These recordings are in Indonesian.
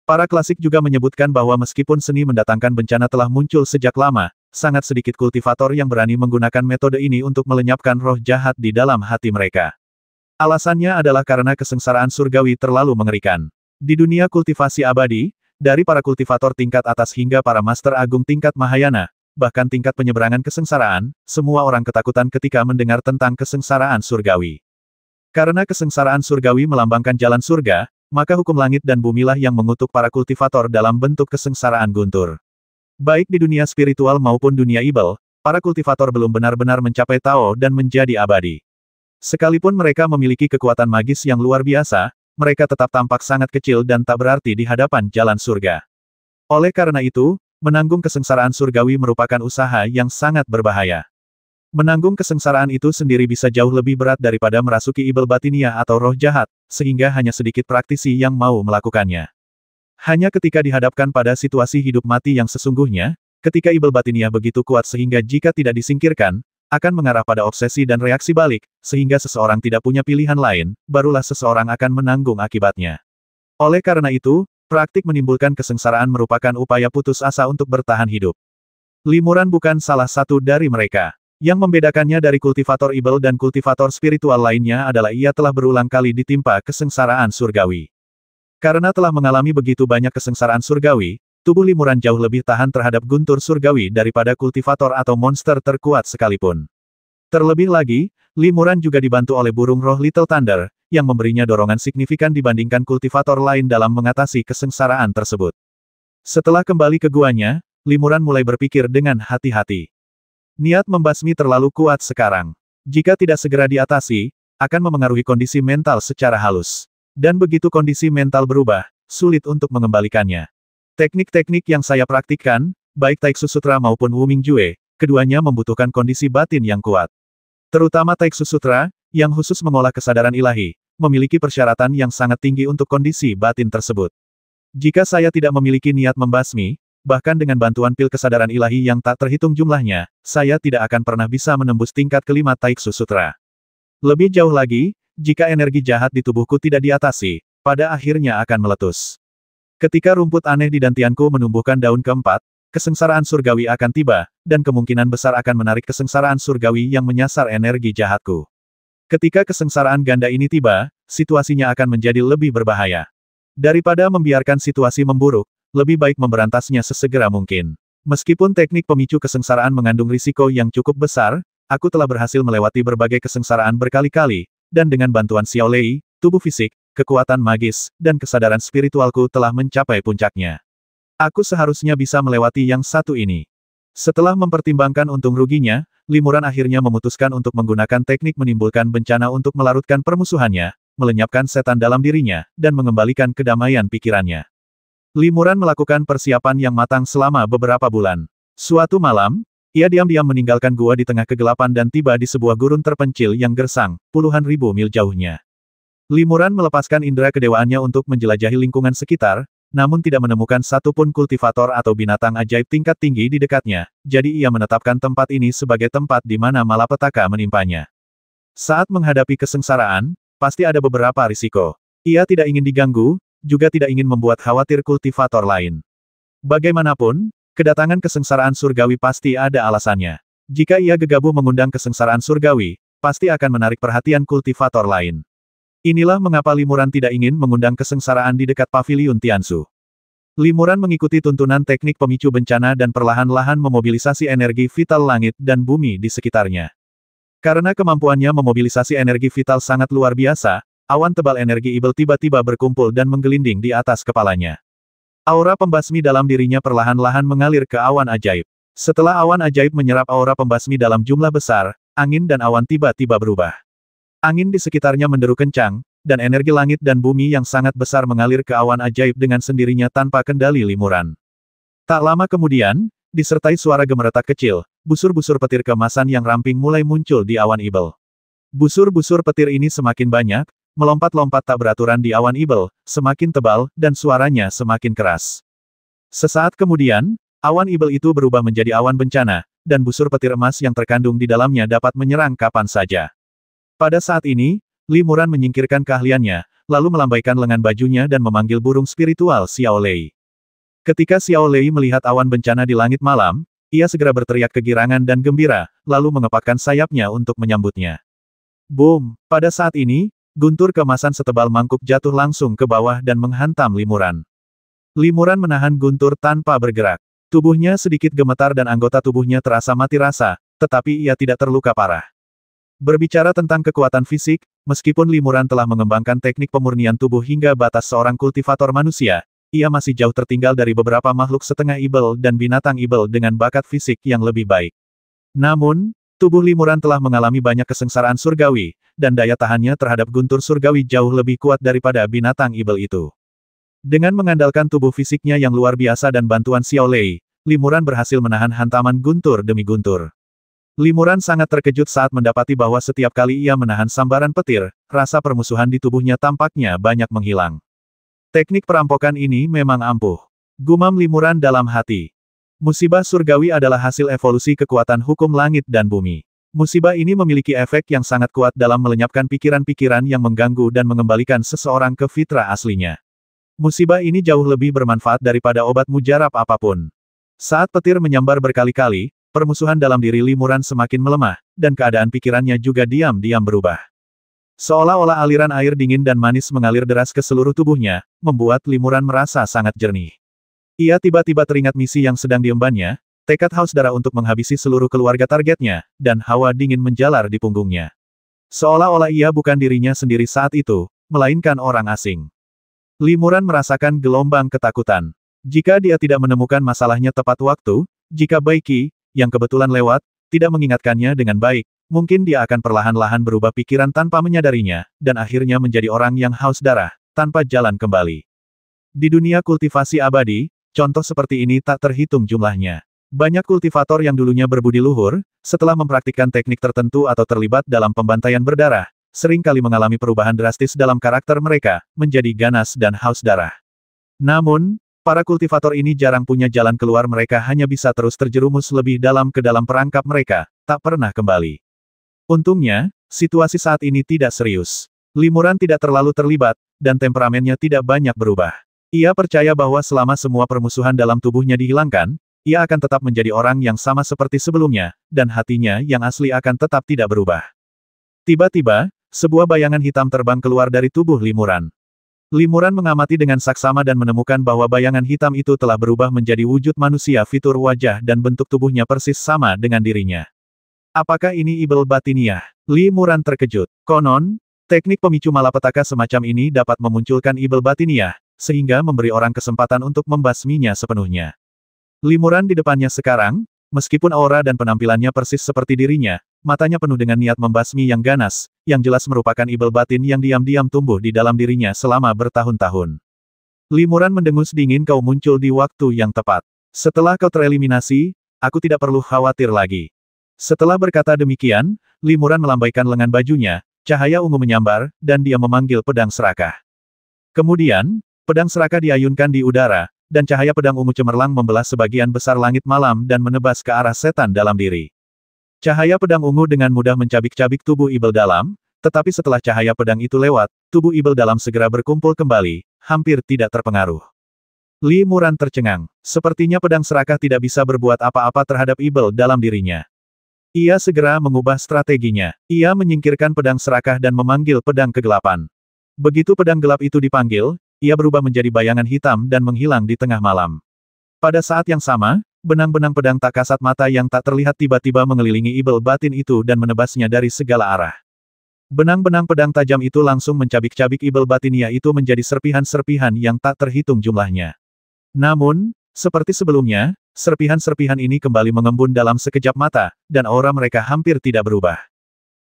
Para klasik juga menyebutkan bahwa meskipun seni mendatangkan bencana telah muncul sejak lama, sangat sedikit kultivator yang berani menggunakan metode ini untuk melenyapkan roh jahat di dalam hati mereka. Alasannya adalah karena kesengsaraan surgawi terlalu mengerikan. Di dunia kultivasi abadi, dari para kultivator tingkat atas hingga para master agung tingkat Mahayana, bahkan tingkat penyeberangan kesengsaraan, semua orang ketakutan ketika mendengar tentang kesengsaraan surgawi. Karena kesengsaraan surgawi melambangkan jalan surga, maka hukum langit dan bumilah yang mengutuk para kultivator dalam bentuk kesengsaraan guntur. Baik di dunia spiritual maupun dunia ibel, para kultivator belum benar-benar mencapai Tao dan menjadi abadi. Sekalipun mereka memiliki kekuatan magis yang luar biasa, mereka tetap tampak sangat kecil dan tak berarti di hadapan jalan surga. Oleh karena itu, menanggung kesengsaraan surgawi merupakan usaha yang sangat berbahaya. Menanggung kesengsaraan itu sendiri bisa jauh lebih berat daripada merasuki ibel batiniah atau roh jahat, sehingga hanya sedikit praktisi yang mau melakukannya. Hanya ketika dihadapkan pada situasi hidup mati yang sesungguhnya, ketika ibel batiniah begitu kuat sehingga jika tidak disingkirkan, akan mengarah pada obsesi dan reaksi balik, sehingga seseorang tidak punya pilihan lain, barulah seseorang akan menanggung akibatnya. Oleh karena itu, praktik menimbulkan kesengsaraan merupakan upaya putus asa untuk bertahan hidup. Limuran bukan salah satu dari mereka. Yang membedakannya dari kultivator ibel dan kultivator spiritual lainnya adalah ia telah berulang kali ditimpa kesengsaraan surgawi. Karena telah mengalami begitu banyak kesengsaraan surgawi, tubuh limuran jauh lebih tahan terhadap guntur surgawi daripada kultivator atau monster terkuat sekalipun. Terlebih lagi, limuran juga dibantu oleh burung roh Little Thunder, yang memberinya dorongan signifikan dibandingkan kultivator lain dalam mengatasi kesengsaraan tersebut. Setelah kembali ke guanya, limuran mulai berpikir dengan hati-hati. Niat membasmi terlalu kuat sekarang. Jika tidak segera diatasi, akan memengaruhi kondisi mental secara halus. Dan begitu kondisi mental berubah, sulit untuk mengembalikannya. Teknik-teknik yang saya praktikkan, baik Taiksu Sutra maupun Wuming Jue, keduanya membutuhkan kondisi batin yang kuat. Terutama Taiksu Sutra, yang khusus mengolah kesadaran ilahi, memiliki persyaratan yang sangat tinggi untuk kondisi batin tersebut. Jika saya tidak memiliki niat membasmi, bahkan dengan bantuan pil kesadaran ilahi yang tak terhitung jumlahnya, saya tidak akan pernah bisa menembus tingkat kelima Taiksu Sutra. Lebih jauh lagi, jika energi jahat di tubuhku tidak diatasi, pada akhirnya akan meletus. Ketika rumput aneh di dantianku menumbuhkan daun keempat, kesengsaraan surgawi akan tiba, dan kemungkinan besar akan menarik kesengsaraan surgawi yang menyasar energi jahatku. Ketika kesengsaraan ganda ini tiba, situasinya akan menjadi lebih berbahaya. Daripada membiarkan situasi memburuk, lebih baik memberantasnya sesegera mungkin. Meskipun teknik pemicu kesengsaraan mengandung risiko yang cukup besar, aku telah berhasil melewati berbagai kesengsaraan berkali-kali, dan dengan bantuan Xiao Lei, tubuh fisik, kekuatan magis, dan kesadaran spiritualku telah mencapai puncaknya. Aku seharusnya bisa melewati yang satu ini. Setelah mempertimbangkan untung ruginya, limuran akhirnya memutuskan untuk menggunakan teknik menimbulkan bencana untuk melarutkan permusuhannya, melenyapkan setan dalam dirinya, dan mengembalikan kedamaian pikirannya. Limuran melakukan persiapan yang matang selama beberapa bulan. Suatu malam, ia diam-diam meninggalkan gua di tengah kegelapan dan tiba di sebuah gurun terpencil yang gersang, puluhan ribu mil jauhnya. Limuran melepaskan indera kedewaannya untuk menjelajahi lingkungan sekitar, namun tidak menemukan satupun kultivator atau binatang ajaib tingkat tinggi di dekatnya, jadi ia menetapkan tempat ini sebagai tempat di mana malapetaka menimpanya. Saat menghadapi kesengsaraan, pasti ada beberapa risiko. Ia tidak ingin diganggu, juga tidak ingin membuat khawatir kultivator lain. Bagaimanapun, kedatangan kesengsaraan surgawi pasti ada alasannya. Jika ia gegabah mengundang kesengsaraan surgawi, pasti akan menarik perhatian kultivator lain. Inilah mengapa limuran tidak ingin mengundang kesengsaraan di dekat paviliun Tianzu. Limuran mengikuti tuntunan teknik pemicu bencana dan perlahan-lahan memobilisasi energi vital langit dan bumi di sekitarnya. Karena kemampuannya memobilisasi energi vital sangat luar biasa, awan tebal energi ibel tiba-tiba berkumpul dan menggelinding di atas kepalanya. Aura pembasmi dalam dirinya perlahan-lahan mengalir ke awan ajaib. Setelah awan ajaib menyerap aura pembasmi dalam jumlah besar, angin dan awan tiba-tiba berubah. Angin di sekitarnya menderu kencang, dan energi langit dan bumi yang sangat besar mengalir ke awan ajaib dengan sendirinya tanpa kendali limuran. Tak lama kemudian, disertai suara gemeretak kecil, busur-busur petir keemasan yang ramping mulai muncul di awan ibel. Busur-busur petir ini semakin banyak, melompat-lompat tak beraturan di awan ibel, semakin tebal, dan suaranya semakin keras. Sesaat kemudian, awan ibel itu berubah menjadi awan bencana, dan busur petir emas yang terkandung di dalamnya dapat menyerang kapan saja. Pada saat ini, limuran menyingkirkan keahliannya, lalu melambaikan lengan bajunya dan memanggil burung spiritual Xiao Lei. Ketika Xiao Lei melihat awan bencana di langit malam, ia segera berteriak kegirangan dan gembira, lalu mengepakkan sayapnya untuk menyambutnya. Boom! Pada saat ini, guntur keemasan setebal mangkuk jatuh langsung ke bawah dan menghantam Limuran. Limuran menahan guntur tanpa bergerak. Tubuhnya sedikit gemetar dan anggota tubuhnya terasa mati rasa, tetapi ia tidak terluka parah. Berbicara tentang kekuatan fisik, meskipun Limuran telah mengembangkan teknik pemurnian tubuh hingga batas seorang kultivator manusia, ia masih jauh tertinggal dari beberapa makhluk setengah ibel dan binatang ibel dengan bakat fisik yang lebih baik. Namun, tubuh Limuran telah mengalami banyak kesengsaraan surgawi, dan daya tahannya terhadap guntur surgawi jauh lebih kuat daripada binatang ibel itu. Dengan mengandalkan tubuh fisiknya yang luar biasa dan bantuan Xiao Lei, Limuran berhasil menahan hantaman guntur demi guntur. Limuran sangat terkejut saat mendapati bahwa setiap kali ia menahan sambaran petir, rasa permusuhan di tubuhnya tampaknya banyak menghilang. Teknik perampokan ini memang ampuh. Gumam Limuran dalam hati. Musibah surgawi adalah hasil evolusi kekuatan hukum langit dan bumi. Musibah ini memiliki efek yang sangat kuat dalam melenyapkan pikiran-pikiran yang mengganggu dan mengembalikan seseorang ke fitrah aslinya. Musibah ini jauh lebih bermanfaat daripada obat mujarab apapun. Saat petir menyambar berkali-kali, permusuhan dalam diri Limuran semakin melemah, dan keadaan pikirannya juga diam-diam berubah. Seolah-olah aliran air dingin dan manis mengalir deras ke seluruh tubuhnya, membuat Limuran merasa sangat jernih. Ia tiba-tiba teringat misi yang sedang diembannya, tekad haus darah untuk menghabisi seluruh keluarga targetnya, dan hawa dingin menjalar di punggungnya. Seolah-olah ia bukan dirinya sendiri saat itu, melainkan orang asing. Limuran merasakan gelombang ketakutan. Jika dia tidak menemukan masalahnya tepat waktu, jika Baiki, yang kebetulan lewat, tidak mengingatkannya dengan baik, mungkin dia akan perlahan-lahan berubah pikiran tanpa menyadarinya, dan akhirnya menjadi orang yang haus darah, tanpa jalan kembali. Di dunia kultivasi abadi, contoh seperti ini tak terhitung jumlahnya. Banyak kultivator yang dulunya berbudi luhur, setelah mempraktikkan teknik tertentu atau terlibat dalam pembantaian berdarah, sering kali mengalami perubahan drastis dalam karakter mereka, menjadi ganas dan haus darah. Namun, para kultivator ini jarang punya jalan keluar, mereka hanya bisa terus terjerumus lebih dalam ke dalam perangkap mereka, tak pernah kembali. Untungnya, situasi saat ini tidak serius. Limuran tidak terlalu terlibat, dan temperamennya tidak banyak berubah. Ia percaya bahwa selama semua permusuhan dalam tubuhnya dihilangkan, ia akan tetap menjadi orang yang sama seperti sebelumnya, dan hatinya yang asli akan tetap tidak berubah. Tiba-tiba, sebuah bayangan hitam terbang keluar dari tubuh Limuran. Limuran mengamati dengan saksama dan menemukan bahwa bayangan hitam itu telah berubah menjadi wujud manusia, fitur wajah dan bentuk tubuhnya persis sama dengan dirinya. Apakah ini ibel batiniah? Limuran terkejut. Konon, teknik pemicu malapetaka semacam ini dapat memunculkan ibel batiniah, sehingga memberi orang kesempatan untuk membasminya sepenuhnya. Limuran di depannya sekarang, meskipun aura dan penampilannya persis seperti dirinya, matanya penuh dengan niat membasmi yang ganas, yang jelas merupakan ibel batin yang diam-diam tumbuh di dalam dirinya selama bertahun-tahun. Limuran mendengus dingin, kau muncul di waktu yang tepat. Setelah kau tereliminasi, aku tidak perlu khawatir lagi. Setelah berkata demikian, Limuran melambaikan lengan bajunya, cahaya ungu menyambar, dan dia memanggil pedang serakah. Kemudian, pedang serakah diayunkan di udara, dan cahaya pedang ungu cemerlang membelah sebagian besar langit malam dan menebas ke arah setan dalam diri. Cahaya pedang ungu dengan mudah mencabik-cabik tubuh ibel dalam, tetapi setelah cahaya pedang itu lewat, tubuh ibel dalam segera berkumpul kembali, hampir tidak terpengaruh. Limuran tercengang. Sepertinya pedang serakah tidak bisa berbuat apa-apa terhadap ibel dalam dirinya. Ia segera mengubah strateginya. Ia menyingkirkan pedang serakah dan memanggil pedang kegelapan. Begitu pedang gelap itu dipanggil, ia berubah menjadi bayangan hitam dan menghilang di tengah malam. Pada saat yang sama, benang-benang pedang tak kasat mata yang tak terlihat tiba-tiba mengelilingi ibel batin itu dan menebasnya dari segala arah. Benang-benang pedang tajam itu langsung mencabik-cabik ibel batinia itu menjadi serpihan-serpihan yang tak terhitung jumlahnya. Namun, seperti sebelumnya, serpihan-serpihan ini kembali mengembun dalam sekejap mata, dan aura mereka hampir tidak berubah.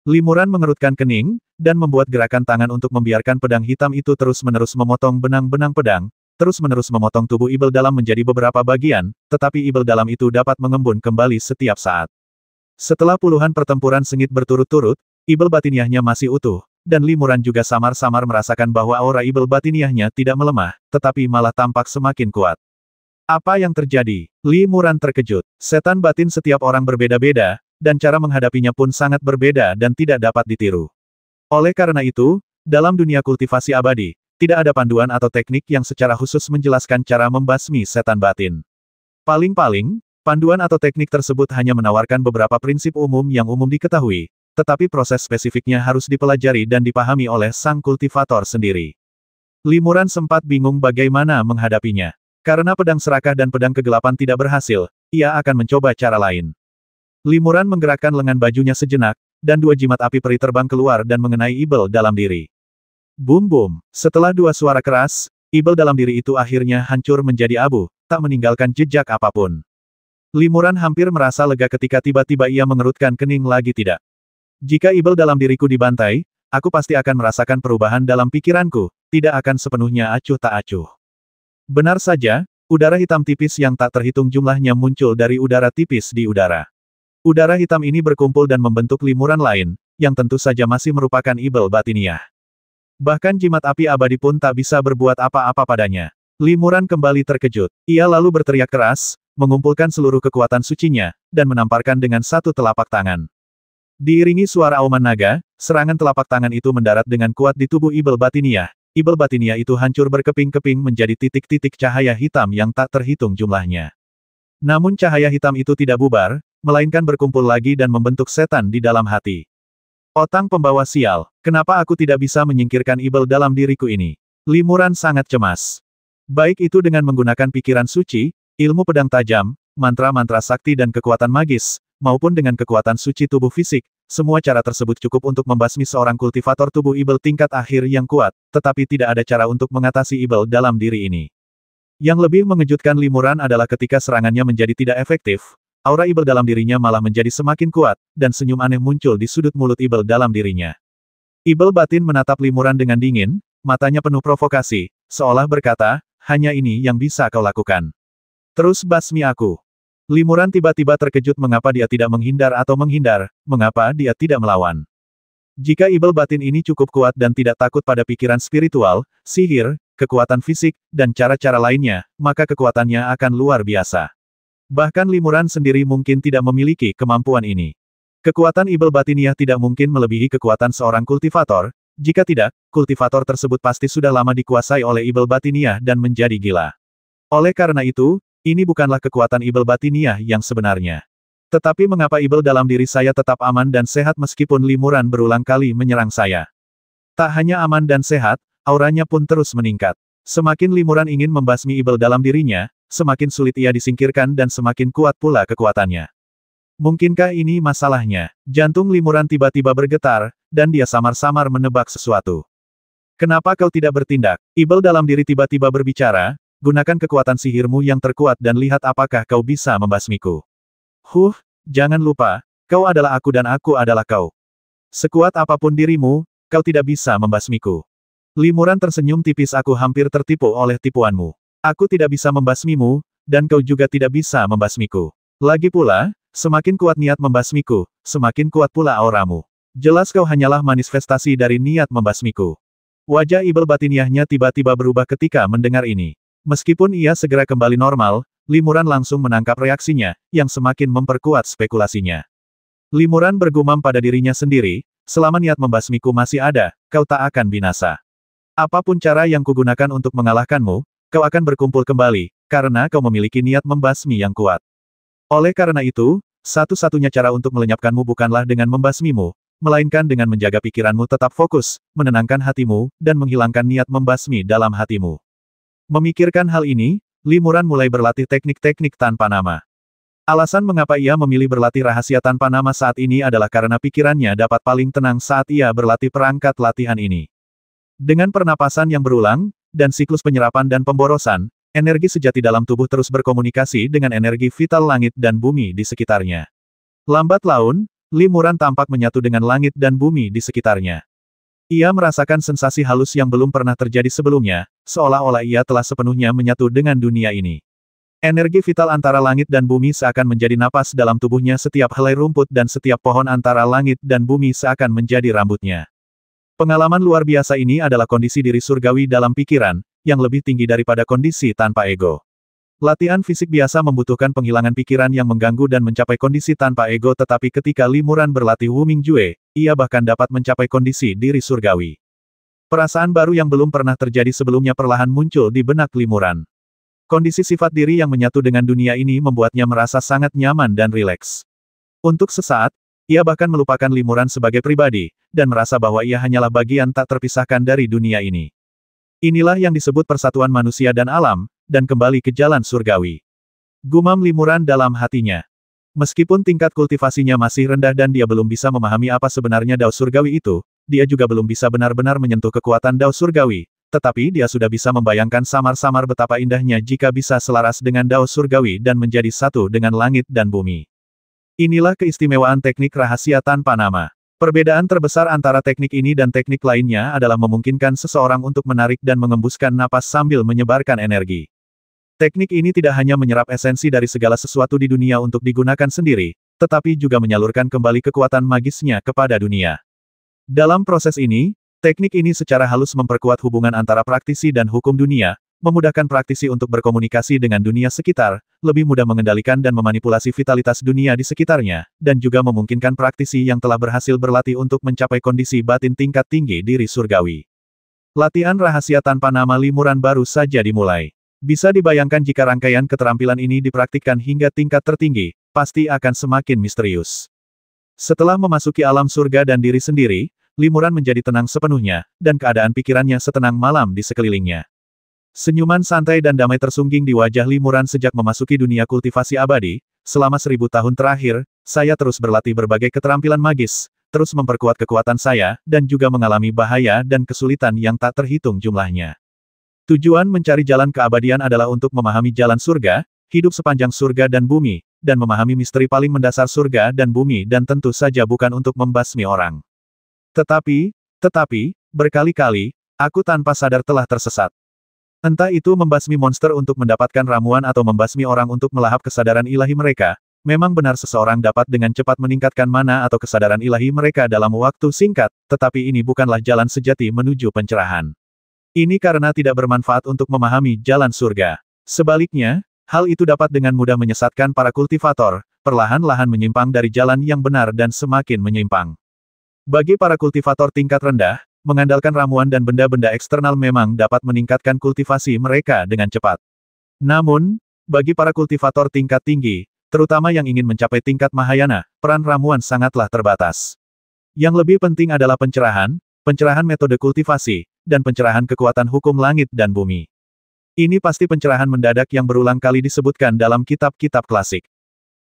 Limuran mengerutkan kening, dan membuat gerakan tangan untuk membiarkan pedang hitam itu terus-menerus memotong benang-benang pedang, terus-menerus memotong tubuh ibel dalam menjadi beberapa bagian, tetapi ibel dalam itu dapat mengembun kembali setiap saat. Setelah puluhan pertempuran sengit berturut-turut, ibel batiniahnya masih utuh, dan Limuran juga samar-samar merasakan bahwa aura ibel batiniahnya tidak melemah, tetapi malah tampak semakin kuat. Apa yang terjadi? Limuran terkejut. Setan batin setiap orang berbeda-beda, dan cara menghadapinya pun sangat berbeda dan tidak dapat ditiru. Oleh karena itu, Dalam dunia kultivasi abadi, tidak ada panduan atau teknik yang secara khusus menjelaskan cara membasmi setan batin. Paling-paling, panduan atau teknik tersebut hanya menawarkan beberapa prinsip umum yang umum diketahui, tetapi proses spesifiknya harus dipelajari dan dipahami oleh sang kultivator sendiri. Limuran sempat bingung bagaimana menghadapinya. Karena pedang serakah dan pedang kegelapan tidak berhasil, ia akan mencoba cara lain. Limuran menggerakkan lengan bajunya sejenak, dan dua jimat api peri terbang keluar dan mengenai Ibel dalam diri. Bum-bum, setelah dua suara keras, Ibel dalam diri itu akhirnya hancur menjadi abu, tak meninggalkan jejak apapun. Limuran hampir merasa lega ketika tiba-tiba ia mengerutkan kening lagi tidak. Jika Ibel dalam diriku dibantai, aku pasti akan merasakan perubahan dalam pikiranku, tidak akan sepenuhnya acuh tak acuh. Benar saja, udara hitam tipis yang tak terhitung jumlahnya muncul dari udara tipis di udara. Udara hitam ini berkumpul dan membentuk limuran lain, yang tentu saja masih merupakan Ibel batiniah. Bahkan jimat api abadi pun tak bisa berbuat apa-apa padanya. Limuran kembali terkejut. Ia lalu berteriak keras, mengumpulkan seluruh kekuatan sucinya, dan menamparkan dengan satu telapak tangan. Diiringi suara auman naga, serangan telapak tangan itu mendarat dengan kuat di tubuh Ibel batiniah. Ibel batiniah itu hancur berkeping-keping menjadi titik-titik cahaya hitam yang tak terhitung jumlahnya. Namun cahaya hitam itu tidak bubar, melainkan berkumpul lagi dan membentuk setan di dalam hati. Otang pembawa sial, kenapa aku tidak bisa menyingkirkan Ibel dalam diriku ini? Limuran sangat cemas. Baik itu dengan menggunakan pikiran suci, ilmu pedang tajam, mantra-mantra sakti dan kekuatan magis, maupun dengan kekuatan suci tubuh fisik, semua cara tersebut cukup untuk membasmi seorang kultivator tubuh Ibel tingkat akhir yang kuat, tetapi tidak ada cara untuk mengatasi Ibel dalam diri ini. Yang lebih mengejutkan Limuran adalah ketika serangannya menjadi tidak efektif, aura Ibel dalam dirinya malah menjadi semakin kuat, dan senyum aneh muncul di sudut mulut Ibel dalam dirinya. Ibel batin menatap Limuran dengan dingin, matanya penuh provokasi, seolah berkata, hanya ini yang bisa kau lakukan. Terus basmi aku. Limuran tiba-tiba terkejut mengapa dia tidak menghindar atau menghindar, mengapa dia tidak melawan. Jika Ibel batin ini cukup kuat dan tidak takut pada pikiran spiritual, sihir, kekuatan fisik, dan cara-cara lainnya, maka kekuatannya akan luar biasa. Bahkan Limuran sendiri mungkin tidak memiliki kemampuan ini. Kekuatan Ibel batiniah tidak mungkin melebihi kekuatan seorang kultivator, jika tidak, kultivator tersebut pasti sudah lama dikuasai oleh Ibel batiniah dan menjadi gila. Oleh karena itu, ini bukanlah kekuatan Ibel batiniah yang sebenarnya. Tetapi mengapa Ibel dalam diri saya tetap aman dan sehat meskipun Limuran berulang kali menyerang saya? Tak hanya aman dan sehat, auranya pun terus meningkat. Semakin Limuran ingin membasmi Ibel dalam dirinya, semakin sulit ia disingkirkan dan semakin kuat pula kekuatannya. Mungkinkah ini masalahnya? Jantung Limuran tiba-tiba bergetar, dan dia samar-samar menebak sesuatu. Kenapa kau tidak bertindak? Ibel dalam diri tiba-tiba berbicara, gunakan kekuatan sihirmu yang terkuat dan lihat apakah kau bisa membasmiku. Jangan lupa, kau adalah aku dan aku adalah kau. Sekuat apapun dirimu, kau tidak bisa membasmiku. Limuran tersenyum tipis, aku hampir tertipu oleh tipuanmu. Aku tidak bisa membasmimu, dan kau juga tidak bisa membasmiku. Lagi pula, semakin kuat niat membasmiku, semakin kuat pula auramu. Jelas kau hanyalah manifestasi dari niat membasmiku. Wajah Ibel batiniahnya tiba-tiba berubah ketika mendengar ini. Meskipun ia segera kembali normal, Limuran langsung menangkap reaksinya, yang semakin memperkuat spekulasinya. Limuran bergumam pada dirinya sendiri, selama niat membasmiku masih ada, kau tak akan binasa. Apapun cara yang kugunakan untuk mengalahkanmu, kau akan berkumpul kembali, karena kau memiliki niat membasmi yang kuat. Oleh karena itu, satu-satunya cara untuk melenyapkanmu bukanlah dengan membasmimu, melainkan dengan menjaga pikiranmu tetap fokus, menenangkan hatimu, dan menghilangkan niat membasmi dalam hatimu. Memikirkan hal ini, Limuran mulai berlatih teknik-teknik tanpa nama. Alasan mengapa ia memilih berlatih rahasia tanpa nama saat ini adalah karena pikirannya dapat paling tenang saat ia berlatih perangkat latihan ini. Dengan pernapasan yang berulang, dan siklus penyerapan dan pemborosan, energi sejati dalam tubuh terus berkomunikasi dengan energi vital langit dan bumi di sekitarnya. Lambat laun, Limuran tampak menyatu dengan langit dan bumi di sekitarnya. Ia merasakan sensasi halus yang belum pernah terjadi sebelumnya, seolah-olah ia telah sepenuhnya menyatu dengan dunia ini. Energi vital antara langit dan bumi seakan menjadi napas dalam tubuhnya, setiap helai rumput dan setiap pohon antara langit dan bumi seakan menjadi rambutnya. Pengalaman luar biasa ini adalah kondisi diri surgawi dalam pikiran, yang lebih tinggi daripada kondisi tanpa ego. Latihan fisik biasa membutuhkan penghilangan pikiran yang mengganggu dan mencapai kondisi tanpa ego, tetapi ketika Limuran berlatih Wuming Jue, ia bahkan dapat mencapai kondisi diri surgawi. Perasaan baru yang belum pernah terjadi sebelumnya perlahan muncul di benak Limuran. Kondisi sifat diri yang menyatu dengan dunia ini membuatnya merasa sangat nyaman dan rileks. Untuk sesaat, ia bahkan melupakan Limuran sebagai pribadi, dan merasa bahwa ia hanyalah bagian tak terpisahkan dari dunia ini. Inilah yang disebut persatuan manusia dan alam, dan kembali ke jalan surgawi. Gumam Limuran dalam hatinya. Meskipun tingkat kultivasinya masih rendah dan dia belum bisa memahami apa sebenarnya dao surgawi itu, dia juga belum bisa benar-benar menyentuh kekuatan dao surgawi, tetapi dia sudah bisa membayangkan samar-samar betapa indahnya jika bisa selaras dengan dao surgawi dan menjadi satu dengan langit dan bumi. Inilah keistimewaan teknik rahasia tanpa nama. Perbedaan terbesar antara teknik ini dan teknik lainnya adalah memungkinkan seseorang untuk menarik dan mengembuskan napas sambil menyebarkan energi. Teknik ini tidak hanya menyerap esensi dari segala sesuatu di dunia untuk digunakan sendiri, tetapi juga menyalurkan kembali kekuatan magisnya kepada dunia. Dalam proses ini, teknik ini secara halus memperkuat hubungan antara praktisi dan hukum dunia, memudahkan praktisi untuk berkomunikasi dengan dunia sekitar, lebih mudah mengendalikan dan memanipulasi vitalitas dunia di sekitarnya, dan juga memungkinkan praktisi yang telah berhasil berlatih untuk mencapai kondisi batin tingkat tinggi diri surgawi. Latihan rahasia tanpa nama Limuran baru saja dimulai. Bisa dibayangkan jika rangkaian keterampilan ini dipraktikkan hingga tingkat tertinggi, pasti akan semakin misterius. Setelah memasuki alam surga dan diri sendiri, Limuran menjadi tenang sepenuhnya, dan keadaan pikirannya setenang malam di sekelilingnya. Senyuman santai dan damai tersungging di wajah Limuran sejak memasuki dunia kultivasi abadi. Selama 1000 tahun terakhir, saya terus berlatih berbagai keterampilan magis, terus memperkuat kekuatan saya, dan juga mengalami bahaya dan kesulitan yang tak terhitung jumlahnya. Tujuan mencari jalan keabadian adalah untuk memahami jalan surga, hidup sepanjang surga dan bumi, dan memahami misteri paling mendasar surga dan bumi dan tentu saja bukan untuk membasmi orang. Tetapi, berkali-kali, aku tanpa sadar telah tersesat. Entah itu membasmi monster untuk mendapatkan ramuan atau membasmi orang untuk melahap kesadaran ilahi mereka, memang benar seseorang dapat dengan cepat meningkatkan mana atau kesadaran ilahi mereka dalam waktu singkat, tetapi ini bukanlah jalan sejati menuju pencerahan. Ini karena tidak bermanfaat untuk memahami jalan surga. Sebaliknya, hal itu dapat dengan mudah menyesatkan para kultivator, perlahan-lahan menyimpang dari jalan yang benar dan semakin menyimpang. Bagi para kultivator tingkat rendah, mengandalkan ramuan dan benda-benda eksternal memang dapat meningkatkan kultivasi mereka dengan cepat. Namun, bagi para kultivator tingkat tinggi, terutama yang ingin mencapai tingkat Mahayana, peran ramuan sangatlah terbatas. Yang lebih penting adalah pencerahan metode kultivasi, dan pencerahan kekuatan hukum langit dan bumi. Ini pasti pencerahan mendadak yang berulang kali disebutkan dalam kitab-kitab klasik.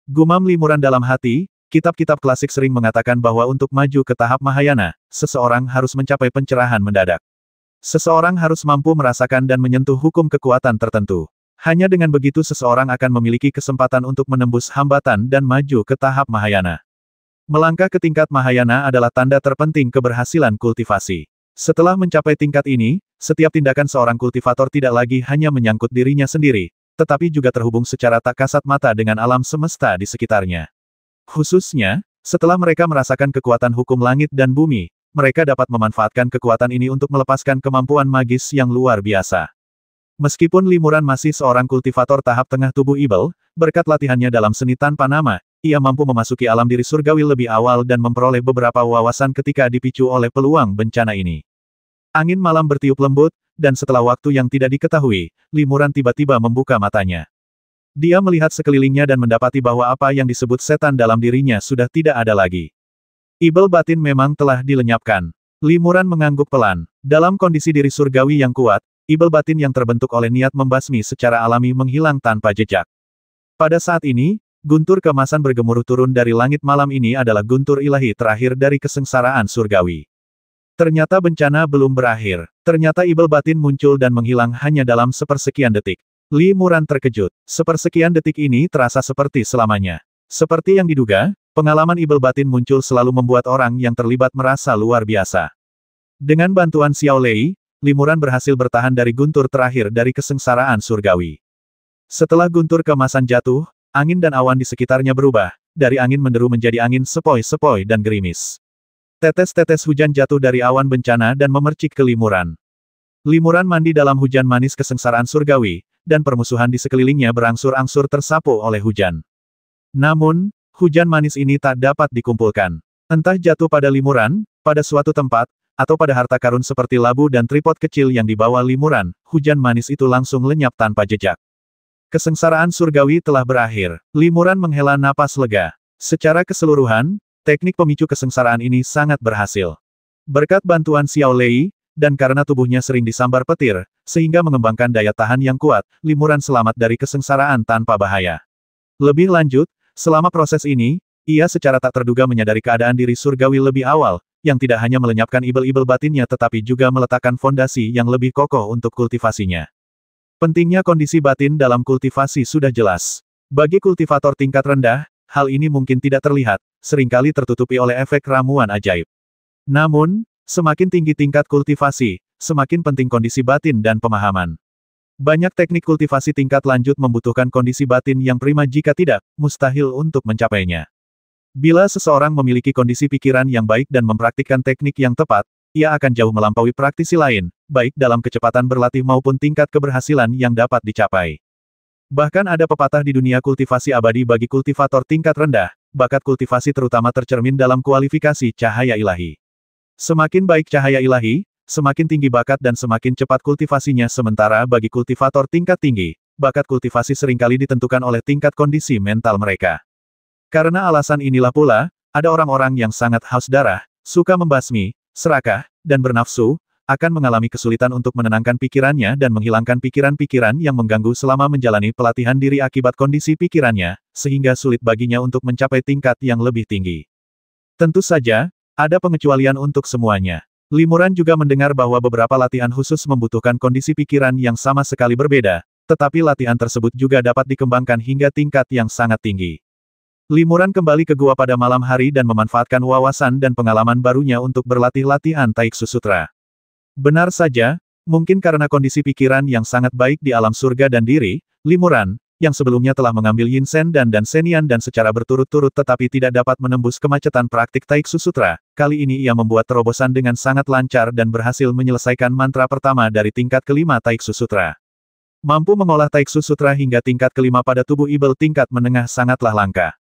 Gumam Limuran dalam hati, kitab-kitab klasik sering mengatakan bahwa untuk maju ke tahap Mahayana, seseorang harus mencapai pencerahan mendadak. Seseorang harus mampu merasakan dan menyentuh hukum kekuatan tertentu. Hanya dengan begitu seseorang akan memiliki kesempatan untuk menembus hambatan dan maju ke tahap Mahayana. Melangkah ke tingkat Mahayana adalah tanda terpenting keberhasilan kultivasi. Setelah mencapai tingkat ini, setiap tindakan seorang kultivator tidak lagi hanya menyangkut dirinya sendiri, tetapi juga terhubung secara tak kasat mata dengan alam semesta di sekitarnya. Khususnya, setelah mereka merasakan kekuatan hukum langit dan bumi, mereka dapat memanfaatkan kekuatan ini untuk melepaskan kemampuan magis yang luar biasa. Meskipun Limuran masih seorang kultivator tahap tengah tubuh Ibel, berkat latihannya dalam seni tanpa nama, ia mampu memasuki alam diri surgawi lebih awal dan memperoleh beberapa wawasan ketika dipicu oleh peluang bencana ini. Angin malam bertiup lembut, dan setelah waktu yang tidak diketahui, Limuran tiba-tiba membuka matanya. Dia melihat sekelilingnya dan mendapati bahwa apa yang disebut setan dalam dirinya sudah tidak ada lagi. Ibel batin memang telah dilenyapkan. Limuran mengangguk pelan. Dalam kondisi diri surgawi yang kuat, ibel batin yang terbentuk oleh niat membasmi secara alami menghilang tanpa jejak. Pada saat ini, guntur keemasan bergemuruh turun dari langit malam ini adalah guntur ilahi terakhir dari kesengsaraan surgawi. Ternyata bencana belum berakhir. Ternyata ibel batin muncul dan menghilang hanya dalam sepersekian detik. Limuran terkejut. Sepersekian detik ini terasa seperti selamanya. Seperti yang diduga, pengalaman ibel batin muncul selalu membuat orang yang terlibat merasa luar biasa. Dengan bantuan Xiao Lei, Limuran berhasil bertahan dari guntur terakhir dari kesengsaraan surgawi. Setelah guntur keemasan jatuh, angin dan awan di sekitarnya berubah, dari angin menderu menjadi angin sepoi-sepoi dan gerimis. Tetes-tetes hujan jatuh dari awan bencana dan memercik ke Limuran. Limuran mandi dalam hujan manis kesengsaraan surgawi, dan permusuhan di sekelilingnya berangsur-angsur tersapu oleh hujan. Namun, hujan manis ini tak dapat dikumpulkan. Entah jatuh pada Limuran, pada suatu tempat, atau pada harta karun seperti labu dan tripod kecil yang dibawa Limuran, hujan manis itu langsung lenyap tanpa jejak. Kesengsaraan surgawi telah berakhir. Limuran menghela napas lega. Secara keseluruhan, teknik pemicu kesengsaraan ini sangat berhasil. Berkat bantuan Xiao Lei, dan karena tubuhnya sering disambar petir, sehingga mengembangkan daya tahan yang kuat, Limuran selamat dari kesengsaraan tanpa bahaya. Lebih lanjut, selama proses ini, ia secara tak terduga menyadari keadaan diri surgawi lebih awal, yang tidak hanya melenyapkan ibel-ibel batinnya tetapi juga meletakkan fondasi yang lebih kokoh untuk kultivasinya. Pentingnya kondisi batin dalam kultivasi sudah jelas. Bagi kultivator tingkat rendah, hal ini mungkin tidak terlihat, seringkali tertutupi oleh efek ramuan ajaib. Namun, semakin tinggi tingkat kultivasi, semakin penting kondisi batin dan pemahaman. Banyak teknik kultivasi tingkat lanjut membutuhkan kondisi batin yang prima, jika tidak, mustahil untuk mencapainya. Bila seseorang memiliki kondisi pikiran yang baik dan mempraktikkan teknik yang tepat, ia akan jauh melampaui praktisi lain, baik dalam kecepatan berlatih maupun tingkat keberhasilan yang dapat dicapai. Bahkan ada pepatah di dunia kultivasi abadi bagi kultivator tingkat rendah, bakat kultivasi terutama tercermin dalam kualifikasi cahaya ilahi. Semakin baik cahaya ilahi, semakin tinggi bakat dan semakin cepat kultivasinya, sementara bagi kultivator tingkat tinggi, bakat kultivasi seringkali ditentukan oleh tingkat kondisi mental mereka. Karena alasan inilah pula, ada orang-orang yang sangat haus darah, suka membasmi, serakah, dan bernafsu, akan mengalami kesulitan untuk menenangkan pikirannya dan menghilangkan pikiran-pikiran yang mengganggu selama menjalani pelatihan diri akibat kondisi pikirannya, sehingga sulit baginya untuk mencapai tingkat yang lebih tinggi. Tentu saja, ada pengecualian untuk semuanya. Limuran juga mendengar bahwa beberapa latihan khusus membutuhkan kondisi pikiran yang sama sekali berbeda, tetapi latihan tersebut juga dapat dikembangkan hingga tingkat yang sangat tinggi. Limuran kembali ke gua pada malam hari dan memanfaatkan wawasan dan pengalaman barunya untuk berlatih latihan Taiksu Sutra. Benar saja, mungkin karena kondisi pikiran yang sangat baik di alam surga dan diri, Limuran, yang sebelumnya telah mengambil Yin Sen dan Senian dan secara berturut-turut tetapi tidak dapat menembus kemacetan praktik Taiksu Sutra, kali ini ia membuat terobosan dengan sangat lancar dan berhasil menyelesaikan mantra pertama dari tingkat kelima Taiksu Sutra. Mampu mengolah Taiksu Sutra hingga tingkat kelima pada tubuh ibel tingkat menengah sangatlah langka.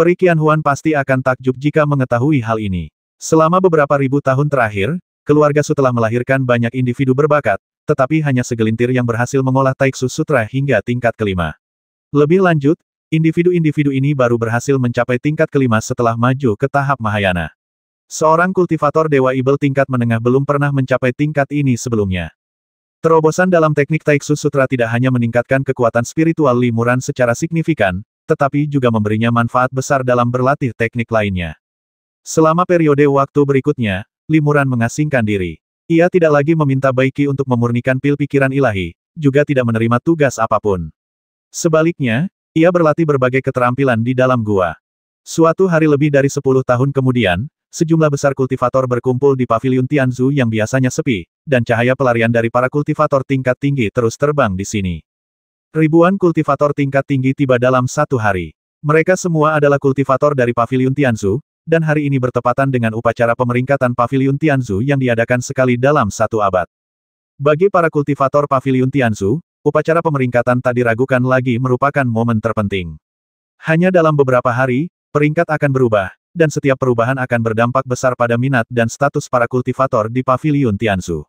Peri Qianhuan pasti akan takjub jika mengetahui hal ini. Selama beberapa ribu tahun terakhir, keluarga Su telah melahirkan banyak individu berbakat, tetapi hanya segelintir yang berhasil mengolah Taiksu Sutra hingga tingkat kelima. Lebih lanjut, individu-individu ini baru berhasil mencapai tingkat kelima setelah maju ke tahap Mahayana. Seorang kultivator Dewa Ibel tingkat menengah belum pernah mencapai tingkat ini sebelumnya. Terobosan dalam teknik Taiksu Sutra tidak hanya meningkatkan kekuatan spiritual Limuran secara signifikan, tetapi juga memberinya manfaat besar dalam berlatih teknik lainnya. Selama periode waktu berikutnya, Limuran mengasingkan diri. Ia tidak lagi meminta Baiki untuk memurnikan pil pikiran ilahi, juga tidak menerima tugas apapun. Sebaliknya, ia berlatih berbagai keterampilan di dalam gua. Suatu hari lebih dari 10 tahun kemudian, sejumlah besar kultivator berkumpul di paviliun Tianzu yang biasanya sepi, dan cahaya pelarian dari para kultivator tingkat tinggi terus terbang di sini. Ribuan kultivator tingkat tinggi tiba dalam satu hari. Mereka semua adalah kultivator dari paviliun Tianzu, dan hari ini bertepatan dengan upacara pemeringkatan paviliun Tianzu yang diadakan sekali dalam satu abad. Bagi para kultivator paviliun Tianzu, upacara pemeringkatan tak diragukan lagi merupakan momen terpenting. Hanya dalam beberapa hari, peringkat akan berubah, dan setiap perubahan akan berdampak besar pada minat dan status para kultivator di paviliun Tianzu.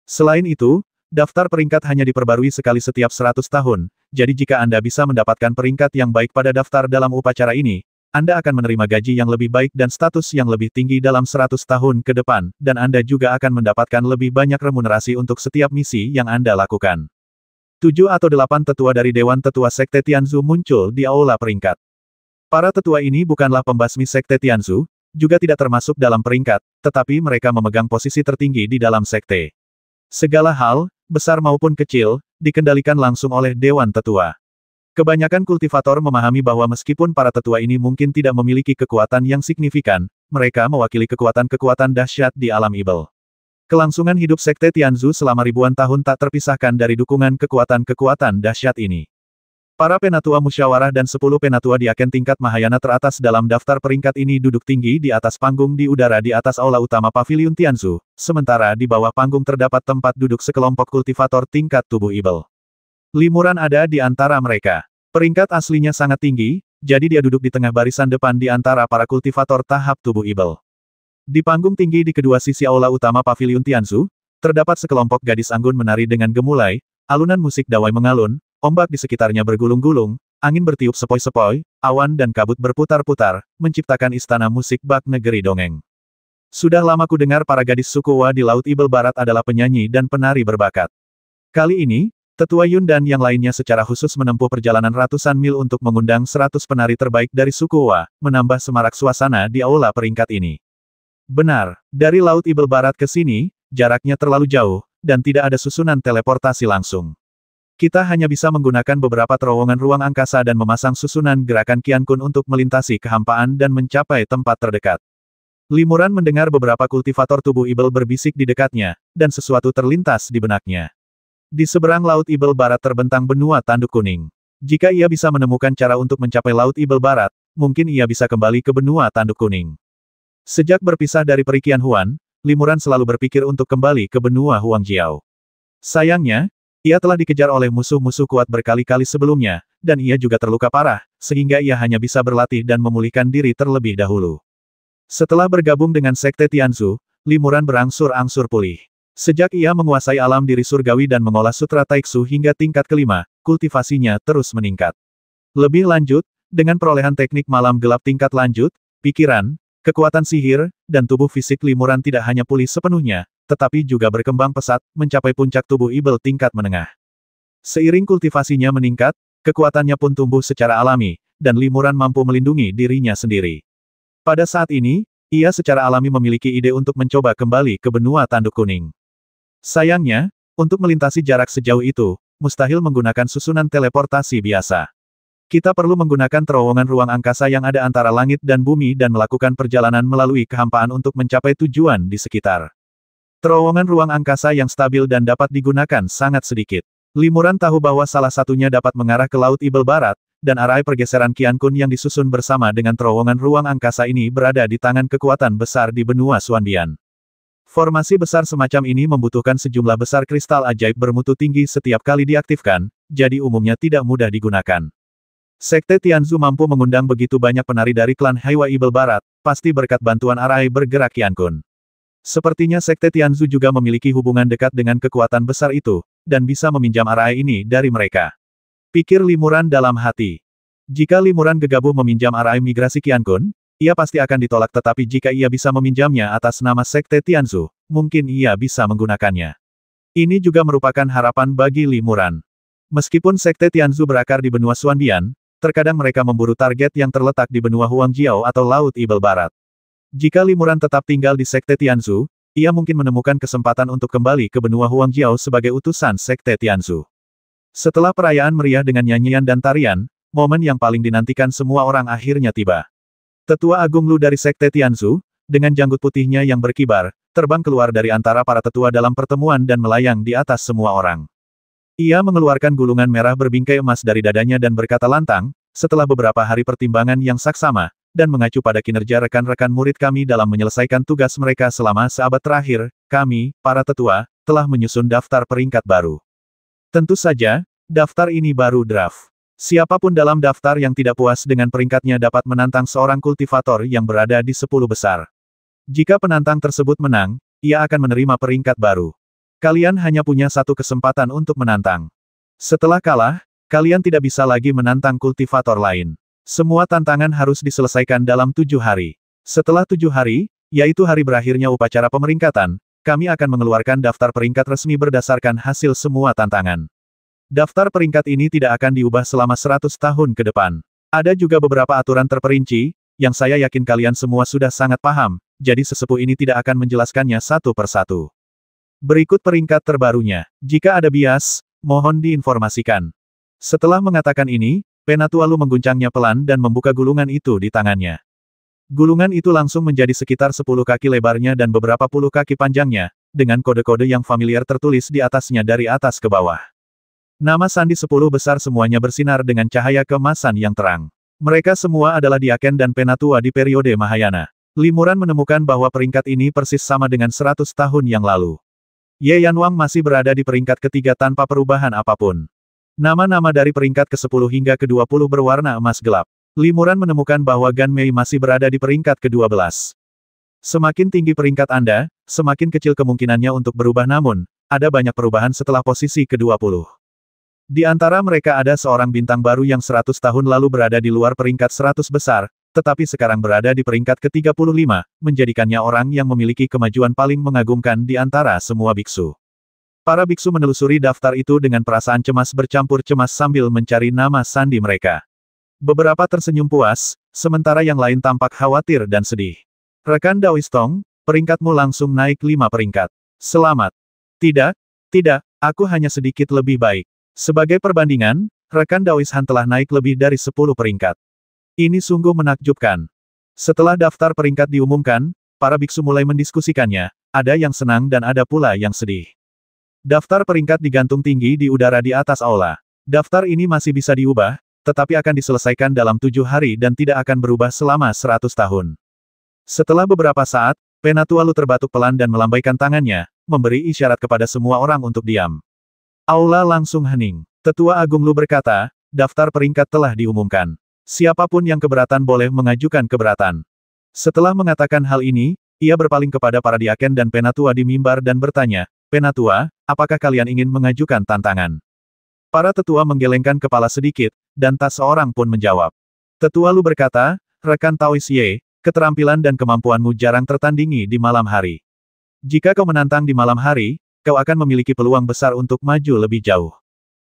Selain itu, daftar peringkat hanya diperbarui sekali setiap 100 tahun, jadi jika Anda bisa mendapatkan peringkat yang baik pada daftar dalam upacara ini, Anda akan menerima gaji yang lebih baik dan status yang lebih tinggi dalam 100 tahun ke depan, dan Anda juga akan mendapatkan lebih banyak remunerasi untuk setiap misi yang Anda lakukan. 7 atau 8 tetua dari Dewan Tetua Sekte Tianzu muncul di aula peringkat. Para tetua ini bukanlah pembasmi Sekte Tianzu, juga tidak termasuk dalam peringkat, tetapi mereka memegang posisi tertinggi di dalam sekte. Segala hal, besar maupun kecil, dikendalikan langsung oleh Dewan Tetua. Kebanyakan kultivator memahami bahwa meskipun para tetua ini mungkin tidak memiliki kekuatan yang signifikan, mereka mewakili kekuatan-kekuatan dahsyat di alam ibel. Kelangsungan hidup Sekte Tianzu selama ribuan tahun tak terpisahkan dari dukungan kekuatan-kekuatan dahsyat ini. Para penatua musyawarah dan 10 penatua di Aken tingkat Mahayana teratas dalam daftar peringkat ini duduk tinggi di atas panggung di udara di atas aula utama paviliun Tianzu, sementara di bawah panggung terdapat tempat duduk sekelompok kultivator tingkat tubuh ibel. Limuran ada di antara mereka. Peringkat aslinya sangat tinggi, jadi dia duduk di tengah barisan depan di antara para kultivator tahap tubuh ibel. Di panggung tinggi di kedua sisi aula utama Paviliun Tianzu, terdapat sekelompok gadis anggun menari dengan gemulai, alunan musik dawai mengalun, ombak di sekitarnya bergulung-gulung, angin bertiup sepoi-sepoi, awan dan kabut berputar-putar, menciptakan istana musik bak negeri dongeng. Sudah lama ku dengar para gadis suku Wa di Laut Ibel Barat adalah penyanyi dan penari berbakat. Kali ini, Tetua Yun dan yang lainnya secara khusus menempuh perjalanan ratusan mil untuk mengundang 100 penari terbaik dari suku Wa, menambah semarak suasana di aula peringkat ini. Benar, dari Laut Ibel Barat ke sini, jaraknya terlalu jauh, dan tidak ada susunan teleportasi langsung. Kita hanya bisa menggunakan beberapa terowongan ruang angkasa dan memasang susunan gerakan Qian Kun untuk melintasi kehampaan dan mencapai tempat terdekat. Limuran mendengar beberapa kultivator tubuh Ibel berbisik di dekatnya, dan sesuatu terlintas di benaknya. Di seberang Laut Ibel Barat terbentang benua tanduk kuning. Jika ia bisa menemukan cara untuk mencapai Laut Ibel Barat, mungkin ia bisa kembali ke benua tanduk kuning. Sejak berpisah dari Peri Qianhuan, Limuran selalu berpikir untuk kembali ke benua Huangjiao. Sayangnya, ia telah dikejar oleh musuh-musuh kuat berkali-kali sebelumnya, dan ia juga terluka parah, sehingga ia hanya bisa berlatih dan memulihkan diri terlebih dahulu. Setelah bergabung dengan Sekte Tianzu, Limuran berangsur-angsur pulih. Sejak ia menguasai alam diri surgawi dan mengolah sutra Taiksu hingga tingkat kelima, kultivasinya terus meningkat. Lebih lanjut, dengan perolehan teknik malam gelap tingkat lanjut, pikiran, kekuatan sihir, dan tubuh fisik Limuran tidak hanya pulih sepenuhnya, tetapi juga berkembang pesat, mencapai puncak tubuh Ibel tingkat menengah. Seiring kultivasinya meningkat, kekuatannya pun tumbuh secara alami, dan Limuran mampu melindungi dirinya sendiri. Pada saat ini, ia secara alami memiliki ide untuk mencoba kembali ke benua tanduk kuning. Sayangnya, untuk melintasi jarak sejauh itu, mustahil menggunakan susunan teleportasi biasa. Kita perlu menggunakan terowongan ruang angkasa yang ada antara langit dan bumi dan melakukan perjalanan melalui kehampaan untuk mencapai tujuan di sekitar. Terowongan ruang angkasa yang stabil dan dapat digunakan sangat sedikit. Limuran tahu bahwa salah satunya dapat mengarah ke Laut Ibel Barat, dan arai pergeseran Qian Kun yang disusun bersama dengan terowongan ruang angkasa ini berada di tangan kekuatan besar di benua Xuanbian. Formasi besar semacam ini membutuhkan sejumlah besar kristal ajaib bermutu tinggi setiap kali diaktifkan, jadi umumnya tidak mudah digunakan. Sekte Tianzu mampu mengundang begitu banyak penari dari klan Haiwa Ibel Barat, pasti berkat bantuan arai bergerak Qian Kun. Sepertinya Sekte Tianzu juga memiliki hubungan dekat dengan kekuatan besar itu, dan bisa meminjam arai ini dari mereka. Pikir Limuran dalam hati. Jika Limuran gegabah meminjam arai migrasi Qian Kun, ia pasti akan ditolak, tetapi jika ia bisa meminjamnya atas nama Sekte Tianzu, mungkin ia bisa menggunakannya. Ini juga merupakan harapan bagi Limuran. Meskipun Sekte Tianzu berakar di benua Xuanbian, terkadang mereka memburu target yang terletak di benua Huangjiao atau Laut Ibel Barat. Jika Limuran tetap tinggal di Sekte Tianzu, ia mungkin menemukan kesempatan untuk kembali ke benua Huangjiao sebagai utusan Sekte Tianzu. Setelah perayaan meriah dengan nyanyian dan tarian, momen yang paling dinantikan semua orang akhirnya tiba. Tetua Agung Lu dari Sekte Tianzu, dengan janggut putihnya yang berkibar, terbang keluar dari antara para tetua dalam pertemuan dan melayang di atas semua orang. Ia mengeluarkan gulungan merah berbingkai emas dari dadanya dan berkata lantang, setelah beberapa hari pertimbangan yang saksama, dan mengacu pada kinerja rekan-rekan murid kami dalam menyelesaikan tugas mereka selama seabad terakhir, kami, para tetua, telah menyusun daftar peringkat baru. Tentu saja, daftar ini baru draft. Siapapun dalam daftar yang tidak puas dengan peringkatnya dapat menantang seorang kultivator yang berada di 10 besar. Jika penantang tersebut menang, ia akan menerima peringkat baru. Kalian hanya punya satu kesempatan untuk menantang. Setelah kalah, kalian tidak bisa lagi menantang kultivator lain. Semua tantangan harus diselesaikan dalam 7 hari. Setelah 7 hari, yaitu hari berakhirnya upacara pemeringkatan, kami akan mengeluarkan daftar peringkat resmi berdasarkan hasil semua tantangan. Daftar peringkat ini tidak akan diubah selama 100 tahun ke depan. Ada juga beberapa aturan terperinci, yang saya yakin kalian semua sudah sangat paham, jadi sesepuh ini tidak akan menjelaskannya satu persatu. Berikut peringkat terbarunya. Jika ada bias, mohon diinformasikan. Setelah mengatakan ini, Penatua Lu mengguncangnya pelan dan membuka gulungan itu di tangannya. Gulungan itu langsung menjadi sekitar 10 kaki lebarnya dan beberapa puluh kaki panjangnya, dengan kode-kode yang familiar tertulis di atasnya dari atas ke bawah. Nama sandi 10 besar semuanya bersinar dengan cahaya keemasan yang terang. Mereka semua adalah Diaken dan Penatua di periode Mahayana. Limuran menemukan bahwa peringkat ini persis sama dengan 100 tahun yang lalu. Ye Yanwang masih berada di peringkat ketiga tanpa perubahan apapun. Nama-nama dari peringkat ke-10 hingga ke-20 berwarna emas gelap. Limuran menemukan bahwa Gan Mei masih berada di peringkat ke-12. Semakin tinggi peringkat Anda, semakin kecil kemungkinannya untuk berubah namun, ada banyak perubahan setelah posisi ke-20. Di antara mereka ada seorang bintang baru yang 100 tahun lalu berada di luar peringkat 100 besar, tetapi sekarang berada di peringkat ke-35, menjadikannya orang yang memiliki kemajuan paling mengagumkan di antara semua biksu. Para biksu menelusuri daftar itu dengan perasaan cemas bercampur cemas sambil mencari nama sandi mereka. Beberapa tersenyum puas, sementara yang lain tampak khawatir dan sedih. Rekan Daoistong, peringkatmu langsung naik 5 peringkat. Selamat. Tidak, aku hanya sedikit lebih baik. Sebagai perbandingan, rekan Daoishan telah naik lebih dari 10 peringkat. Ini sungguh menakjubkan. Setelah daftar peringkat diumumkan, para biksu mulai mendiskusikannya, ada yang senang dan ada pula yang sedih. Daftar peringkat digantung tinggi di udara di atas aula. Daftar ini masih bisa diubah, tetapi akan diselesaikan dalam 7 hari dan tidak akan berubah selama 100 tahun. Setelah beberapa saat, Penatua Lu terbatuk pelan dan melambaikan tangannya, memberi isyarat kepada semua orang untuk diam. Aula langsung hening. Tetua Agung Lu berkata, daftar peringkat telah diumumkan. Siapapun yang keberatan boleh mengajukan keberatan. Setelah mengatakan hal ini, ia berpaling kepada para diaken dan Penatua di mimbar dan bertanya, Penatua, apakah kalian ingin mengajukan tantangan? Para tetua menggelengkan kepala sedikit, dan tak seorang pun menjawab. Tetua Lu berkata, rekan Taois Ye, keterampilan dan kemampuanmu jarang tertandingi di malam hari. Jika kau menantang di malam hari, kau akan memiliki peluang besar untuk maju lebih jauh.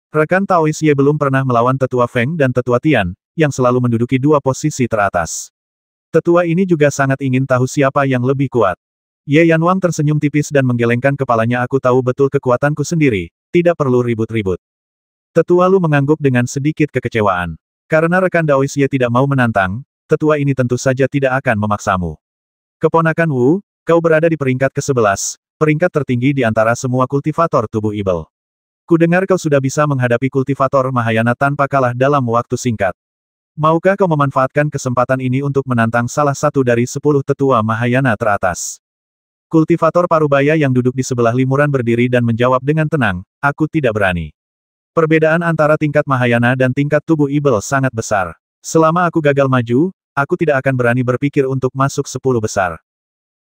Rekan Taois Ye belum pernah melawan Tetua Feng dan Tetua Tian, yang selalu menduduki 2 posisi teratas. Tetua ini juga sangat ingin tahu siapa yang lebih kuat. Ye Yanwang tersenyum tipis dan menggelengkan kepalanya. Aku tahu betul kekuatanku sendiri, tidak perlu ribut-ribut. Tetua Lu mengangguk dengan sedikit kekecewaan. Karena rekan Daois Ye tidak mau menantang, tetua ini tentu saja tidak akan memaksamu. Keponakan Wu, kau berada di peringkat ke-11, peringkat tertinggi di antara semua kultivator tubuh ibel. Kudengar kau sudah bisa menghadapi kultivator Mahayana tanpa kalah dalam waktu singkat. Maukah kau memanfaatkan kesempatan ini untuk menantang salah satu dari 10 tetua Mahayana teratas? Kultivator Parubaya yang duduk di sebelah limuran berdiri dan menjawab dengan tenang, aku tidak berani. Perbedaan antara tingkat Mahayana dan tingkat tubuh ibel sangat besar. Selama aku gagal maju, aku tidak akan berani berpikir untuk masuk 10 besar.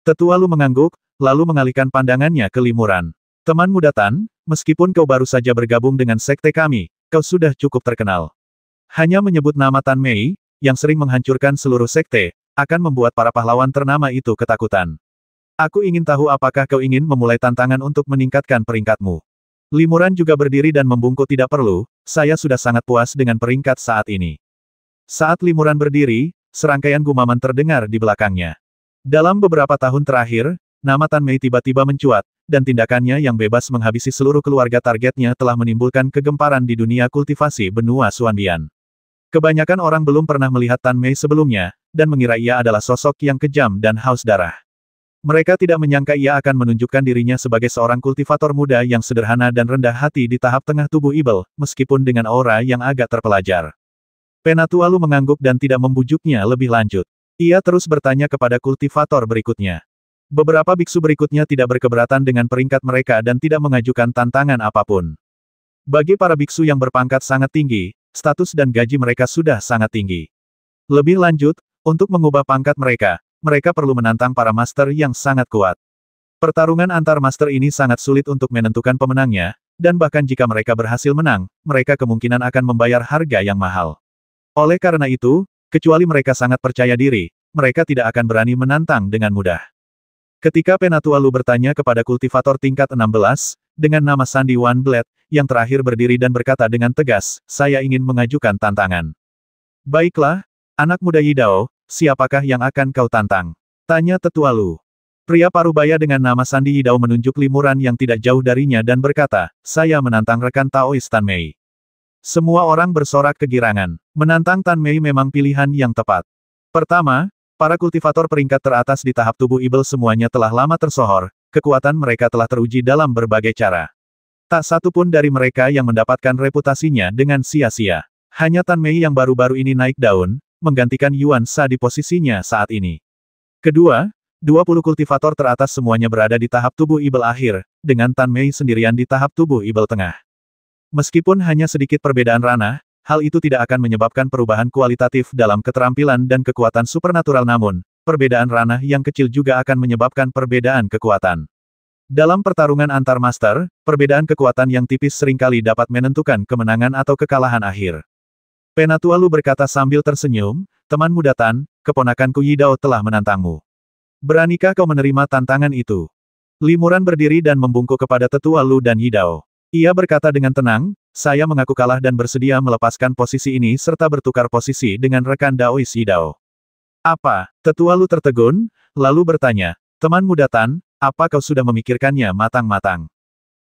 Tetua Lu mengangguk, lalu mengalihkan pandangannya ke limuran. Teman muda Tan, meskipun kau baru saja bergabung dengan sekte kami, kau sudah cukup terkenal. Hanya menyebut nama Tan Mei, yang sering menghancurkan seluruh sekte, akan membuat para pahlawan ternama itu ketakutan. Aku ingin tahu apakah kau ingin memulai tantangan untuk meningkatkan peringkatmu. Limuran juga berdiri dan membungkuk. Tidak perlu, saya sudah sangat puas dengan peringkat saat ini. Saat limuran berdiri, serangkaian gumaman terdengar di belakangnya. Dalam beberapa tahun terakhir, nama Tan Mei tiba-tiba mencuat, dan tindakannya yang bebas menghabisi seluruh keluarga targetnya telah menimbulkan kegemparan di dunia kultivasi benua Xuanbian. Kebanyakan orang belum pernah melihat Tan Mei sebelumnya, dan mengira ia adalah sosok yang kejam dan haus darah. Mereka tidak menyangka ia akan menunjukkan dirinya sebagai seorang kultivator muda yang sederhana dan rendah hati di tahap tengah tubuh ibel, meskipun dengan aura yang agak terpelajar. Penatua Lu mengangguk dan tidak membujuknya lebih lanjut. Ia terus bertanya kepada kultivator berikutnya. Beberapa biksu berikutnya tidak berkeberatan dengan peringkat mereka dan tidak mengajukan tantangan apapun. Bagi para biksu yang berpangkat sangat tinggi, status dan gaji mereka sudah sangat tinggi. Lebih lanjut, untuk mengubah pangkat mereka, mereka perlu menantang para master yang sangat kuat. Pertarungan antar master ini sangat sulit untuk menentukan pemenangnya, dan bahkan jika mereka berhasil menang, mereka kemungkinan akan membayar harga yang mahal. Oleh karena itu, kecuali mereka sangat percaya diri, mereka tidak akan berani menantang dengan mudah. Ketika Penatua Lu bertanya kepada kultivator tingkat 16, dengan nama Sandi Wan Blade, yang terakhir berdiri dan berkata dengan tegas, saya ingin mengajukan tantangan. Baiklah, anak muda Yidao, siapakah yang akan kau tantang? Tanya Tetua Lu. Pria parubaya dengan nama Sandi Yidao menunjuk limuran yang tidak jauh darinya dan berkata, saya menantang rekan Taois Tan Mei. Semua orang bersorak kegirangan. Menantang Tan Mei memang pilihan yang tepat. Pertama, para kultivator peringkat teratas di tahap tubuh ibel semuanya telah lama tersohor, kekuatan mereka telah teruji dalam berbagai cara. Tak satu pun dari mereka yang mendapatkan reputasinya dengan sia-sia. Hanya Tan Mei yang baru-baru ini naik daun, menggantikan Yuan Sha di posisinya saat ini. Kedua, 20 kultivator teratas semuanya berada di tahap tubuh ibel akhir, dengan Tan Mei sendirian di tahap tubuh ibel tengah. Meskipun hanya sedikit perbedaan ranah, hal itu tidak akan menyebabkan perubahan kualitatif dalam keterampilan dan kekuatan supernatural namun, perbedaan ranah yang kecil juga akan menyebabkan perbedaan kekuatan. Dalam pertarungan antar master, perbedaan kekuatan yang tipis seringkali dapat menentukan kemenangan atau kekalahan akhir. Penatua Lu berkata sambil tersenyum, teman muda Tan, keponakanku Yidao telah menantangmu. Beranikah kau menerima tantangan itu? Limuran berdiri dan membungkuk kepada tetua Lu dan Yidao. Ia berkata dengan tenang, saya mengaku kalah dan bersedia melepaskan posisi ini serta bertukar posisi dengan rekan Daois Yidao. Apa? Tetua Lu tertegun, lalu bertanya, teman muda Tan, apa kau sudah memikirkannya matang-matang?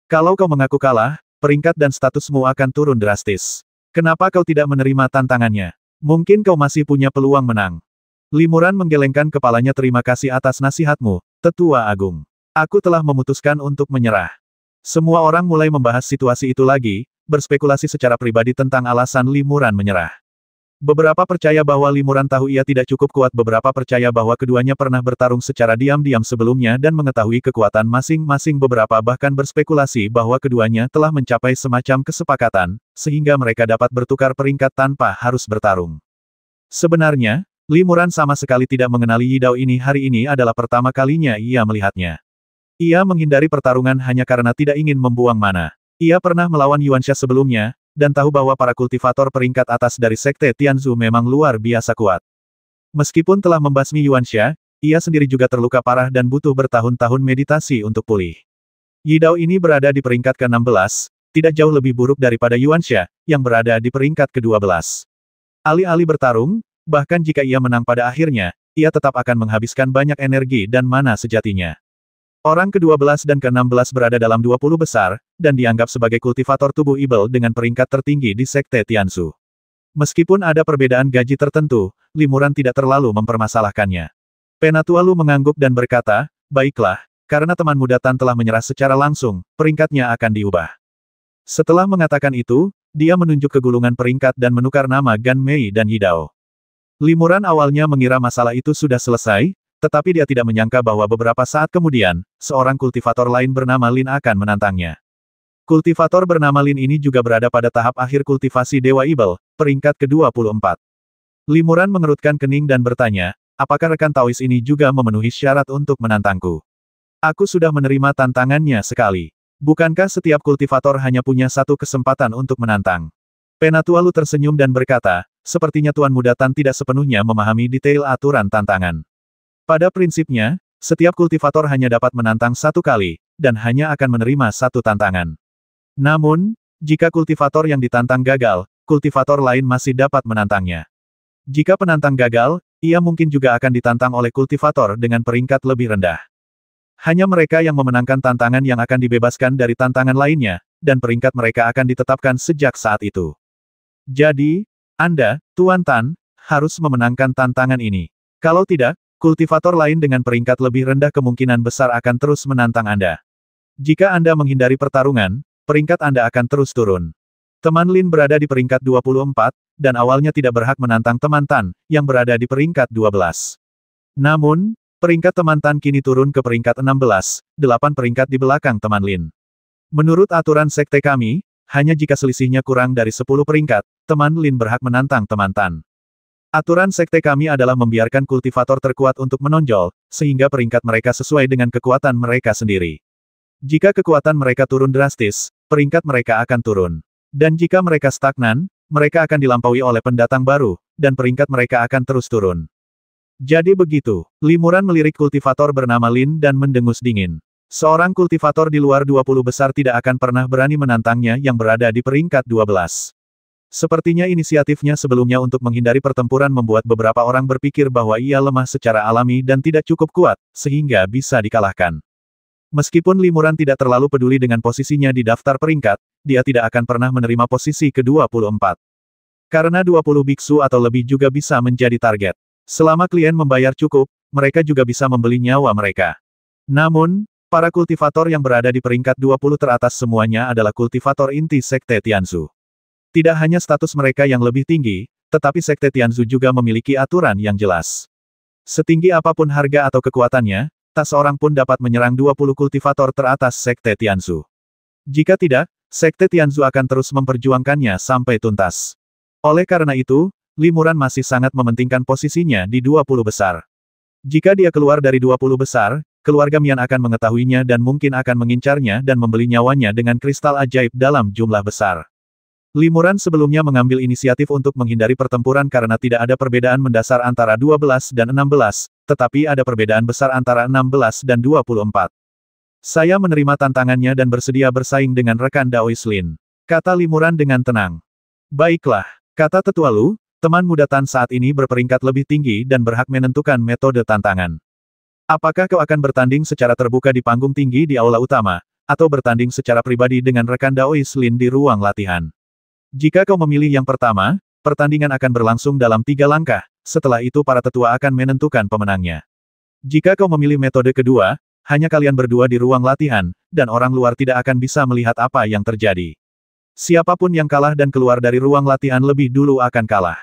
Kalau kau mengaku kalah, peringkat dan statusmu akan turun drastis. Kenapa kau tidak menerima tantangannya? Mungkin kau masih punya peluang menang. Limuran menggelengkan kepalanya. Terima kasih atas nasihatmu, Tetua Agung. Aku telah memutuskan untuk menyerah. Semua orang mulai membahas situasi itu lagi, berspekulasi secara pribadi tentang alasan Limuran menyerah. Beberapa percaya bahwa Limuran tahu ia tidak cukup kuat, beberapa percaya bahwa keduanya pernah bertarung secara diam-diam sebelumnya dan mengetahui kekuatan masing-masing, beberapa bahkan berspekulasi bahwa keduanya telah mencapai semacam kesepakatan, sehingga mereka dapat bertukar peringkat tanpa harus bertarung. Sebenarnya, Limuran sama sekali tidak mengenali Yidao ini. Hari ini adalah pertama kalinya ia melihatnya. Ia menghindari pertarungan hanya karena tidak ingin membuang mana. Ia pernah melawan Yuansha sebelumnya, dan tahu bahwa para kultivator peringkat atas dari Sekte Tianzu memang luar biasa kuat. Meskipun telah membasmi Yuansha, ia sendiri juga terluka parah dan butuh bertahun-tahun meditasi untuk pulih. Yidao ini berada di peringkat ke-16, tidak jauh lebih buruk daripada Yuansha, yang berada di peringkat ke-12. Alih-alih bertarung, bahkan jika ia menang pada akhirnya, ia tetap akan menghabiskan banyak energi dan mana sejatinya. Orang ke-12 dan ke-16 berada dalam 20 besar, dan dianggap sebagai kultivator tubuh ibel dengan peringkat tertinggi di Sekte Tianzu. Meskipun ada perbedaan gaji tertentu, Limuran tidak terlalu mempermasalahkannya. Penatua Lu mengangguk dan berkata, baiklah, karena teman muda Tan telah menyerah secara langsung, peringkatnya akan diubah. Setelah mengatakan itu, dia menunjuk ke gulungan peringkat dan menukar nama Gan Mei dan Yidao. Limuran awalnya mengira masalah itu sudah selesai, tetapi dia tidak menyangka bahwa beberapa saat kemudian, seorang kultivator lain bernama Lin akan menantangnya. Kultivator bernama Lin ini juga berada pada tahap akhir kultivasi Dewa Ibel, peringkat ke-24. Limuran mengerutkan kening dan bertanya, apakah rekan Taois ini juga memenuhi syarat untuk menantangku? Aku sudah menerima tantangannya sekali. Bukankah setiap kultivator hanya punya satu kesempatan untuk menantang? Penatua Lu tersenyum dan berkata, sepertinya Tuan Muda Tan tidak sepenuhnya memahami detail aturan tantangan. Pada prinsipnya, setiap kultivator hanya dapat menantang satu kali, dan hanya akan menerima satu tantangan. Namun, jika kultivator yang ditantang gagal, kultivator lain masih dapat menantangnya. Jika penantang gagal, ia mungkin juga akan ditantang oleh kultivator dengan peringkat lebih rendah. Hanya mereka yang memenangkan tantangan yang akan dibebaskan dari tantangan lainnya, dan peringkat mereka akan ditetapkan sejak saat itu. Jadi, Anda, Tuan Tan, harus memenangkan tantangan ini. Kalau tidak, kultivator lain dengan peringkat lebih rendah kemungkinan besar akan terus menantang Anda. Jika Anda menghindari pertarungan, peringkat Anda akan terus turun. Teman Lin berada di peringkat 24, dan awalnya tidak berhak menantang teman Tan, yang berada di peringkat 12. Namun, peringkat teman Tan kini turun ke peringkat 16, 8 peringkat di belakang teman Lin. Menurut aturan sekte kami, hanya jika selisihnya kurang dari 10 peringkat, teman Lin berhak menantang teman Tan. Aturan sekte kami adalah membiarkan kultivator terkuat untuk menonjol, sehingga peringkat mereka sesuai dengan kekuatan mereka sendiri. Jika kekuatan mereka turun drastis, peringkat mereka akan turun. Dan jika mereka stagnan, mereka akan dilampaui oleh pendatang baru, dan peringkat mereka akan terus turun. Jadi begitu, Limuran melirik kultivator bernama Lin dan mendengus dingin. Seorang kultivator di luar 20 besar tidak akan pernah berani menantangnya yang berada di peringkat 12. Sepertinya inisiatifnya sebelumnya untuk menghindari pertempuran membuat beberapa orang berpikir bahwa ia lemah secara alami dan tidak cukup kuat, sehingga bisa dikalahkan. Meskipun Limuran tidak terlalu peduli dengan posisinya di daftar peringkat, dia tidak akan pernah menerima posisi ke-24. Karena 20 biksu atau lebih juga bisa menjadi target. Selama klien membayar cukup, mereka juga bisa membeli nyawa mereka. Namun, para kultivator yang berada di peringkat 20 teratas semuanya adalah kultivator inti Sekte Tianzu. Tidak hanya status mereka yang lebih tinggi, tetapi Sekte Tianzu juga memiliki aturan yang jelas. Setinggi apapun harga atau kekuatannya, tak seorang pun dapat menyerang 20 kultivator teratas Sekte Tianzu. Jika tidak, Sekte Tianzu akan terus memperjuangkannya sampai tuntas. Oleh karena itu, Limuran masih sangat mementingkan posisinya di 20 besar. Jika dia keluar dari 20 besar, keluarga Mian akan mengetahuinya dan mungkin akan mengincarnya dan membeli nyawanya dengan kristal ajaib dalam jumlah besar. Limuran sebelumnya mengambil inisiatif untuk menghindari pertempuran karena tidak ada perbedaan mendasar antara 12 dan 16, tetapi ada perbedaan besar antara 16 dan 24. Saya menerima tantangannya dan bersedia bersaing dengan rekan Daois Lin, kata Limuran dengan tenang. Baiklah, kata Tetua Lu, teman muda Tan saat ini berperingkat lebih tinggi dan berhak menentukan metode tantangan. Apakah kau akan bertanding secara terbuka di panggung tinggi di aula utama, atau bertanding secara pribadi dengan rekan Daois Lin di ruang latihan? Jika kau memilih yang pertama, pertandingan akan berlangsung dalam 3 langkah, setelah itu para tetua akan menentukan pemenangnya. Jika kau memilih metode kedua, hanya kalian berdua di ruang latihan, dan orang luar tidak akan bisa melihat apa yang terjadi. Siapapun yang kalah dan keluar dari ruang latihan lebih dulu akan kalah.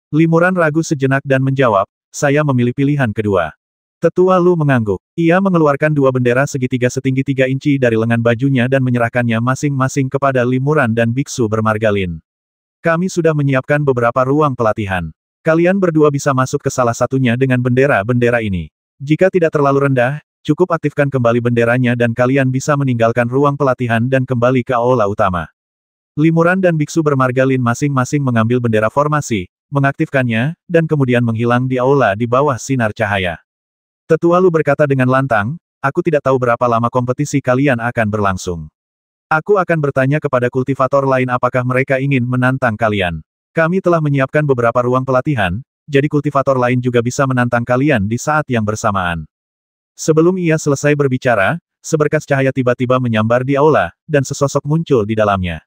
Limuran ragu sejenak dan menjawab, saya memilih pilihan kedua. Tetua Lu mengangguk. Ia mengeluarkan 2 bendera segitiga setinggi 3 inci dari lengan bajunya dan menyerahkannya masing-masing kepada Limuran dan biksu bermargalin. Kami sudah menyiapkan beberapa ruang pelatihan. Kalian berdua bisa masuk ke salah satunya dengan bendera-bendera ini. Jika tidak terlalu rendah, cukup aktifkan kembali benderanya dan kalian bisa meninggalkan ruang pelatihan dan kembali ke aula utama. Limuran dan biksu bermargalin masing-masing mengambil bendera formasi, mengaktifkannya, dan kemudian menghilang di aula di bawah sinar cahaya. Tetua Lu berkata dengan lantang, aku tidak tahu berapa lama kompetisi kalian akan berlangsung. Aku akan bertanya kepada kultivator lain apakah mereka ingin menantang kalian. Kami telah menyiapkan beberapa ruang pelatihan, jadi kultivator lain juga bisa menantang kalian di saat yang bersamaan. Sebelum ia selesai berbicara, seberkas cahaya tiba-tiba menyambar di aula, dan sesosok muncul di dalamnya.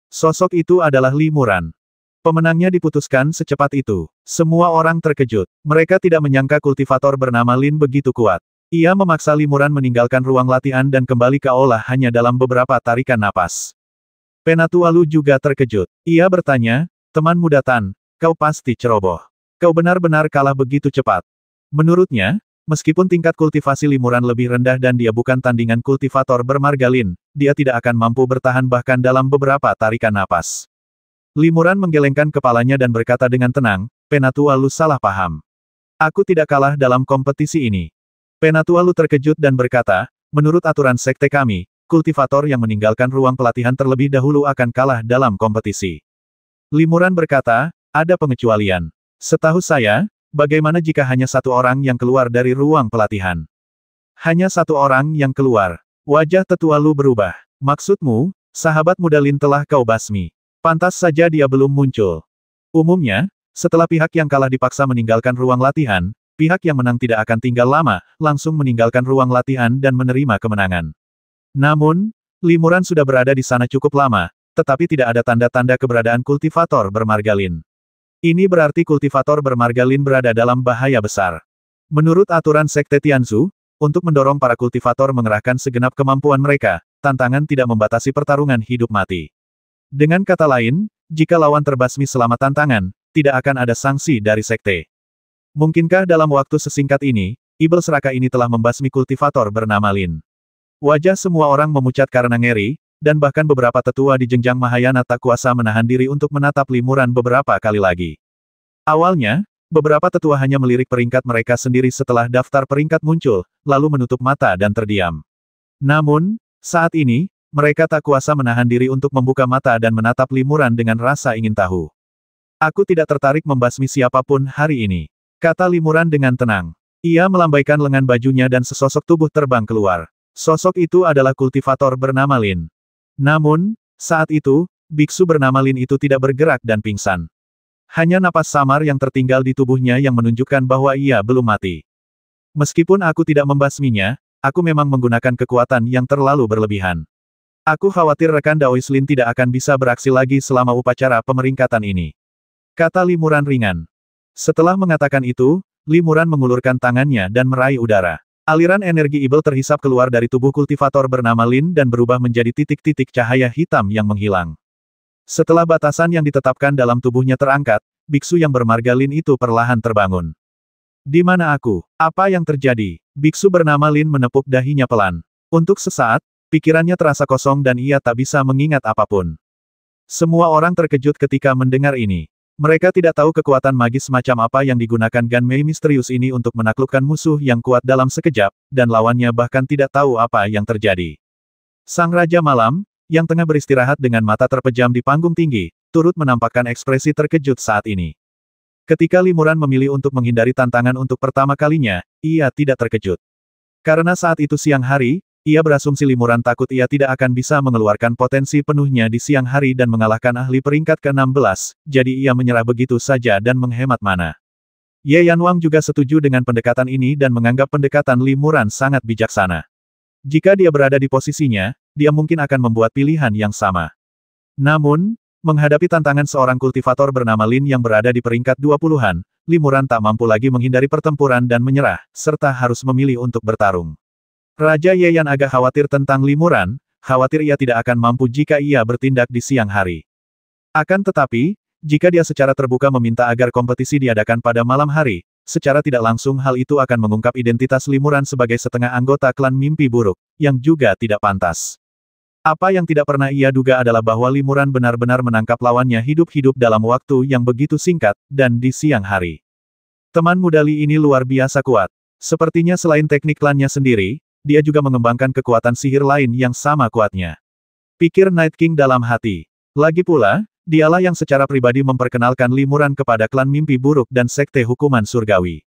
Sosok itu adalah Limuran. Pemenangnya diputuskan secepat itu. Semua orang terkejut. Mereka tidak menyangka kultivator bernama Lin begitu kuat. Ia memaksa Limuran meninggalkan ruang latihan dan kembali ke aula hanya dalam beberapa tarikan napas. Penatua Lu juga terkejut. Ia bertanya, teman muda Tan, kau pasti ceroboh. Kau benar-benar kalah begitu cepat. Menurutnya, meskipun tingkat kultivasi Limuran lebih rendah dan dia bukan tandingan kultivator bermargalin, dia tidak akan mampu bertahan bahkan dalam beberapa tarikan napas. Limuran menggelengkan kepalanya dan berkata dengan tenang, Penatua Lu salah paham. Aku tidak kalah dalam kompetisi ini. Penatua Lu terkejut dan berkata, menurut aturan sekte kami, kultivator yang meninggalkan ruang pelatihan terlebih dahulu akan kalah dalam kompetisi. Limuran berkata, ada pengecualian. Setahu saya, bagaimana jika hanya satu orang yang keluar dari ruang pelatihan? Hanya satu orang yang keluar. Wajah Tetua Lu berubah. Maksudmu, sahabat muda Lin telah kau basmi. Pantas saja dia belum muncul. Umumnya, setelah pihak yang kalah dipaksa meninggalkan ruang latihan, pihak yang menang tidak akan tinggal lama, langsung meninggalkan ruang latihan dan menerima kemenangan. Namun, Limuran sudah berada di sana cukup lama, tetapi tidak ada tanda-tanda keberadaan kultivator bermargalin. Ini berarti kultivator bermargalin berada dalam bahaya besar. Menurut aturan Sekte Tianzu, untuk mendorong para kultivator mengerahkan segenap kemampuan mereka, tantangan tidak membatasi pertarungan hidup mati. Dengan kata lain, jika lawan terbasmi selama tantangan, tidak akan ada sanksi dari sekte. Mungkinkah dalam waktu sesingkat ini, Ibel Seraka ini telah membasmi kultivator bernama Lin? Wajah semua orang memucat karena ngeri, dan bahkan beberapa tetua di jenjang Mahayana tak kuasa menahan diri untuk menatap Limuran beberapa kali lagi. Awalnya, beberapa tetua hanya melirik peringkat mereka sendiri setelah daftar peringkat muncul, lalu menutup mata dan terdiam. Namun, saat ini, mereka tak kuasa menahan diri untuk membuka mata dan menatap Limuran dengan rasa ingin tahu. Aku tidak tertarik membasmi siapapun hari ini, kata Limuran dengan tenang. Ia melambaikan lengan bajunya dan sesosok tubuh terbang keluar. Sosok itu adalah kultivator bernama Lin. Namun, saat itu, biksu bernama Lin itu tidak bergerak dan pingsan. Hanya napas samar yang tertinggal di tubuhnya yang menunjukkan bahwa ia belum mati. Meskipun aku tidak membasminya, aku memang menggunakan kekuatan yang terlalu berlebihan. Aku khawatir rekan Daois Lin tidak akan bisa beraksi lagi selama upacara pemeringkatan ini, kata Limuran ringan. Setelah mengatakan itu, Limuran mengulurkan tangannya dan meraih udara. Aliran energi Ibel terhisap keluar dari tubuh kultivator bernama Lin dan berubah menjadi titik-titik cahaya hitam yang menghilang. Setelah batasan yang ditetapkan dalam tubuhnya terangkat, biksu yang bermargalin itu perlahan terbangun. Di mana aku? Apa yang terjadi? Biksu bernama Lin menepuk dahinya pelan. Untuk sesaat, pikirannya terasa kosong dan ia tak bisa mengingat apapun. Semua orang terkejut ketika mendengar ini. Mereka tidak tahu kekuatan magis macam apa yang digunakan Ganmei misterius ini untuk menaklukkan musuh yang kuat dalam sekejap, dan lawannya bahkan tidak tahu apa yang terjadi. Sang Raja Malam, yang tengah beristirahat dengan mata terpejam di panggung tinggi, turut menampakkan ekspresi terkejut saat ini. Ketika Limuran memilih untuk menghindari tantangan untuk pertama kalinya, ia tidak terkejut. Karena saat itu siang hari, ia berasumsi Limuran takut ia tidak akan bisa mengeluarkan potensi penuhnya di siang hari dan mengalahkan ahli peringkat ke-16, jadi ia menyerah begitu saja dan menghemat mana. Ye Yanwang juga setuju dengan pendekatan ini dan menganggap pendekatan Limuran sangat bijaksana. Jika dia berada di posisinya, dia mungkin akan membuat pilihan yang sama. Namun, menghadapi tantangan seorang kultivator bernama Lin yang berada di peringkat 20-an, Limuran tak mampu lagi menghindari pertempuran dan menyerah, serta harus memilih untuk bertarung. Raja Ye Yan agak khawatir tentang Limuran, khawatir ia tidak akan mampu jika ia bertindak di siang hari. Akan tetapi, jika dia secara terbuka meminta agar kompetisi diadakan pada malam hari, secara tidak langsung hal itu akan mengungkap identitas Limuran sebagai setengah anggota klan mimpi buruk, yang juga tidak pantas. Apa yang tidak pernah ia duga adalah bahwa Limuran benar-benar menangkap lawannya hidup-hidup dalam waktu yang begitu singkat, dan di siang hari. Teman muda Li ini luar biasa kuat. Sepertinya selain teknik klannya sendiri, dia juga mengembangkan kekuatan sihir lain yang sama kuatnya. Pikir Night King dalam hati. Lagi pula, dialah yang secara pribadi memperkenalkan Limuran kepada klan mimpi buruk dan sekte hukuman surgawi.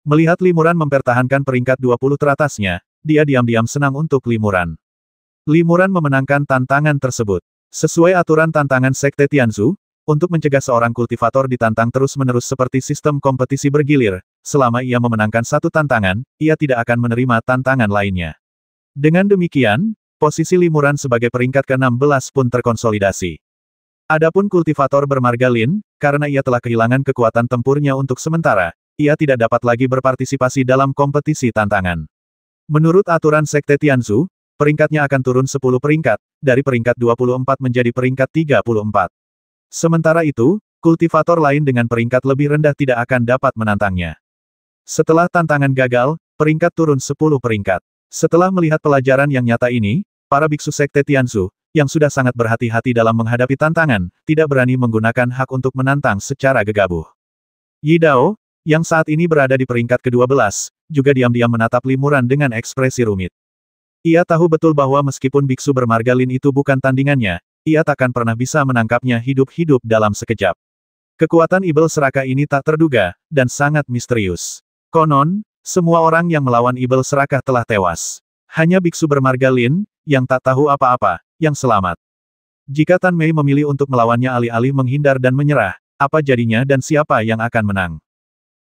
Melihat Limuran mempertahankan peringkat 20 teratasnya, dia diam-diam senang untuk Limuran. Limuran memenangkan tantangan tersebut. Sesuai aturan tantangan sekte Tianzu, untuk mencegah seorang kultivator ditantang terus-menerus seperti sistem kompetisi bergilir, selama ia memenangkan satu tantangan, ia tidak akan menerima tantangan lainnya. Dengan demikian, posisi Limuran sebagai peringkat ke-16 pun terkonsolidasi. Adapun kultivator bermarga Lin, karena ia telah kehilangan kekuatan tempurnya untuk sementara, ia tidak dapat lagi berpartisipasi dalam kompetisi tantangan. Menurut aturan sekte Tianzu, peringkatnya akan turun 10 peringkat, dari peringkat 24 menjadi peringkat 34. Sementara itu, kultivator lain dengan peringkat lebih rendah tidak akan dapat menantangnya. Setelah tantangan gagal, peringkat turun 10 peringkat. Setelah melihat pelajaran yang nyata ini, para biksu sekte Tianzu, yang sudah sangat berhati-hati dalam menghadapi tantangan, tidak berani menggunakan hak untuk menantang secara gegabah. Yi Dao, yang saat ini berada di peringkat ke-12, juga diam-diam menatap Limuran dengan ekspresi rumit. Ia tahu betul bahwa meskipun biksu bermarga Lin itu bukan tandingannya, ia takkan pernah bisa menangkapnya hidup-hidup dalam sekejap. Kekuatan Ibel Serakah ini tak terduga, dan sangat misterius. Konon, semua orang yang melawan Ibel Serakah telah tewas. Hanya biksu bermarga Lin, yang tak tahu apa-apa, yang selamat. Jika Tan Mei memilih untuk melawannya alih-alih menghindar dan menyerah, apa jadinya dan siapa yang akan menang?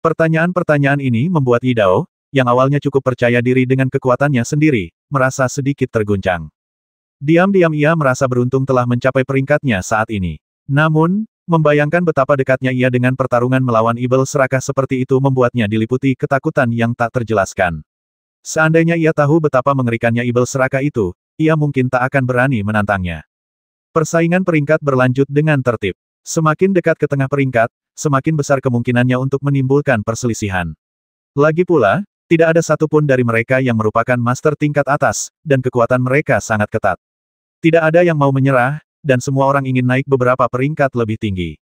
Pertanyaan-pertanyaan ini membuat Yi Dao, yang awalnya cukup percaya diri dengan kekuatannya sendiri, merasa sedikit terguncang. Diam-diam ia merasa beruntung telah mencapai peringkatnya saat ini. Namun, membayangkan betapa dekatnya ia dengan pertarungan melawan Ibel Serakah seperti itu membuatnya diliputi ketakutan yang tak terjelaskan. Seandainya ia tahu betapa mengerikannya Ibel Serakah itu, ia mungkin tak akan berani menantangnya. Persaingan peringkat berlanjut dengan tertib. Semakin dekat ke tengah peringkat, semakin besar kemungkinannya untuk menimbulkan perselisihan. Lagi pula, tidak ada satupun dari mereka yang merupakan master tingkat atas, dan kekuatan mereka sangat ketat. Tidak ada yang mau menyerah, dan semua orang ingin naik beberapa peringkat lebih tinggi.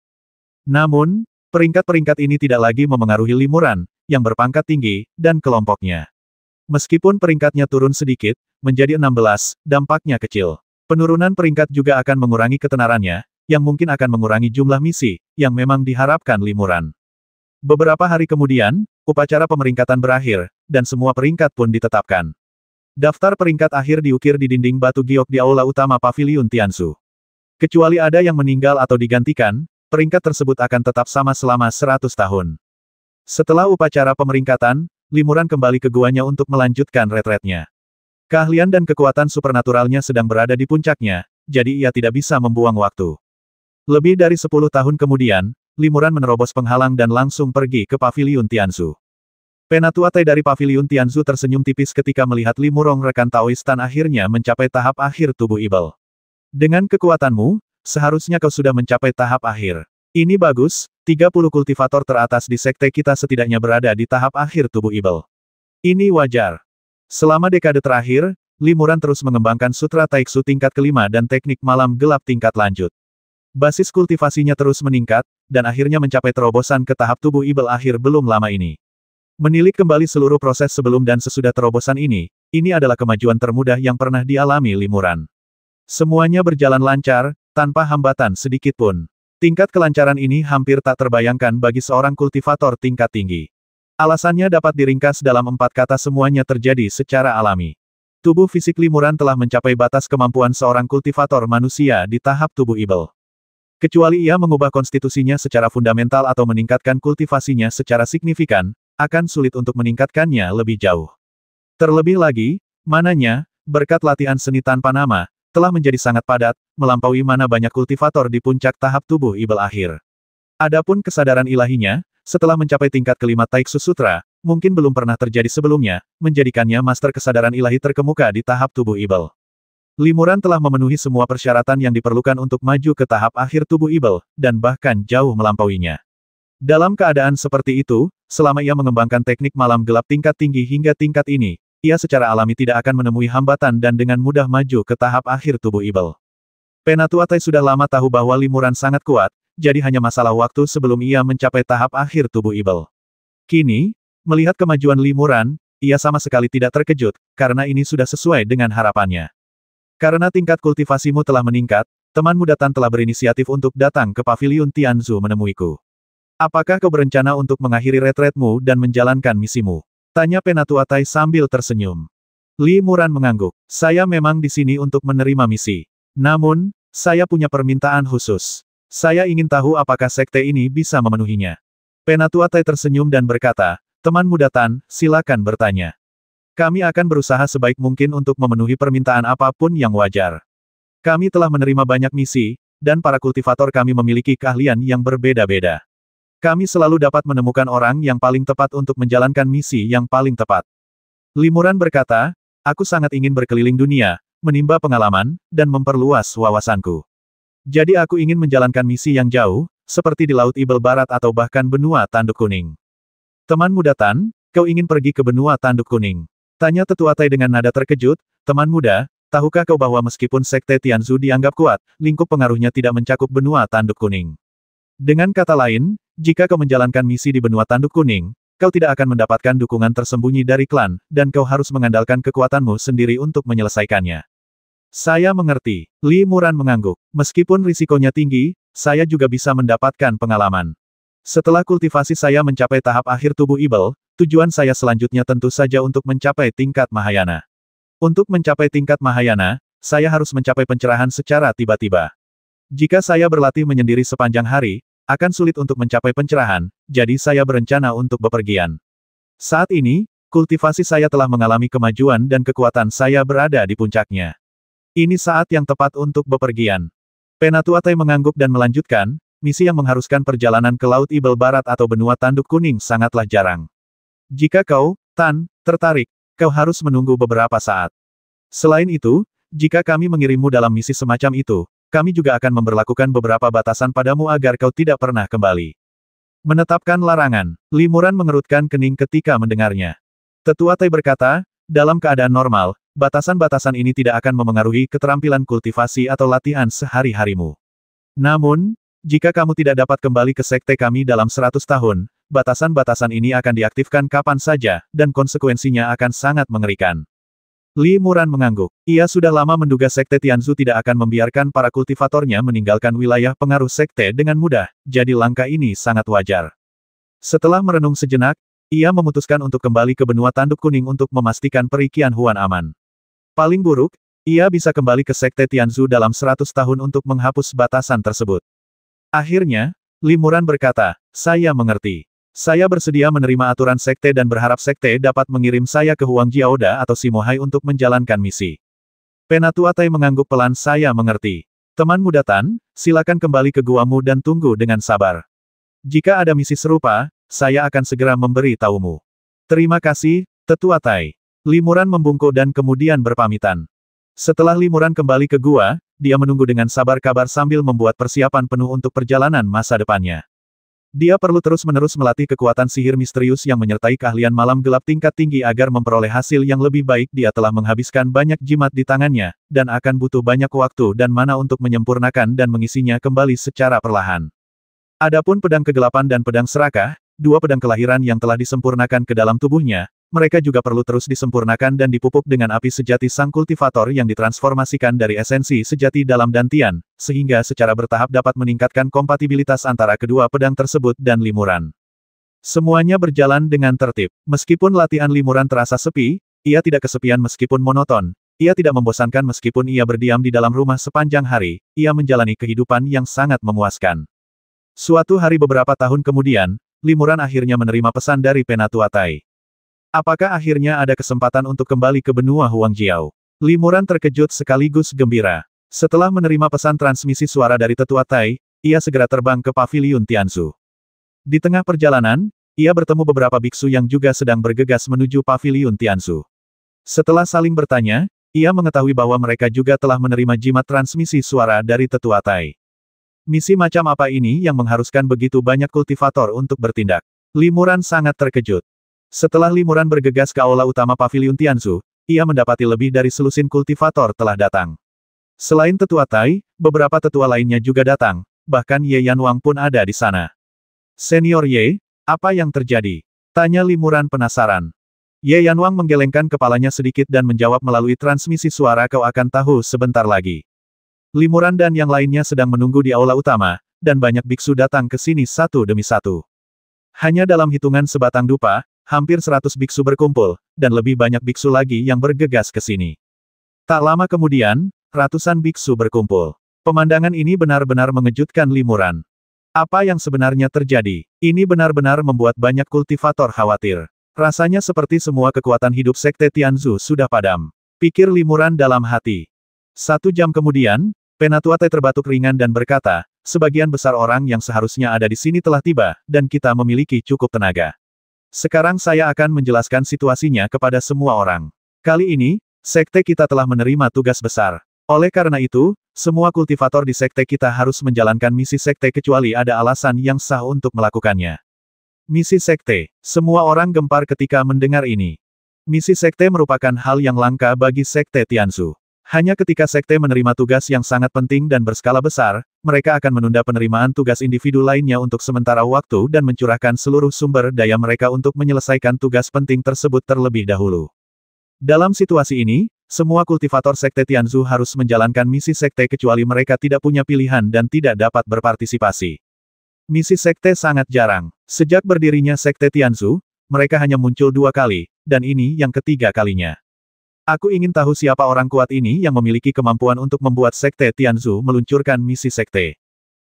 Namun, peringkat-peringkat ini tidak lagi memengaruhi Limuran, yang berpangkat tinggi, dan kelompoknya. Meskipun peringkatnya turun sedikit, menjadi 16, dampaknya kecil. Penurunan peringkat juga akan mengurangi ketenarannya, yang mungkin akan mengurangi jumlah misi, yang memang diharapkan Limuran. Beberapa hari kemudian, upacara pemeringkatan berakhir, dan semua peringkat pun ditetapkan. Daftar peringkat akhir diukir di dinding batu giok di aula utama Paviliun Tianzu. Kecuali ada yang meninggal atau digantikan, peringkat tersebut akan tetap sama selama 100 tahun. Setelah upacara pemeringkatan, Limuran kembali ke guanya untuk melanjutkan retretnya. Keahlian dan kekuatan supernaturalnya sedang berada di puncaknya, jadi ia tidak bisa membuang waktu. Lebih dari 10 tahun kemudian, Limuran menerobos penghalang dan langsung pergi ke Paviliun Tianzu. Penatua Tai dari Paviliun Tianzu tersenyum tipis ketika melihat Limurong rekan Taoistan akhirnya mencapai tahap akhir tubuh Ibel. Dengan kekuatanmu, seharusnya kau sudah mencapai tahap akhir. Ini bagus, 30 kultivator teratas di sekte kita setidaknya berada di tahap akhir tubuh Ibel. Ini wajar. Selama dekade terakhir, Limuran terus mengembangkan Sutra Taiksu tingkat kelima dan teknik malam gelap tingkat lanjut. Basis kultivasinya terus meningkat, dan akhirnya mencapai terobosan ke tahap tubuh ibel akhir belum lama ini. Menilik kembali seluruh proses sebelum dan sesudah terobosan ini adalah kemajuan termudah yang pernah dialami Limuran. Semuanya berjalan lancar, tanpa hambatan sedikit pun. Tingkat kelancaran ini hampir tak terbayangkan bagi seorang kultivator tingkat tinggi. Alasannya dapat diringkas dalam 4 kata: semuanya terjadi secara alami. Tubuh fisik Limuran telah mencapai batas kemampuan seorang kultivator manusia di tahap tubuh ibel. Kecuali ia mengubah konstitusinya secara fundamental atau meningkatkan kultivasinya secara signifikan, akan sulit untuk meningkatkannya lebih jauh. Terlebih lagi, mananya, berkat latihan seni tanpa nama, telah menjadi sangat padat, melampaui mana banyak kultivator di puncak tahap tubuh ibel akhir. Adapun kesadaran ilahinya, setelah mencapai tingkat kelima Taiksu Sutra, mungkin belum pernah terjadi sebelumnya, menjadikannya master kesadaran ilahi terkemuka di tahap tubuh ibel. Limuran telah memenuhi semua persyaratan yang diperlukan untuk maju ke tahap akhir tubuh ibel, dan bahkan jauh melampauinya. Dalam keadaan seperti itu, selama ia mengembangkan teknik malam gelap tingkat tinggi hingga tingkat ini, ia secara alami tidak akan menemui hambatan dan dengan mudah maju ke tahap akhir tubuh ibel. Penatuatai sudah lama tahu bahwa Limuran sangat kuat, jadi hanya masalah waktu sebelum ia mencapai tahap akhir tubuh ibel. Kini, melihat kemajuan Limuran, ia sama sekali tidak terkejut, karena ini sudah sesuai dengan harapannya. Karena tingkat kultivasimu telah meningkat, teman muda Tan telah berinisiatif untuk datang ke Paviliun Tianzu menemuiku. Apakah kau berencana untuk mengakhiri retretmu dan menjalankan misimu? Tanya Penatuatai sambil tersenyum. Limuran mengangguk. Saya memang di sini untuk menerima misi. Namun, saya punya permintaan khusus. Saya ingin tahu apakah sekte ini bisa memenuhinya. Penatuatai tersenyum dan berkata, teman muda Tan, silakan bertanya. Kami akan berusaha sebaik mungkin untuk memenuhi permintaan apapun yang wajar. Kami telah menerima banyak misi, dan para kultivator kami memiliki keahlian yang berbeda-beda. Kami selalu dapat menemukan orang yang paling tepat untuk menjalankan misi yang paling tepat. Limuran berkata, aku sangat ingin berkeliling dunia, menimba pengalaman, dan memperluas wawasanku. Jadi aku ingin menjalankan misi yang jauh, seperti di Laut Ibel Barat atau bahkan benua Tanduk Kuning. Teman muda Tan, kau ingin pergi ke benua Tanduk Kuning? Tanya Tetuatai dengan nada terkejut, teman muda, tahukah kau bahwa meskipun Sekte Tianzu dianggap kuat, lingkup pengaruhnya tidak mencakup benua Tanduk Kuning. Dengan kata lain, jika kau menjalankan misi di benua Tanduk Kuning, kau tidak akan mendapatkan dukungan tersembunyi dari klan, dan kau harus mengandalkan kekuatanmu sendiri untuk menyelesaikannya. Saya mengerti. Limuran mengangguk. Meskipun risikonya tinggi, saya juga bisa mendapatkan pengalaman. Setelah kultivasi saya mencapai tahap akhir tubuh ibel, tujuan saya selanjutnya tentu saja untuk mencapai tingkat Mahayana. Untuk mencapai tingkat Mahayana, saya harus mencapai pencerahan secara tiba-tiba. Jika saya berlatih menyendiri sepanjang hari, akan sulit untuk mencapai pencerahan, jadi saya berencana untuk bepergian. Saat ini, kultivasi saya telah mengalami kemajuan dan kekuatan saya berada di puncaknya. Ini saat yang tepat untuk bepergian. Penatuatai mengangguk dan melanjutkan, misi yang mengharuskan perjalanan ke Laut Ibel Barat atau benua Tanduk Kuning sangatlah jarang. Jika kau, Tan, tertarik, kau harus menunggu beberapa saat. Selain itu, jika kami mengirimmu dalam misi semacam itu, kami juga akan memberlakukan beberapa batasan padamu agar kau tidak pernah kembali. Menetapkan larangan. Limuran mengerutkan kening ketika mendengarnya. Tetuatai berkata, dalam keadaan normal, batasan-batasan ini tidak akan memengaruhi keterampilan kultivasi atau latihan sehari-harimu. Namun, jika kamu tidak dapat kembali ke sekte kami dalam 100 tahun, batasan-batasan ini akan diaktifkan kapan saja, dan konsekuensinya akan sangat mengerikan. Limuran mengangguk. Ia sudah lama menduga sekte Tianzu tidak akan membiarkan para kultivatornya meninggalkan wilayah pengaruh sekte dengan mudah, jadi langkah ini sangat wajar. Setelah merenung sejenak, ia memutuskan untuk kembali ke benua Tanduk Kuning untuk memastikan Perikian Huan aman. Paling buruk, ia bisa kembali ke sekte Tianzu dalam 100 tahun untuk menghapus batasan tersebut. Akhirnya, Limuran berkata, saya mengerti. Saya bersedia menerima aturan sekte dan berharap sekte dapat mengirim saya ke Huang Jiaoda atau Simohai untuk menjalankan misi. Penatuatai mengangguk pelan. Saya mengerti. Teman muda Tan, silakan kembali ke guamu dan tunggu dengan sabar. Jika ada misi serupa, saya akan segera memberi tahumu. Terima kasih, Tetuatai. Limuran membungkuk dan kemudian berpamitan. Setelah Limuran kembali ke gua, dia menunggu dengan sabar kabar sambil membuat persiapan penuh untuk perjalanan masa depannya. Dia perlu terus-menerus melatih kekuatan sihir misterius yang menyertai keahlian malam gelap tingkat tinggi agar memperoleh hasil yang lebih baik. Dia telah menghabiskan banyak jimat di tangannya, dan akan butuh banyak waktu dan mana untuk menyempurnakan dan mengisinya kembali secara perlahan. Adapun pedang kegelapan dan pedang serakah, dua pedang kelahiran yang telah disempurnakan ke dalam tubuhnya, mereka juga perlu terus disempurnakan dan dipupuk dengan api sejati sang kultivator yang ditransformasikan dari esensi sejati dalam dantian, sehingga secara bertahap dapat meningkatkan kompatibilitas antara kedua pedang tersebut dan limuran. Semuanya berjalan dengan tertib. Meskipun latihan limuran terasa sepi, ia tidak kesepian meskipun monoton. Ia tidak membosankan meskipun ia berdiam di dalam rumah sepanjang hari, ia menjalani kehidupan yang sangat memuaskan. Suatu hari beberapa tahun kemudian, limuran akhirnya menerima pesan dari Penatua Tai. Apakah akhirnya ada kesempatan untuk kembali ke benua Huangjiao? Limuran terkejut sekaligus gembira. Setelah menerima pesan transmisi suara dari Tetua Tai, ia segera terbang ke Paviliun Tianzu. Di tengah perjalanan, ia bertemu beberapa biksu yang juga sedang bergegas menuju Paviliun Tianzu. Setelah saling bertanya, ia mengetahui bahwa mereka juga telah menerima jimat transmisi suara dari Tetua Tai. Misi macam apa ini yang mengharuskan begitu banyak kultivator untuk bertindak? Limuran sangat terkejut. Setelah limuran bergegas ke aula utama Paviliun Tianzu, ia mendapati lebih dari selusin kultivator telah datang. Selain Tetua Tai, beberapa tetua lainnya juga datang, bahkan Ye Yanwang pun ada di sana. Senior Ye, apa yang terjadi? Tanya limuran penasaran. Ye Yanwang menggelengkan kepalanya sedikit dan menjawab melalui transmisi suara, kau akan tahu sebentar lagi. Limuran dan yang lainnya sedang menunggu di aula utama, dan banyak biksu datang ke sini satu demi satu. Hanya dalam hitungan sebatang dupa, hampir 100 biksu berkumpul, dan lebih banyak biksu lagi yang bergegas ke sini. Tak lama kemudian, ratusan biksu berkumpul. Pemandangan ini benar-benar mengejutkan limuran. Apa yang sebenarnya terjadi? Ini benar-benar membuat banyak kultivator khawatir. Rasanya seperti semua kekuatan hidup Sekte Tianzu sudah padam. Pikir limuran dalam hati. 1 jam kemudian, Penatua Tai terbatuk ringan dan berkata, sebagian besar orang yang seharusnya ada di sini telah tiba, dan kita memiliki cukup tenaga. Sekarang saya akan menjelaskan situasinya kepada semua orang. Kali ini, sekte kita telah menerima tugas besar. Oleh karena itu, semua kultivator di sekte kita harus menjalankan misi sekte kecuali ada alasan yang sah untuk melakukannya. Misi sekte. Semua orang gempar ketika mendengar ini. Misi sekte merupakan hal yang langka bagi sekte Tianzu. Hanya ketika sekte menerima tugas yang sangat penting dan berskala besar, mereka akan menunda penerimaan tugas individu lainnya untuk sementara waktu dan mencurahkan seluruh sumber daya mereka untuk menyelesaikan tugas penting tersebut terlebih dahulu. Dalam situasi ini, semua kultivator sekte Tianzu harus menjalankan misi sekte kecuali mereka tidak punya pilihan dan tidak dapat berpartisipasi. Misi sekte sangat jarang. Sejak berdirinya sekte Tianzu, mereka hanya muncul 2 kali, dan ini yang ketiga kalinya. Aku ingin tahu siapa orang kuat ini yang memiliki kemampuan untuk membuat sekte Tianzu meluncurkan misi sekte.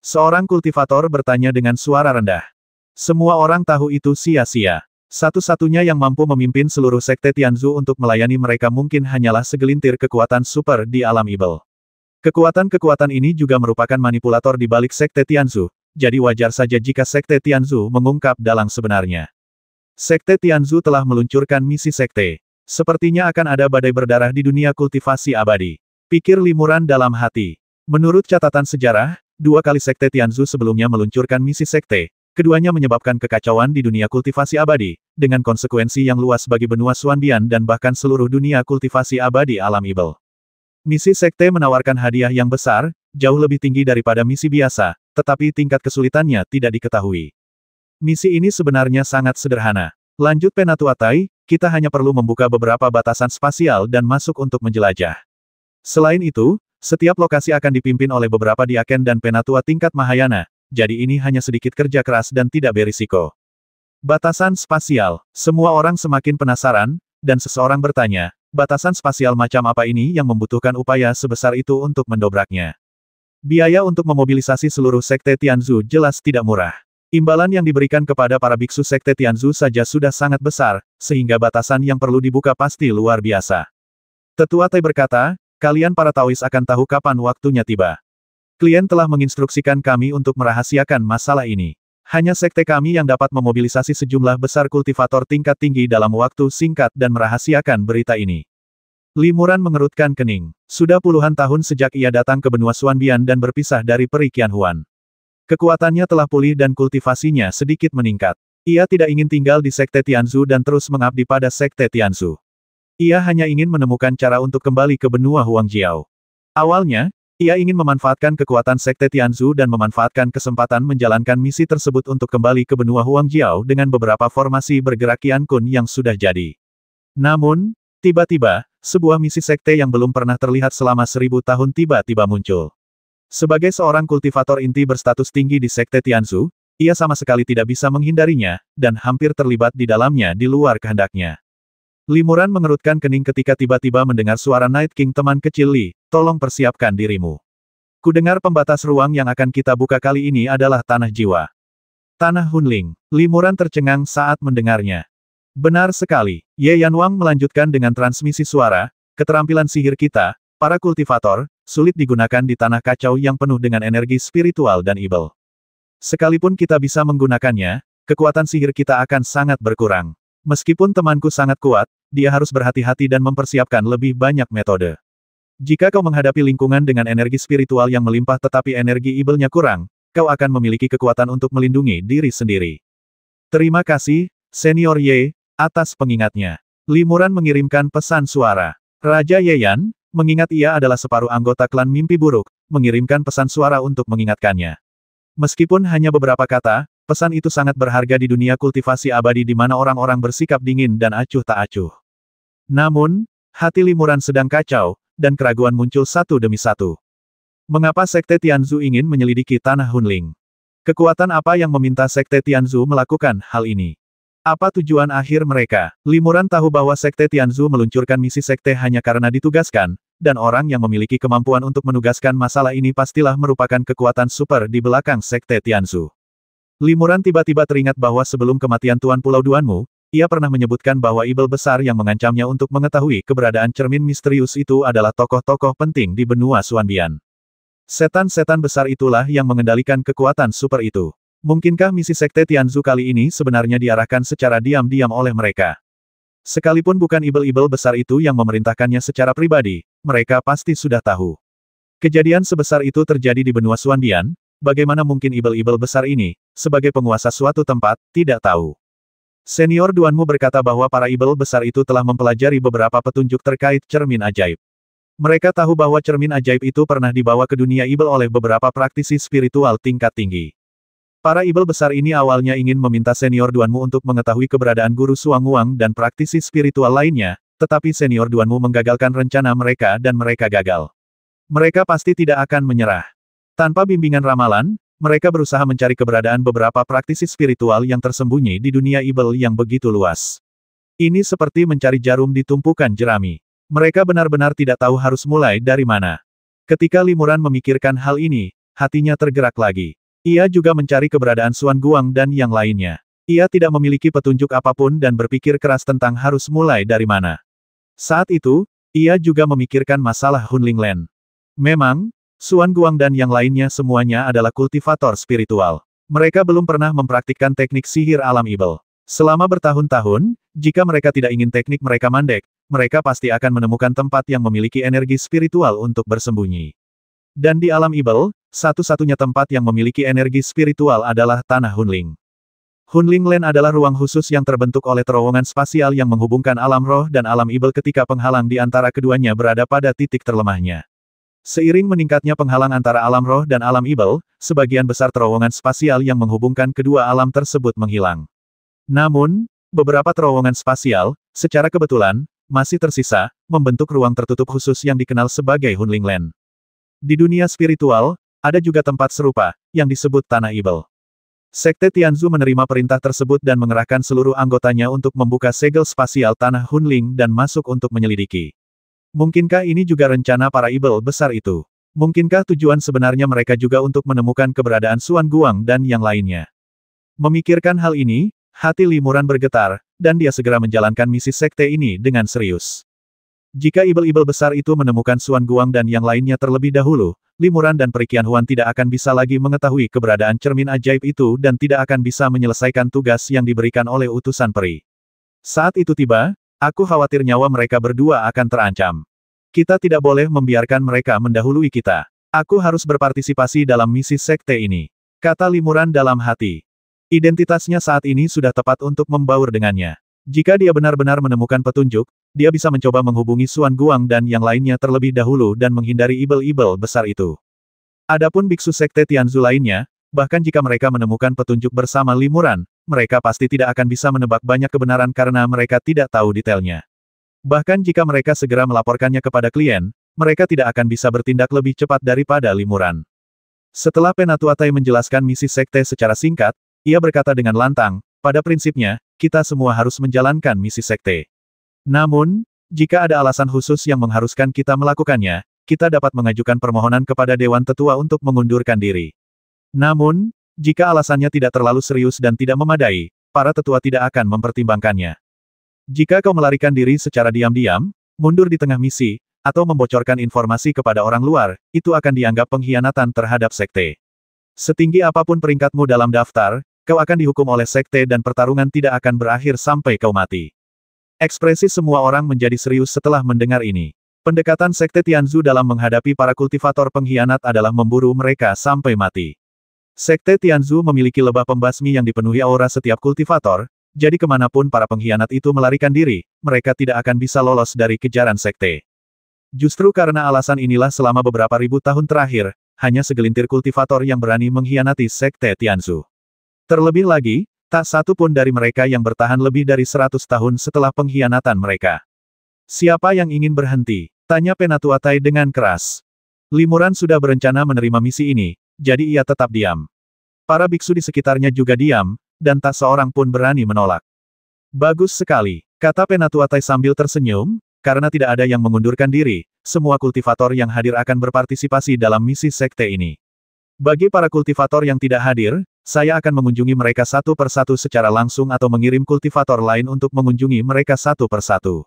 Seorang kultivator bertanya dengan suara rendah. Semua orang tahu itu sia-sia. Satu-satunya yang mampu memimpin seluruh sekte Tianzu untuk melayani mereka mungkin hanyalah segelintir kekuatan super di alam ibel. Kekuatan-kekuatan ini juga merupakan manipulator di balik sekte Tianzu, jadi wajar saja jika sekte Tianzu mengungkap dalang sebenarnya. Sekte Tianzu telah meluncurkan misi sekte. Sepertinya akan ada badai berdarah di dunia kultivasi abadi. Pikir limuran dalam hati. Menurut catatan sejarah, 2 kali sekte Tianzu sebelumnya meluncurkan misi sekte. Keduanya menyebabkan kekacauan di dunia kultivasi abadi, dengan konsekuensi yang luas bagi benua Xuanbian dan bahkan seluruh dunia kultivasi abadi alam ibel. Misi sekte menawarkan hadiah yang besar, jauh lebih tinggi daripada misi biasa, tetapi tingkat kesulitannya tidak diketahui. Misi ini sebenarnya sangat sederhana. Lanjut Penatua Tai, kita hanya perlu membuka beberapa batasan spasial dan masuk untuk menjelajah. Selain itu, setiap lokasi akan dipimpin oleh beberapa diaken dan penatua tingkat Mahayana, jadi ini hanya sedikit kerja keras dan tidak berisiko. Batasan spasial. Semua orang semakin penasaran, dan seseorang bertanya, batasan spasial macam apa ini yang membutuhkan upaya sebesar itu untuk mendobraknya? Biaya untuk memobilisasi seluruh sekte Tianzu jelas tidak murah. Imbalan yang diberikan kepada para biksu sekte Tianzu saja sudah sangat besar, sehingga batasan yang perlu dibuka pasti luar biasa. Tetua Tai berkata, kalian para Taois akan tahu kapan waktunya tiba. Klien telah menginstruksikan kami untuk merahasiakan masalah ini. Hanya sekte kami yang dapat memobilisasi sejumlah besar kultivator tingkat tinggi dalam waktu singkat dan merahasiakan berita ini. Limuran mengerutkan kening. Sudah puluhan tahun sejak ia datang ke benua Xuanbian dan berpisah dari Peri Qianhuan. Kekuatannya telah pulih dan kultivasinya sedikit meningkat. Ia tidak ingin tinggal di Sekte Tianzu dan terus mengabdi pada Sekte Tianzu. Ia hanya ingin menemukan cara untuk kembali ke benua Huangjiao. Awalnya, ia ingin memanfaatkan kekuatan Sekte Tianzu dan memanfaatkan kesempatan menjalankan misi tersebut untuk kembali ke benua Huangjiao dengan beberapa formasi bergerak Qian Kun yang sudah jadi. Namun, tiba-tiba, sebuah misi sekte yang belum pernah terlihat selama 1000 tahun tiba-tiba muncul. Sebagai seorang kultivator inti berstatus tinggi di Sekte Tianzu, ia sama sekali tidak bisa menghindarinya, dan hampir terlibat di dalamnya di luar kehendaknya. Limuran mengerutkan kening ketika tiba-tiba mendengar suara Night King teman kecil Li, tolong persiapkan dirimu. Kudengar pembatas ruang yang akan kita buka kali ini adalah tanah jiwa. Tanah Hunling. Limuran tercengang saat mendengarnya. Benar sekali. Ye Yanwang melanjutkan dengan transmisi suara, keterampilan sihir kita, para kultivator, sulit digunakan di tanah kacau yang penuh dengan energi spiritual dan ibel. Sekalipun kita bisa menggunakannya, kekuatan sihir kita akan sangat berkurang. Meskipun temanku sangat kuat, dia harus berhati-hati dan mempersiapkan lebih banyak metode. Jika kau menghadapi lingkungan dengan energi spiritual yang melimpah tetapi energi ibelnya kurang, kau akan memiliki kekuatan untuk melindungi diri sendiri. Terima kasih, Senior Ye, atas pengingatnya. Limuran mengirimkan pesan suara. Raja Yeyan, mengingat ia adalah separuh anggota klan mimpi buruk, mengirimkan pesan suara untuk mengingatkannya. Meskipun hanya beberapa kata, pesan itu sangat berharga di dunia kultivasi abadi di mana orang-orang bersikap dingin dan acuh tak acuh. Namun, hati Limuran sedang kacau, dan keraguan muncul satu demi satu. Mengapa Sekte Tianzu ingin menyelidiki tanah Hunling? Kekuatan apa yang meminta Sekte Tianzu melakukan hal ini? Apa tujuan akhir mereka? Limuran tahu bahwa Sekte Tianzu meluncurkan misi sekte hanya karena ditugaskan, dan orang yang memiliki kemampuan untuk menugaskan masalah ini pastilah merupakan kekuatan super di belakang Sekte Tianzu. Limuran tiba-tiba teringat bahwa sebelum kematian Tuan Pulau Duanmu, ia pernah menyebutkan bahwa ibel besar yang mengancamnya untuk mengetahui keberadaan cermin misterius itu adalah tokoh-tokoh penting di benua Xuanbian. Setan-setan besar itulah yang mengendalikan kekuatan super itu. Mungkinkah misi Sekte Tianzu kali ini sebenarnya diarahkan secara diam-diam oleh mereka? Sekalipun bukan ibel-ibel besar itu yang memerintahkannya secara pribadi, mereka pasti sudah tahu. Kejadian sebesar itu terjadi di benua Xuanbian, bagaimana mungkin ibel-ibel besar ini, sebagai penguasa suatu tempat, tidak tahu? Senior Duanmu berkata bahwa para ibel besar itu telah mempelajari beberapa petunjuk terkait cermin ajaib. Mereka tahu bahwa cermin ajaib itu pernah dibawa ke dunia ibel oleh beberapa praktisi spiritual tingkat tinggi. Para ibel besar ini awalnya ingin meminta Senior Duanmu untuk mengetahui keberadaan Guru Suanguang dan praktisi spiritual lainnya, tetapi Senior Duanmu menggagalkan rencana mereka dan mereka gagal. Mereka pasti tidak akan menyerah. Tanpa bimbingan ramalan, mereka berusaha mencari keberadaan beberapa praktisi spiritual yang tersembunyi di dunia ibel yang begitu luas. Ini seperti mencari jarum di tumpukan jerami. Mereka benar-benar tidak tahu harus mulai dari mana. Ketika Limuran memikirkan hal ini, hatinya tergerak lagi. Ia juga mencari keberadaan Xuan Guang dan yang lainnya. Ia tidak memiliki petunjuk apapun dan berpikir keras tentang harus mulai dari mana. Saat itu, ia juga memikirkan masalah Hunling Land. Memang, Xuan Guang dan yang lainnya semuanya adalah kultivator spiritual. Mereka belum pernah mempraktikkan teknik sihir alam ibel. Selama bertahun-tahun, jika mereka tidak ingin teknik mereka mandek, mereka pasti akan menemukan tempat yang memiliki energi spiritual untuk bersembunyi. Dan di alam ibel, satu-satunya tempat yang memiliki energi spiritual adalah Tanah Hunling. Hunling Land adalah ruang khusus yang terbentuk oleh terowongan spasial yang menghubungkan alam roh dan alam ibel ketika penghalang di antara keduanya berada pada titik terlemahnya. Seiring meningkatnya penghalang antara alam roh dan alam ibel, sebagian besar terowongan spasial yang menghubungkan kedua alam tersebut menghilang. Namun, beberapa terowongan spasial, secara kebetulan, masih tersisa, membentuk ruang tertutup khusus yang dikenal sebagai Hunling Land. Di dunia spiritual, ada juga tempat serupa, yang disebut Tanah Ibel. Sekte Tianzu menerima perintah tersebut dan mengerahkan seluruh anggotanya untuk membuka segel spasial Tanah Hunling dan masuk untuk menyelidiki. Mungkinkah ini juga rencana para ibel besar itu? Mungkinkah tujuan sebenarnya mereka juga untuk menemukan keberadaan Xuan Guang dan yang lainnya? Memikirkan hal ini, hati Limuran bergetar, dan dia segera menjalankan misi sekte ini dengan serius. Jika ibel-ibel besar itu menemukan Xuan Guang dan yang lainnya terlebih dahulu, Limuran dan Perikian Huan tidak akan bisa lagi mengetahui keberadaan cermin ajaib itu dan tidak akan bisa menyelesaikan tugas yang diberikan oleh utusan peri. Saat itu tiba, aku khawatir nyawa mereka berdua akan terancam. Kita tidak boleh membiarkan mereka mendahului kita. Aku harus berpartisipasi dalam misi sekte ini. Kata Limuran dalam hati. Identitasnya saat ini sudah tepat untuk membaur dengannya. Jika dia benar-benar menemukan petunjuk, dia bisa mencoba menghubungi Xuan Guang dan yang lainnya terlebih dahulu dan menghindari ibel-ibel besar itu. Adapun biksu sekte Tianzu lainnya, bahkan jika mereka menemukan petunjuk bersama Limuran, mereka pasti tidak akan bisa menebak banyak kebenaran karena mereka tidak tahu detailnya. Bahkan jika mereka segera melaporkannya kepada klien, mereka tidak akan bisa bertindak lebih cepat daripada Limuran. Setelah Penatuatai menjelaskan misi sekte secara singkat, ia berkata dengan lantang, pada prinsipnya, kita semua harus menjalankan misi sekte. Namun, jika ada alasan khusus yang mengharuskan kita melakukannya, kita dapat mengajukan permohonan kepada Dewan Tetua untuk mengundurkan diri. Namun, jika alasannya tidak terlalu serius dan tidak memadai, para tetua tidak akan mempertimbangkannya. Jika kau melarikan diri secara diam-diam, mundur di tengah misi, atau membocorkan informasi kepada orang luar, itu akan dianggap pengkhianatan terhadap sekte. Setinggi apapun peringkatmu dalam daftar, kau akan dihukum oleh sekte dan pertarungan tidak akan berakhir sampai kau mati. Ekspresi semua orang menjadi serius setelah mendengar ini. Pendekatan sekte Tianzu dalam menghadapi para kultivator pengkhianat adalah memburu mereka sampai mati. Sekte Tianzu memiliki lebah pembasmi yang dipenuhi aura setiap kultivator, jadi kemanapun para pengkhianat itu melarikan diri, mereka tidak akan bisa lolos dari kejaran sekte. Justru karena alasan inilah selama beberapa ribu tahun terakhir, hanya segelintir kultivator yang berani mengkhianati sekte Tianzu. Terlebih lagi, tak satu pun dari mereka yang bertahan lebih dari 100 tahun setelah pengkhianatan mereka. Siapa yang ingin berhenti? Tanya Penatuatai dengan keras. Limuran sudah berencana menerima misi ini, jadi ia tetap diam. Para biksu di sekitarnya juga diam, dan tak seorang pun berani menolak. Bagus sekali, kata Penatuatai sambil tersenyum, karena tidak ada yang mengundurkan diri, semua kultivator yang hadir akan berpartisipasi dalam misi sekte ini. Bagi para kultivator yang tidak hadir, saya akan mengunjungi mereka satu persatu secara langsung atau mengirim kultivator lain untuk mengunjungi mereka satu persatu.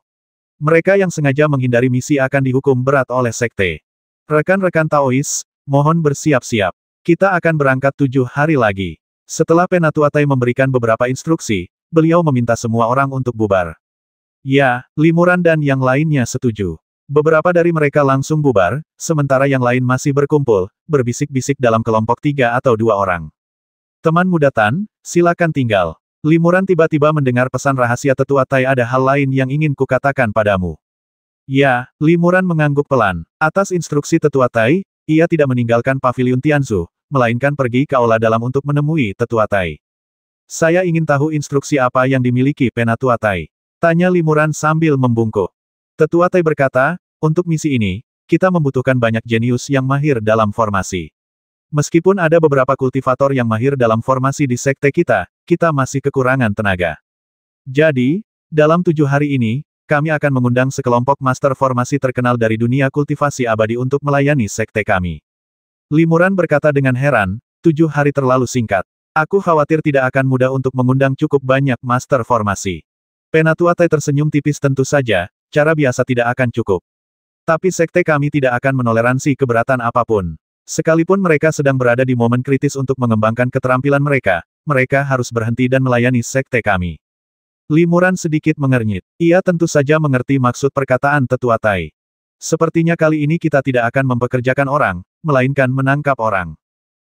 Mereka yang sengaja menghindari misi akan dihukum berat oleh sekte. Rekan-rekan Taois, mohon bersiap-siap. Kita akan berangkat 7 hari lagi. Setelah Penatuatai memberikan beberapa instruksi, beliau meminta semua orang untuk bubar. Ya, Limuran dan yang lainnya setuju. Beberapa dari mereka langsung bubar, sementara yang lain masih berkumpul, berbisik-bisik dalam kelompok 3 atau 2 orang. Teman muda Tan, silakan tinggal. Limuran tiba-tiba mendengar pesan rahasia Tetua Tai, ada hal lain yang ingin kukatakan padamu. Ya, Limuran mengangguk pelan. Atas instruksi Tetua Tai, ia tidak meninggalkan pavilion Tianzu, melainkan pergi ke aula dalam untuk menemui Tetua Tai. Saya ingin tahu instruksi apa yang dimiliki Penatua Tai. Tanya Limuran sambil membungkuk. Tetua Tai berkata, untuk misi ini, kita membutuhkan banyak jenius yang mahir dalam formasi. Meskipun ada beberapa kultivator yang mahir dalam formasi di sekte kita masih kekurangan tenaga. Jadi, dalam 7 hari ini, kami akan mengundang sekelompok master formasi terkenal dari dunia kultivasi abadi untuk melayani sekte kami. Limuran berkata dengan heran, 7 hari terlalu singkat. Aku khawatir tidak akan mudah untuk mengundang cukup banyak master formasi. Penatuatai tersenyum tipis, tentu saja, cara biasa tidak akan cukup. Tapi sekte kami tidak akan menoleransi keberatan apapun. Sekalipun mereka sedang berada di momen kritis untuk mengembangkan keterampilan mereka, mereka harus berhenti dan melayani sekte kami. Limuran sedikit mengernyit. Ia tentu saja mengerti maksud perkataan Tetua Tai. Sepertinya kali ini kita tidak akan mempekerjakan orang, melainkan menangkap orang.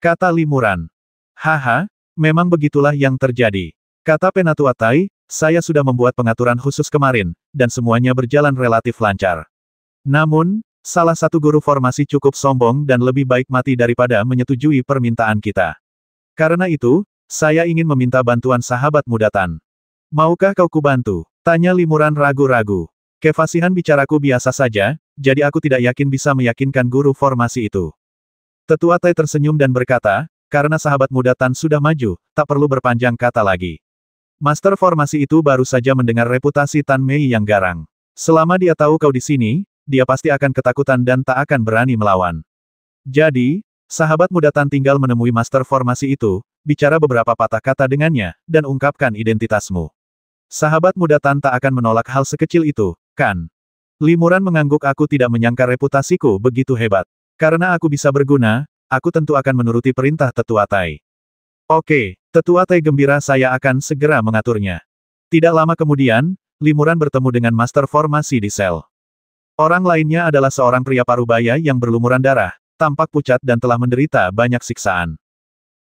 Kata Limuran. Haha, memang begitulah yang terjadi. Kata Penatua Tai, saya sudah membuat pengaturan khusus kemarin, dan semuanya berjalan relatif lancar. Namun, salah satu guru formasi cukup sombong dan lebih baik mati daripada menyetujui permintaan kita. Karena itu, saya ingin meminta bantuan sahabat muda Tan. Maukah kau kubantu? Tanya Limuran ragu-ragu. Kefasihan bicaraku biasa saja, jadi aku tidak yakin bisa meyakinkan guru formasi itu. Tetua Tai tersenyum dan berkata, karena sahabat muda Tan sudah maju, tak perlu berpanjang kata lagi. Master formasi itu baru saja mendengar reputasi Tan Mei yang garang. Selama dia tahu kau di sini, dia pasti akan ketakutan dan tak akan berani melawan. Jadi, sahabat muda Tan tinggal menemui master formasi itu, bicara beberapa patah kata dengannya, dan ungkapkan identitasmu. Sahabat muda Tan tak akan menolak hal sekecil itu, kan? Limuran mengangguk, aku tidak menyangka reputasiku begitu hebat. Karena aku bisa berguna, aku tentu akan menuruti perintah Tetua Tai. Oke, Tetua Tai gembira, saya akan segera mengaturnya. Tidak lama kemudian, Limuran bertemu dengan master formasi di sel. Orang lainnya adalah seorang pria parubaya yang berlumuran darah, tampak pucat dan telah menderita banyak siksaan.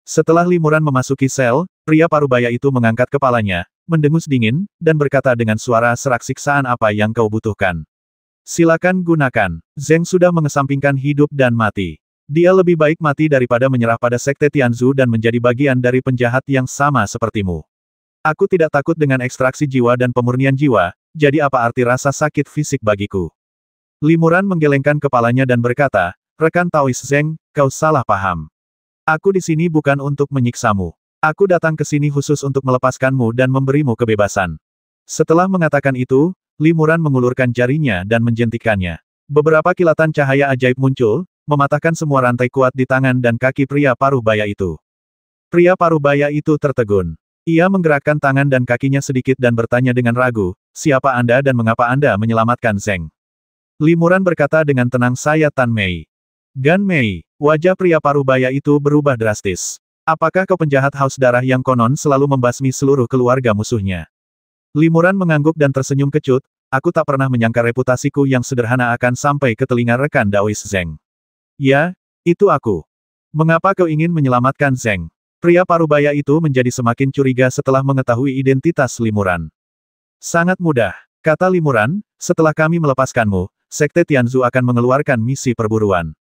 Setelah Limuran memasuki sel, pria parubaya itu mengangkat kepalanya, mendengus dingin, dan berkata dengan suara serak, siksaan apa yang kau butuhkan. Silakan gunakan. Zeng sudah mengesampingkan hidup dan mati. Dia lebih baik mati daripada menyerah pada Sekte Tianzu dan menjadi bagian dari penjahat yang sama sepertimu. Aku tidak takut dengan ekstraksi jiwa dan pemurnian jiwa, jadi apa arti rasa sakit fisik bagiku? Limuran menggelengkan kepalanya dan berkata, rekan Taois Zeng, kau salah paham. Aku di sini bukan untuk menyiksamu. Aku datang ke sini khusus untuk melepaskanmu dan memberimu kebebasan. Setelah mengatakan itu, Limuran mengulurkan jarinya dan menjentikkannya. Beberapa kilatan cahaya ajaib muncul, mematahkan semua rantai kuat di tangan dan kaki pria parubaya itu. Pria parubaya itu tertegun. Ia menggerakkan tangan dan kakinya sedikit dan bertanya dengan ragu, siapa Anda dan mengapa Anda menyelamatkan Zeng? Limuran berkata dengan tenang, saya Tan Mei. Gan Mei. Wajah pria parubaya itu berubah drastis. Apakah kau penjahat haus darah yang konon selalu membasmi seluruh keluarga musuhnya? Limuran mengangguk dan tersenyum kecut, aku tak pernah menyangka reputasiku yang sederhana akan sampai ke telinga rekan Daois Zeng. Ya, itu aku. Mengapa kau ingin menyelamatkan Zeng? Pria parubaya itu menjadi semakin curiga setelah mengetahui identitas Limuran. Sangat mudah, kata Limuran, setelah kami melepaskanmu, Sekte Tianzu akan mengeluarkan misi perburuan.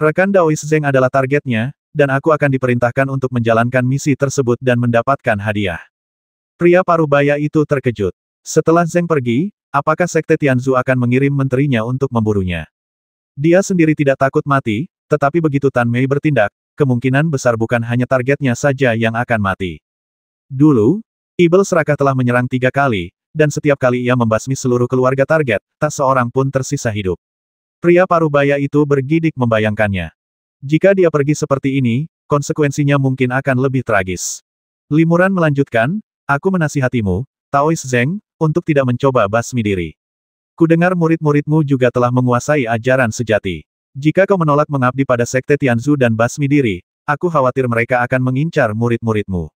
Rekan Daois Zeng adalah targetnya, dan aku akan diperintahkan untuk menjalankan misi tersebut dan mendapatkan hadiah. Pria parubaya itu terkejut. Setelah Zeng pergi, apakah Sekte Tianzu akan mengirim menterinya untuk memburunya? Dia sendiri tidak takut mati, tetapi begitu Tan Mei bertindak, kemungkinan besar bukan hanya targetnya saja yang akan mati. Dulu, Ibel Serakah telah menyerang 3 kali, dan setiap kali ia membasmi seluruh keluarga target, tak seorang pun tersisa hidup. Pria parubaya itu bergidik membayangkannya. Jika dia pergi seperti ini, konsekuensinya mungkin akan lebih tragis. Limuran melanjutkan, aku menasihatimu, Taois Zeng, untuk tidak mencoba basmi diri. Kudengar murid-muridmu juga telah menguasai ajaran sejati. Jika kau menolak mengabdi pada Sekte Tianzu dan basmi diri, aku khawatir mereka akan mengincar murid-muridmu.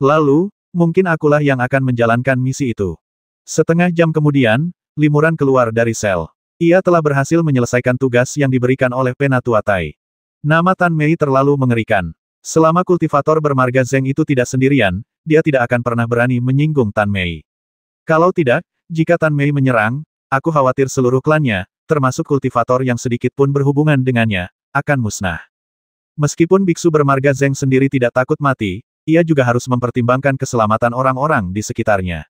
Lalu, mungkin akulah yang akan menjalankan misi itu. Setengah jam kemudian, Limuran keluar dari sel. Ia telah berhasil menyelesaikan tugas yang diberikan oleh Penatua Tai. Nama Tan Mei terlalu mengerikan. Selama kultivator bermarga Zeng itu tidak sendirian, dia tidak akan pernah berani menyinggung Tan Mei. Kalau tidak, jika Tan Mei menyerang, aku khawatir seluruh klannya, termasuk kultivator yang sedikit pun berhubungan dengannya, akan musnah. Meskipun biksu bermarga Zeng sendiri tidak takut mati, ia juga harus mempertimbangkan keselamatan orang-orang di sekitarnya.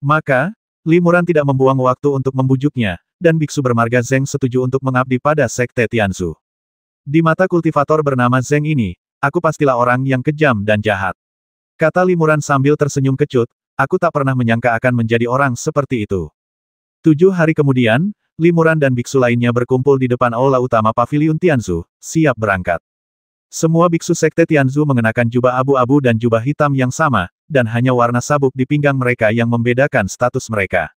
Maka, Limuran tidak membuang waktu untuk membujuknya, dan biksu bermarga Zeng setuju untuk mengabdi pada Sekte Tianzu. Di mata kultivator bernama Zeng ini, aku pastilah orang yang kejam dan jahat. Kata Limuran sambil tersenyum kecut, aku tak pernah menyangka akan menjadi orang seperti itu. 7 hari kemudian, Limuran dan biksu lainnya berkumpul di depan aula utama Paviliun Tianzu, siap berangkat. Semua biksu Sekte Tianzu mengenakan jubah abu-abu dan jubah hitam yang sama, dan hanya warna sabuk di pinggang mereka yang membedakan status mereka.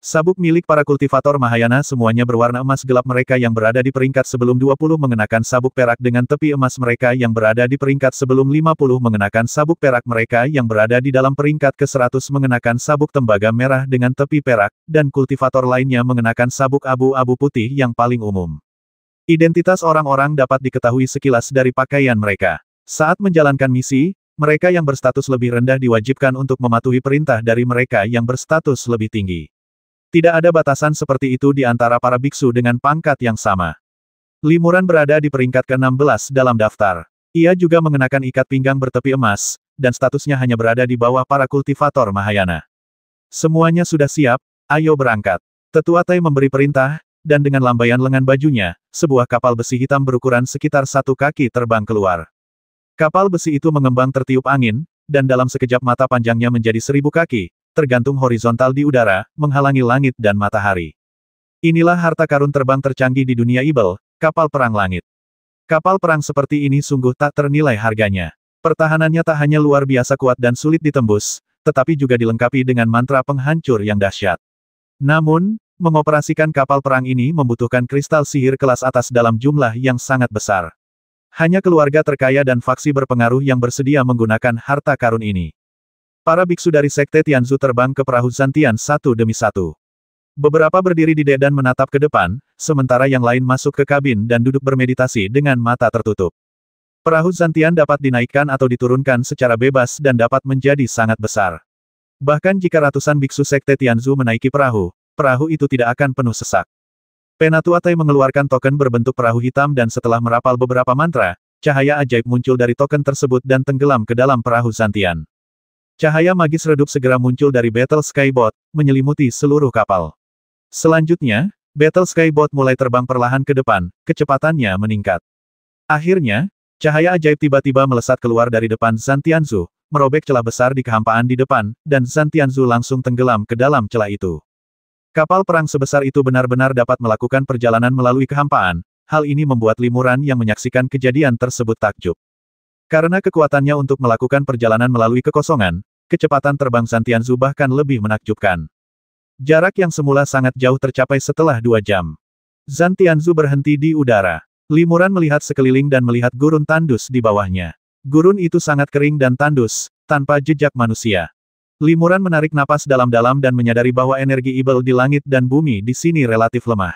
Sabuk milik para kultivator Mahayana semuanya berwarna emas gelap, mereka yang berada di peringkat sebelum 20 mengenakan sabuk perak dengan tepi emas, mereka yang berada di peringkat sebelum 50 mengenakan sabuk perak, mereka yang berada di dalam peringkat ke-100 mengenakan sabuk tembaga merah dengan tepi perak, dan kultivator lainnya mengenakan sabuk abu-abu putih yang paling umum. Identitas orang-orang dapat diketahui sekilas dari pakaian mereka. Saat menjalankan misi, mereka yang berstatus lebih rendah diwajibkan untuk mematuhi perintah dari mereka yang berstatus lebih tinggi. Tidak ada batasan seperti itu di antara para biksu dengan pangkat yang sama. Limuran berada di peringkat ke-16 dalam daftar. Ia juga mengenakan ikat pinggang bertepi emas, dan statusnya hanya berada di bawah para kultivator Mahayana. Semuanya sudah siap, ayo berangkat. Tetua Tai memberi perintah, dan dengan lambaian lengan bajunya, sebuah kapal besi hitam berukuran sekitar 1 kaki terbang keluar. Kapal besi itu mengembang tertiup angin, dan dalam sekejap mata panjangnya menjadi 1000 kaki, tergantung horizontal di udara, menghalangi langit dan matahari. Inilah harta karun terbang tercanggih di dunia Ibel, kapal perang langit. Kapal perang seperti ini sungguh tak ternilai harganya. Pertahanannya tak hanya luar biasa kuat dan sulit ditembus, tetapi juga dilengkapi dengan mantra penghancur yang dahsyat. Namun, mengoperasikan kapal perang ini membutuhkan kristal sihir kelas atas dalam jumlah yang sangat besar. Hanya keluarga terkaya dan faksi berpengaruh yang bersedia menggunakan harta karun ini. Para biksu dari Sekte Tianzu terbang ke perahu Zantian satu demi satu. Beberapa berdiri di dek dan menatap ke depan, sementara yang lain masuk ke kabin dan duduk bermeditasi dengan mata tertutup. Perahu Zantian dapat dinaikkan atau diturunkan secara bebas dan dapat menjadi sangat besar. Bahkan jika ratusan biksu Sekte Tianzu menaiki perahu, perahu itu tidak akan penuh sesak. Penatuatai mengeluarkan token berbentuk perahu hitam dan setelah merapal beberapa mantra, cahaya ajaib muncul dari token tersebut dan tenggelam ke dalam perahu Zantian. Cahaya magis redup segera muncul dari Battle Skybot, menyelimuti seluruh kapal. Selanjutnya, Battle Skybot mulai terbang perlahan ke depan, kecepatannya meningkat. Akhirnya, cahaya ajaib tiba-tiba melesat keluar dari depan Zantianzu, merobek celah besar di kehampaan di depan, dan Zantianzu langsung tenggelam ke dalam celah itu. Kapal perang sebesar itu benar-benar dapat melakukan perjalanan melalui kehampaan, hal ini membuat Limuran yang menyaksikan kejadian tersebut takjub. Karena kekuatannya untuk melakukan perjalanan melalui kekosongan, kecepatan terbang Zantianzu bahkan lebih menakjubkan. Jarak yang semula sangat jauh tercapai setelah 2 jam. Zantianzu berhenti di udara. Limuran melihat sekeliling dan melihat gurun tandus di bawahnya. Gurun itu sangat kering dan tandus, tanpa jejak manusia. Limuran menarik napas dalam-dalam dan menyadari bahwa energi ibel di langit dan bumi di sini relatif lemah.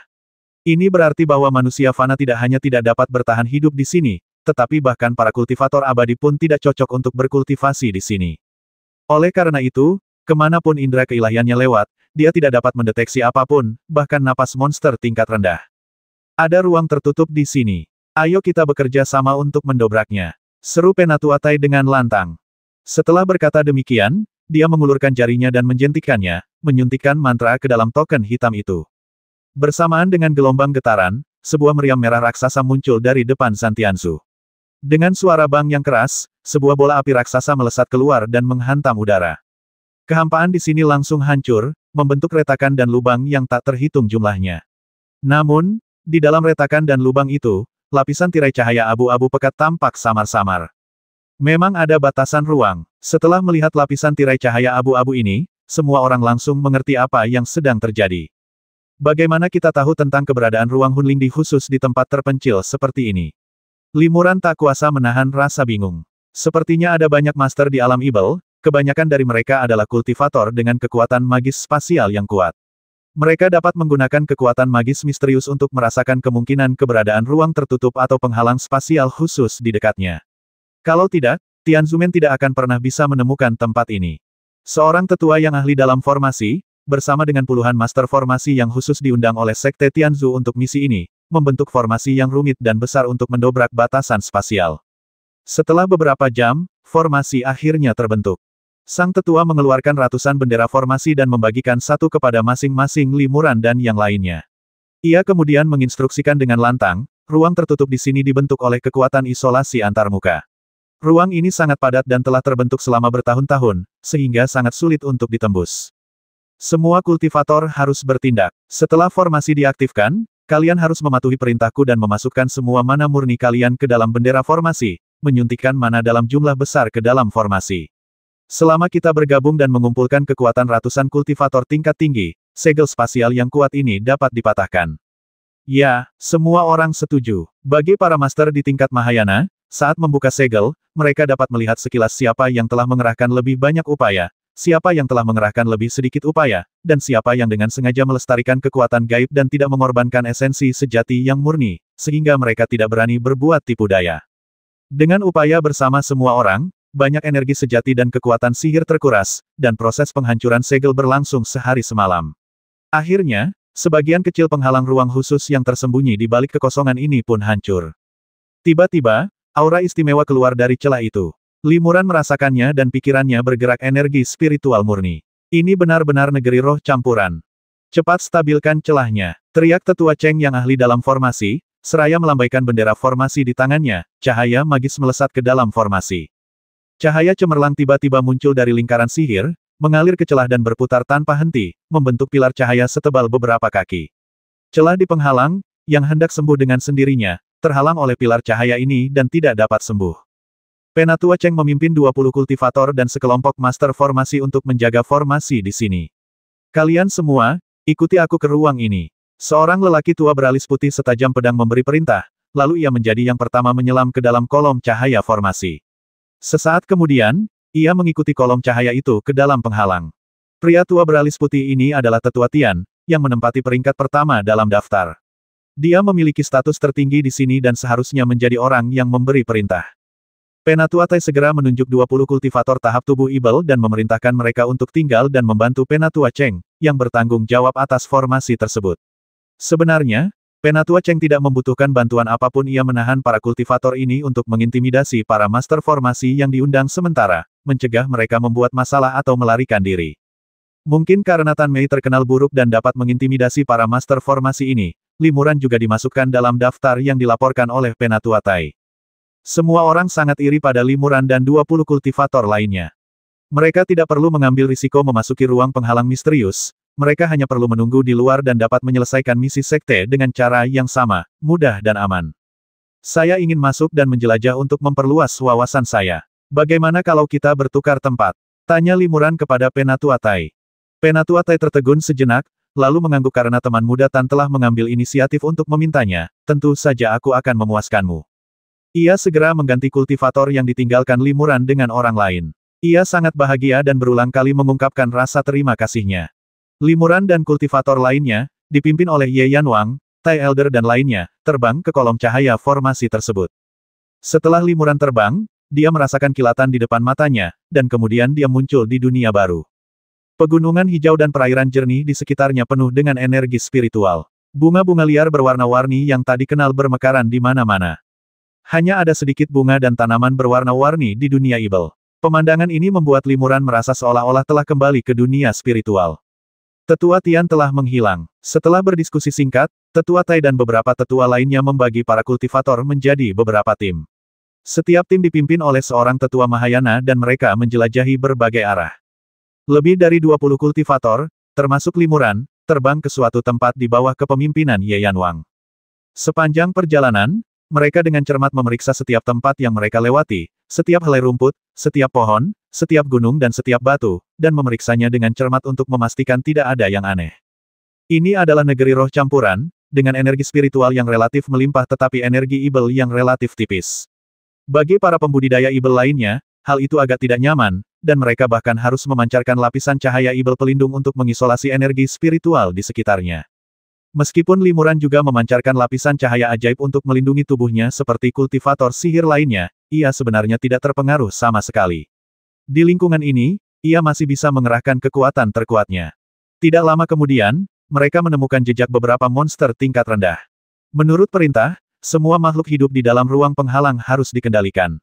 Ini berarti bahwa manusia fana tidak hanya tidak dapat bertahan hidup di sini, tetapi bahkan para kultivator abadi pun tidak cocok untuk berkultivasi di sini. Oleh karena itu, kemanapun indera keilahiannya lewat, dia tidak dapat mendeteksi apapun, bahkan napas monster tingkat rendah. Ada ruang tertutup di sini. Ayo kita bekerja sama untuk mendobraknya. Seru Penatuatai dengan lantang. Setelah berkata demikian, dia mengulurkan jarinya dan menjentikannya, menyuntikkan mantra ke dalam token hitam itu. Bersamaan dengan gelombang getaran, sebuah meriam merah raksasa muncul dari depan Zantianzu. Dengan suara bang yang keras, sebuah bola api raksasa melesat keluar dan menghantam udara. Kehampaan di sini langsung hancur, membentuk retakan dan lubang yang tak terhitung jumlahnya. Namun, di dalam retakan dan lubang itu, lapisan tirai cahaya abu-abu pekat tampak samar-samar. Memang ada batasan ruang. Setelah melihat lapisan tirai cahaya abu-abu ini, semua orang langsung mengerti apa yang sedang terjadi. Bagaimana kita tahu tentang keberadaan ruang Hunlingdi khusus di tempat terpencil seperti ini? Limuran tak kuasa menahan rasa bingung. Sepertinya ada banyak master di alam ibel, kebanyakan dari mereka adalah kultivator dengan kekuatan magis spasial yang kuat. Mereka dapat menggunakan kekuatan magis misterius untuk merasakan kemungkinan keberadaan ruang tertutup atau penghalang spasial khusus di dekatnya. Kalau tidak, Tianzumen tidak akan pernah bisa menemukan tempat ini. Seorang tetua yang ahli dalam formasi, bersama dengan puluhan master formasi yang khusus diundang oleh Sekte Tianzu untuk misi ini, membentuk formasi yang rumit dan besar untuk mendobrak batasan spasial. Setelah beberapa jam, formasi akhirnya terbentuk. Sang tetua mengeluarkan ratusan bendera formasi dan membagikan satu kepada masing-masing Limuran dan yang lainnya. Ia kemudian menginstruksikan dengan lantang, ruang tertutup di sini dibentuk oleh kekuatan isolasi antarmuka. Ruang ini sangat padat dan telah terbentuk selama bertahun-tahun, sehingga sangat sulit untuk ditembus. Semua kultivator harus bertindak. Setelah formasi diaktifkan, kalian harus mematuhi perintahku dan memasukkan semua mana murni kalian ke dalam bendera formasi, menyuntikkan mana dalam jumlah besar ke dalam formasi. Selama kita bergabung dan mengumpulkan kekuatan ratusan kultivator tingkat tinggi, segel spasial yang kuat ini dapat dipatahkan. Ya, semua orang setuju. Bagi para master di tingkat Mahayana, saat membuka segel, mereka dapat melihat sekilas siapa yang telah mengerahkan lebih banyak upaya, siapa yang telah mengerahkan lebih sedikit upaya, dan siapa yang dengan sengaja melestarikan kekuatan gaib dan tidak mengorbankan esensi sejati yang murni, sehingga mereka tidak berani berbuat tipu daya. Dengan upaya bersama semua orang, banyak energi sejati dan kekuatan sihir terkuras, dan proses penghancuran segel berlangsung sehari semalam. Akhirnya, sebagian kecil penghalang ruang khusus yang tersembunyi di balik kekosongan ini pun hancur. Tiba-tiba, aura istimewa keluar dari celah itu. Limuran merasakannya dan pikirannya bergerak energi spiritual murni. Ini benar-benar negeri roh campuran. Cepat stabilkan celahnya, teriak tetua Cheng yang ahli dalam formasi, seraya melambaikan bendera formasi di tangannya, cahaya magis melesat ke dalam formasi. Cahaya cemerlang tiba-tiba muncul dari lingkaran sihir, mengalir ke celah dan berputar tanpa henti, membentuk pilar cahaya setebal beberapa kaki. Celah di penghalang, yang hendak sembuh dengan sendirinya, terhalang oleh pilar cahaya ini dan tidak dapat sembuh. Penatua Cheng memimpin 20 kultivator dan sekelompok master formasi untuk menjaga formasi di sini. Kalian semua, ikuti aku ke ruang ini. Seorang lelaki tua beralis putih setajam pedang memberi perintah, lalu ia menjadi yang pertama menyelam ke dalam kolom cahaya formasi. Sesaat kemudian, ia mengikuti kolom cahaya itu ke dalam penghalang. Pria tua beralis putih ini adalah Tetua Tian, yang menempati peringkat pertama dalam daftar. Dia memiliki status tertinggi di sini dan seharusnya menjadi orang yang memberi perintah. Penatua Tai segera menunjuk 20 kultivator tahap tubuh Ibel dan memerintahkan mereka untuk tinggal dan membantu Penatua Cheng, yang bertanggung jawab atas formasi tersebut. Sebenarnya, Penatua Cheng tidak membutuhkan bantuan apapun. Ia menahan para kultivator ini untuk mengintimidasi para master formasi yang diundang sementara, mencegah mereka membuat masalah atau melarikan diri. Mungkin karena Tan Mei terkenal buruk dan dapat mengintimidasi para master formasi ini, Limuran juga dimasukkan dalam daftar yang dilaporkan oleh Penatua Tai. Semua orang sangat iri pada Limuran dan 20 kultivator lainnya. Mereka tidak perlu mengambil risiko memasuki ruang penghalang misterius, mereka hanya perlu menunggu di luar dan dapat menyelesaikan misi sekte dengan cara yang sama, mudah dan aman. Saya ingin masuk dan menjelajah untuk memperluas wawasan saya. Bagaimana kalau kita bertukar tempat? Tanya Limuran kepada Penatua Tai. Penatua Tai tertegun sejenak, lalu mengangguk karena teman muda Tan telah mengambil inisiatif untuk memintanya, tentu saja aku akan memuaskanmu. Ia segera mengganti kultivator yang ditinggalkan Limuran dengan orang lain. Ia sangat bahagia dan berulang kali mengungkapkan rasa terima kasihnya. Limuran dan kultivator lainnya, dipimpin oleh Ye Yanwang, Tai Elder dan lainnya, terbang ke kolom cahaya formasi tersebut. Setelah Limuran terbang, dia merasakan kilatan di depan matanya, dan kemudian dia muncul di dunia baru. Pegunungan hijau dan perairan jernih di sekitarnya penuh dengan energi spiritual. Bunga-bunga liar berwarna-warni yang tak dikenal bermekaran di mana-mana. Hanya ada sedikit bunga dan tanaman berwarna-warni di dunia Ibel. Pemandangan ini membuat Limuran merasa seolah-olah telah kembali ke dunia spiritual. Tetua Tian telah menghilang. Setelah berdiskusi singkat, Tetua Tai dan beberapa tetua lainnya membagi para kultivator menjadi beberapa tim. Setiap tim dipimpin oleh seorang tetua Mahayana dan mereka menjelajahi berbagai arah. Lebih dari 20 kultivator, termasuk Limuran, terbang ke suatu tempat di bawah kepemimpinan Ye Yanwang. Sepanjang perjalanan, mereka dengan cermat memeriksa setiap tempat yang mereka lewati, setiap helai rumput, setiap pohon, setiap gunung dan setiap batu, dan memeriksanya dengan cermat untuk memastikan tidak ada yang aneh. Ini adalah negeri roh campuran, dengan energi spiritual yang relatif melimpah tetapi energi Ibel yang relatif tipis. Bagi para pembudidaya Ibel lainnya, hal itu agak tidak nyaman, dan mereka bahkan harus memancarkan lapisan cahaya Ibel pelindung untuk mengisolasi energi spiritual di sekitarnya. Meskipun Limuran juga memancarkan lapisan cahaya ajaib untuk melindungi tubuhnya seperti kultivator sihir lainnya, ia sebenarnya tidak terpengaruh sama sekali. Di lingkungan ini, ia masih bisa mengerahkan kekuatan terkuatnya. Tidak lama kemudian, mereka menemukan jejak beberapa monster tingkat rendah. Menurut perintah, semua makhluk hidup di dalam ruang penghalang harus dikendalikan.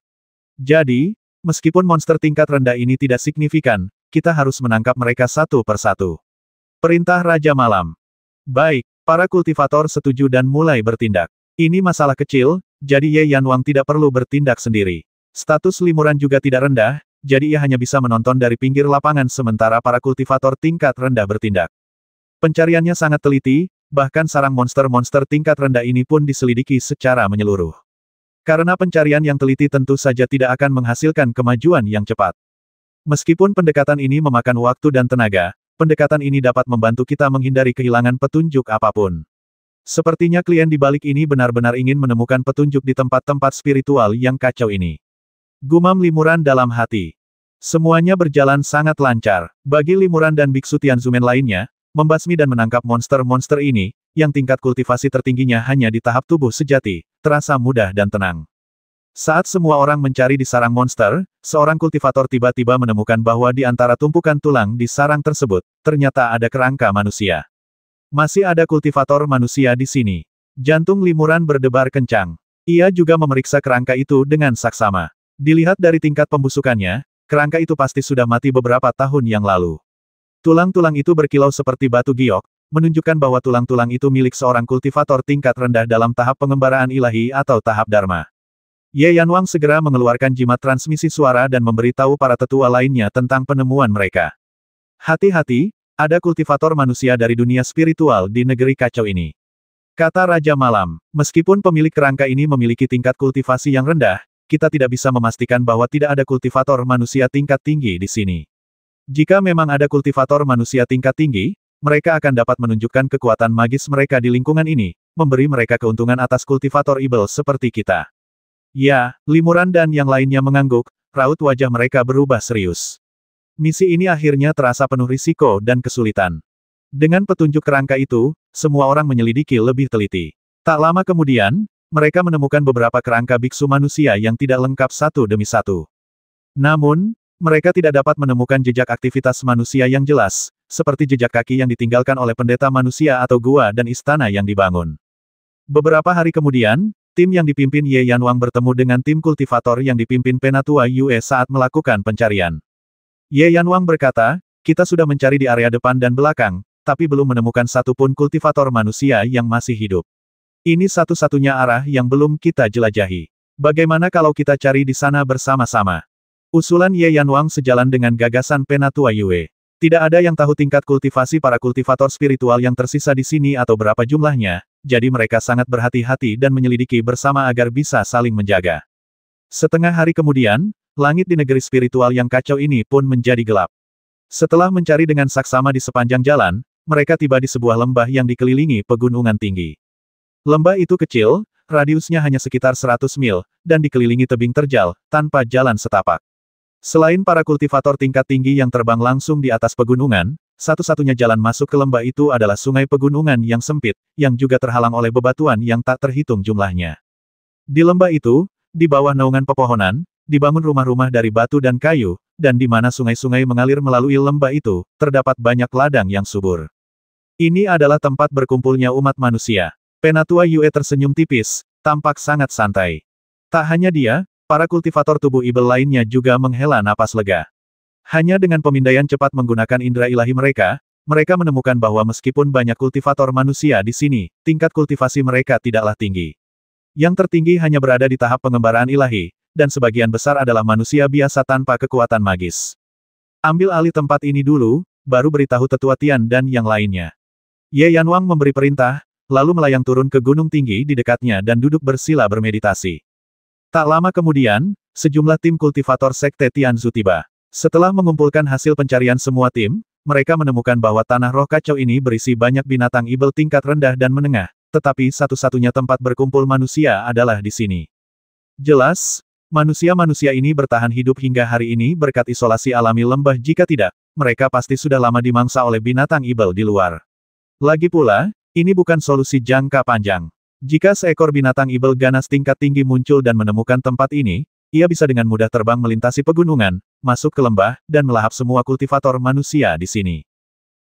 Jadi, meskipun monster tingkat rendah ini tidak signifikan, kita harus menangkap mereka satu persatu. Perintah Raja Malam. Baik. Para kultivator setuju dan mulai bertindak. Ini masalah kecil, jadi Ye Yanwang tidak perlu bertindak sendiri. Status Limuran juga tidak rendah, jadi ia hanya bisa menonton dari pinggir lapangan sementara para kultivator tingkat rendah bertindak. Pencariannya sangat teliti, bahkan sarang monster-monster tingkat rendah ini pun diselidiki secara menyeluruh. Karena pencarian yang teliti tentu saja tidak akan menghasilkan kemajuan yang cepat. Meskipun pendekatan ini memakan waktu dan tenaga, pendekatan ini dapat membantu kita menghindari kehilangan petunjuk apapun. Sepertinya klien di balik ini benar-benar ingin menemukan petunjuk di tempat-tempat spiritual yang kacau ini. Gumam Limuran dalam hati. Semuanya berjalan sangat lancar. Bagi Limuran dan Biksu Tianzumen lainnya, membasmi dan menangkap monster-monster ini, yang tingkat kultivasi tertingginya hanya di tahap tubuh sejati, terasa mudah dan tenang. Saat semua orang mencari di sarang monster, seorang kultivator tiba-tiba menemukan bahwa di antara tumpukan tulang di sarang tersebut, ternyata ada kerangka manusia. Masih ada kultivator manusia di sini. Jantung Limuran berdebar kencang. Ia juga memeriksa kerangka itu dengan saksama. Dilihat dari tingkat pembusukannya, kerangka itu pasti sudah mati beberapa tahun yang lalu. Tulang-tulang itu berkilau seperti batu giok, menunjukkan bahwa tulang-tulang itu milik seorang kultivator tingkat rendah dalam tahap pengembaraan ilahi atau tahap dharma. Ye Yanwang segera mengeluarkan jimat transmisi suara dan memberitahu para tetua lainnya tentang penemuan mereka. Hati-hati, ada kultivator manusia dari dunia spiritual di negeri kacau ini. Kata Raja Malam, meskipun pemilik kerangka ini memiliki tingkat kultivasi yang rendah, kita tidak bisa memastikan bahwa tidak ada kultivator manusia tingkat tinggi di sini. Jika memang ada kultivator manusia tingkat tinggi, mereka akan dapat menunjukkan kekuatan magis mereka di lingkungan ini, memberi mereka keuntungan atas kultivator Ibel seperti kita. Ya, Limuran dan yang lainnya mengangguk, raut wajah mereka berubah serius. Misi ini akhirnya terasa penuh risiko dan kesulitan. Dengan petunjuk kerangka itu, semua orang menyelidiki lebih teliti. Tak lama kemudian, mereka menemukan beberapa kerangka biksu manusia yang tidak lengkap satu demi satu. Namun, mereka tidak dapat menemukan jejak aktivitas manusia yang jelas, seperti jejak kaki yang ditinggalkan oleh pendeta manusia atau gua dan istana yang dibangun. Beberapa hari kemudian, tim yang dipimpin Ye Yanwang bertemu dengan tim kultivator yang dipimpin Penatua Yue saat melakukan pencarian. Ye Yanwang berkata, kita sudah mencari di area depan dan belakang, tapi belum menemukan satupun kultivator manusia yang masih hidup. Ini satu-satunya arah yang belum kita jelajahi. Bagaimana kalau kita cari di sana bersama-sama? Usulan Ye Yanwang sejalan dengan gagasan Penatua Yue. Tidak ada yang tahu tingkat kultivasi para kultivator spiritual yang tersisa di sini atau berapa jumlahnya, jadi mereka sangat berhati-hati dan menyelidiki bersama agar bisa saling menjaga. Setengah hari kemudian, langit di negeri spiritual yang kacau ini pun menjadi gelap. Setelah mencari dengan saksama di sepanjang jalan, mereka tiba di sebuah lembah yang dikelilingi pegunungan tinggi. Lembah itu kecil, radiusnya hanya sekitar 100 mil, dan dikelilingi tebing terjal, tanpa jalan setapak. Selain para kultivator tingkat tinggi yang terbang langsung di atas pegunungan, satu-satunya jalan masuk ke lembah itu adalah sungai pegunungan yang sempit, yang juga terhalang oleh bebatuan yang tak terhitung jumlahnya. Di lembah itu, di bawah naungan pepohonan, dibangun rumah-rumah dari batu dan kayu, dan di mana sungai-sungai mengalir melalui lembah itu, terdapat banyak ladang yang subur. Ini adalah tempat berkumpulnya umat manusia. Penatua Yue tersenyum tipis, tampak sangat santai. Tak hanya dia, para kultivator tubuh ibel lainnya juga menghela napas lega. Hanya dengan pemindaian cepat menggunakan indera ilahi mereka, mereka menemukan bahwa meskipun banyak kultivator manusia di sini, tingkat kultivasi mereka tidaklah tinggi. Yang tertinggi hanya berada di tahap pengembaraan ilahi, dan sebagian besar adalah manusia biasa tanpa kekuatan magis. Ambil alih tempat ini dulu, baru beritahu Tetua Tian dan yang lainnya. Ye Yanwang memberi perintah, lalu melayang turun ke gunung tinggi di dekatnya dan duduk bersila bermeditasi. Tak lama kemudian, sejumlah tim kultivator Sekte Tianzu tiba. Setelah mengumpulkan hasil pencarian semua tim, mereka menemukan bahwa tanah roh kacau ini berisi banyak binatang ibel tingkat rendah dan menengah, tetapi satu-satunya tempat berkumpul manusia adalah di sini. Jelas, manusia-manusia ini bertahan hidup hingga hari ini berkat isolasi alami lembah. Jika tidak, mereka pasti sudah lama dimangsa oleh binatang ibel di luar. Lagi pula, ini bukan solusi jangka panjang. Jika seekor binatang ibel ganas tingkat tinggi muncul dan menemukan tempat ini, ia bisa dengan mudah terbang melintasi pegunungan, masuk ke lembah, dan melahap semua kultivator manusia di sini.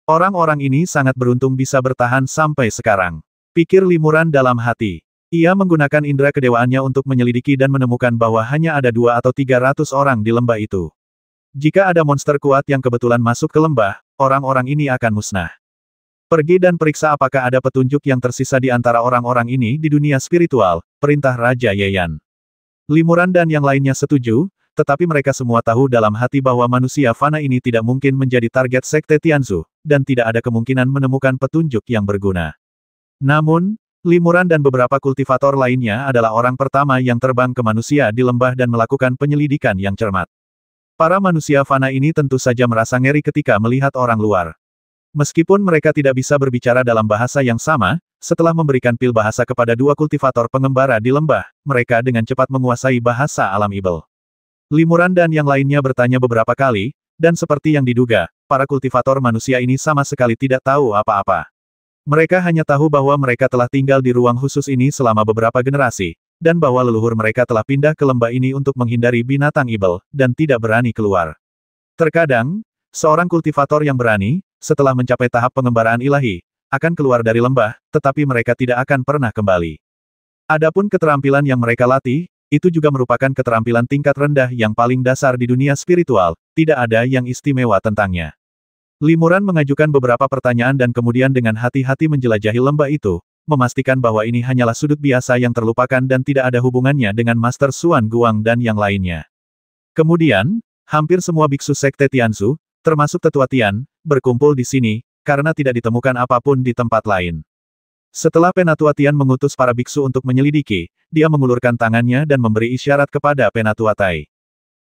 Orang-orang ini sangat beruntung bisa bertahan sampai sekarang. Pikir Limuran dalam hati. Ia menggunakan indera kedewaannya untuk menyelidiki dan menemukan bahwa hanya ada 200 atau 300 orang di lembah itu. Jika ada monster kuat yang kebetulan masuk ke lembah, orang-orang ini akan musnah. Pergi dan periksa apakah ada petunjuk yang tersisa di antara orang-orang ini di dunia spiritual, perintah Raja Yeyan. Limuran dan yang lainnya setuju, tetapi mereka semua tahu dalam hati bahwa manusia fana ini tidak mungkin menjadi target Sekte Tianzu, dan tidak ada kemungkinan menemukan petunjuk yang berguna. Namun, Limuran dan beberapa kultivator lainnya adalah orang pertama yang terbang ke manusia di lembah dan melakukan penyelidikan yang cermat. Para manusia fana ini tentu saja merasa ngeri ketika melihat orang luar. Meskipun mereka tidak bisa berbicara dalam bahasa yang sama, setelah memberikan pil bahasa kepada 2 kultivator pengembara di lembah, mereka dengan cepat menguasai bahasa alam ibel. Limuran dan yang lainnya bertanya beberapa kali, dan seperti yang diduga, para kultivator manusia ini sama sekali tidak tahu apa-apa. Mereka hanya tahu bahwa mereka telah tinggal di ruang khusus ini selama beberapa generasi, dan bahwa leluhur mereka telah pindah ke lembah ini untuk menghindari binatang ibel, dan tidak berani keluar. Terkadang, seorang kultivator yang berani, setelah mencapai tahap pengembaraan ilahi, akan keluar dari lembah, tetapi mereka tidak akan pernah kembali. Adapun keterampilan yang mereka latih, itu juga merupakan keterampilan tingkat rendah yang paling dasar di dunia spiritual, tidak ada yang istimewa tentangnya. Limuran mengajukan beberapa pertanyaan dan kemudian dengan hati-hati menjelajahi lembah itu, memastikan bahwa ini hanyalah sudut biasa yang terlupakan dan tidak ada hubungannya dengan Master Xuan Guang dan yang lainnya. Kemudian, hampir semua biksu Sekte Tianzu, termasuk Tetua Tian, berkumpul di sini, karena tidak ditemukan apapun di tempat lain. Setelah Penatua Tian mengutus para biksu untuk menyelidiki, dia mengulurkan tangannya dan memberi isyarat kepada Penatua Tai.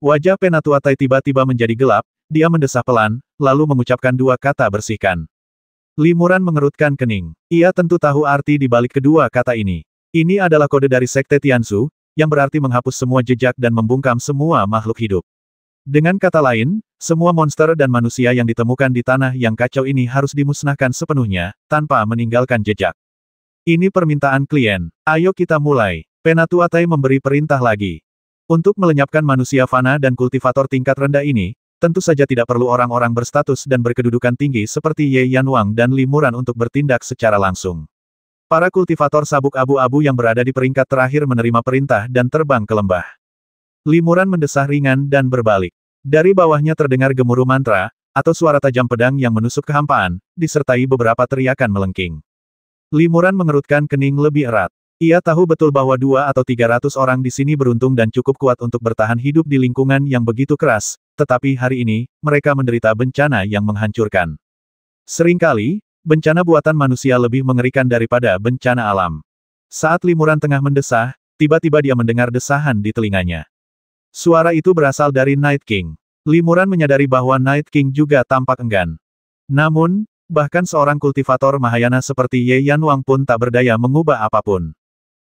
Wajah Penatua Tai tiba-tiba menjadi gelap, dia mendesah pelan, lalu mengucapkan 2 kata bersihkan. Limuran mengerutkan kening. Ia tentu tahu arti di balik kedua kata ini. Ini adalah kode dari Sekte Tianzu, yang berarti menghapus semua jejak dan membungkam semua makhluk hidup. Dengan kata lain, semua monster dan manusia yang ditemukan di tanah yang kacau ini harus dimusnahkan sepenuhnya, tanpa meninggalkan jejak. Ini permintaan klien. Ayo kita mulai. Penatua Tai memberi perintah lagi. Untuk melenyapkan manusia fana dan kultivator tingkat rendah ini, tentu saja tidak perlu orang-orang berstatus dan berkedudukan tinggi seperti Ye Yanwang dan Li Muran untuk bertindak secara langsung. Para kultivator sabuk abu-abu yang berada di peringkat terakhir menerima perintah dan terbang ke lembah. Li Muran mendesah ringan dan berbalik. Dari bawahnya terdengar gemuruh mantra, atau suara tajam pedang yang menusuk kehampaan, disertai beberapa teriakan melengking. Li Muran mengerutkan kening lebih erat. Ia tahu betul bahwa 200 atau 300 orang di sini beruntung dan cukup kuat untuk bertahan hidup di lingkungan yang begitu keras, tetapi hari ini, mereka menderita bencana yang menghancurkan. Seringkali, bencana buatan manusia lebih mengerikan daripada bencana alam. Saat Li Muran tengah mendesah, tiba-tiba dia mendengar desahan di telinganya. Suara itu berasal dari Night King. Li Muran menyadari bahwa Night King juga tampak enggan. Namun, bahkan seorang kultivator Mahayana seperti Ye Yanwang pun tak berdaya mengubah apapun.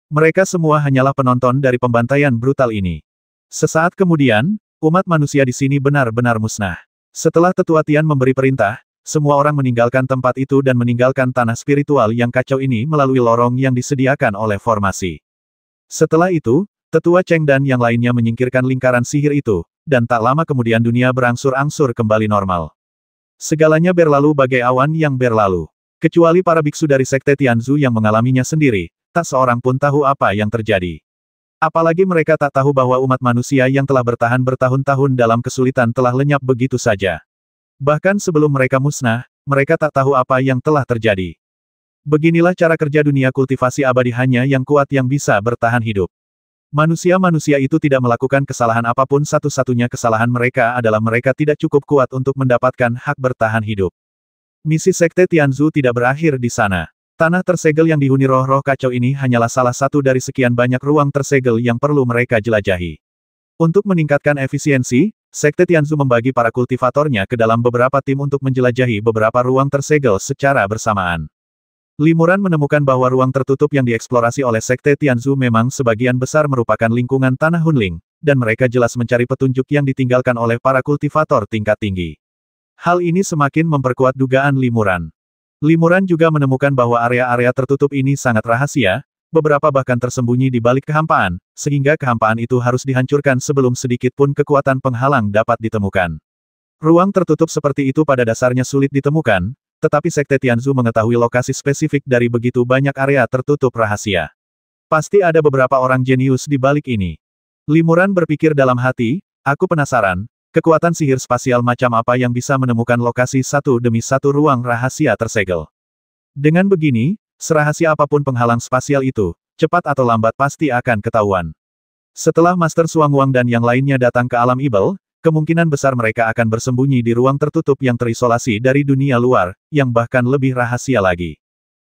Mereka semua hanyalah penonton dari pembantaian brutal ini. Sesaat kemudian, umat manusia di sini benar-benar musnah. Setelah Tetua Tian memberi perintah, semua orang meninggalkan tempat itu dan meninggalkan tanah spiritual yang kacau ini melalui lorong yang disediakan oleh formasi. Setelah itu, Tetua Cheng dan yang lainnya menyingkirkan lingkaran sihir itu, dan tak lama kemudian dunia berangsur-angsur kembali normal. Segalanya berlalu bagai awan yang berlalu. Kecuali para biksu dari Sekte Tianzu yang mengalaminya sendiri, tak seorang pun tahu apa yang terjadi. Apalagi mereka tak tahu bahwa umat manusia yang telah bertahan bertahun-tahun dalam kesulitan telah lenyap begitu saja. Bahkan sebelum mereka musnah, mereka tak tahu apa yang telah terjadi. Beginilah cara kerja dunia kultivasi abadi, hanya yang kuat yang bisa bertahan hidup. Manusia-manusia itu tidak melakukan kesalahan apapun, satu-satunya kesalahan mereka adalah mereka tidak cukup kuat untuk mendapatkan hak bertahan hidup. Misi Sekte Tianzu tidak berakhir di sana. Tanah tersegel yang dihuni roh-roh kacau ini hanyalah salah satu dari sekian banyak ruang tersegel yang perlu mereka jelajahi. Untuk meningkatkan efisiensi, Sekte Tianzu membagi para kultivatornya ke dalam beberapa tim untuk menjelajahi beberapa ruang tersegel secara bersamaan. Li Muran menemukan bahwa ruang tertutup yang dieksplorasi oleh Sekte Tianzu memang sebagian besar merupakan lingkungan tanah Hunling, dan mereka jelas mencari petunjuk yang ditinggalkan oleh para kultivator tingkat tinggi. Hal ini semakin memperkuat dugaan Li Muran. Li Muran juga menemukan bahwa area-area tertutup ini sangat rahasia, beberapa bahkan tersembunyi di balik kehampaan, sehingga kehampaan itu harus dihancurkan sebelum sedikit pun kekuatan penghalang dapat ditemukan. Ruang tertutup seperti itu pada dasarnya sulit ditemukan, tetapi Sekte Tianzu mengetahui lokasi spesifik dari begitu banyak area tertutup rahasia. Pasti ada beberapa orang jenius di balik ini. Li Muran berpikir dalam hati, aku penasaran, kekuatan sihir spasial macam apa yang bisa menemukan lokasi satu demi satu ruang rahasia tersegel. Dengan begini, serahasia apapun penghalang spasial itu, cepat atau lambat pasti akan ketahuan. Setelah Master Suangwang dan yang lainnya datang ke alam Ibel, kemungkinan besar mereka akan bersembunyi di ruang tertutup yang terisolasi dari dunia luar, yang bahkan lebih rahasia lagi.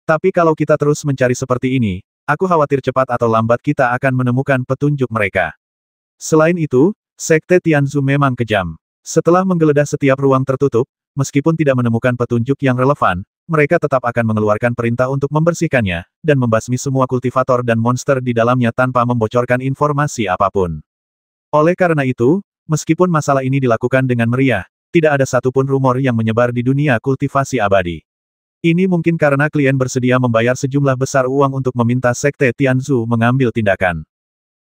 Tapi kalau kita terus mencari seperti ini, aku khawatir cepat atau lambat kita akan menemukan petunjuk mereka. Selain itu, Sekte Tianzu memang kejam. Setelah menggeledah setiap ruang tertutup, meskipun tidak menemukan petunjuk yang relevan, mereka tetap akan mengeluarkan perintah untuk membersihkannya, dan membasmi semua kultivator dan monster di dalamnya tanpa membocorkan informasi apapun. Oleh karena itu, meskipun masalah ini dilakukan dengan meriah, tidak ada satupun rumor yang menyebar di dunia kultivasi abadi. Ini mungkin karena klien bersedia membayar sejumlah besar uang untuk meminta Sekte Tianzu mengambil tindakan.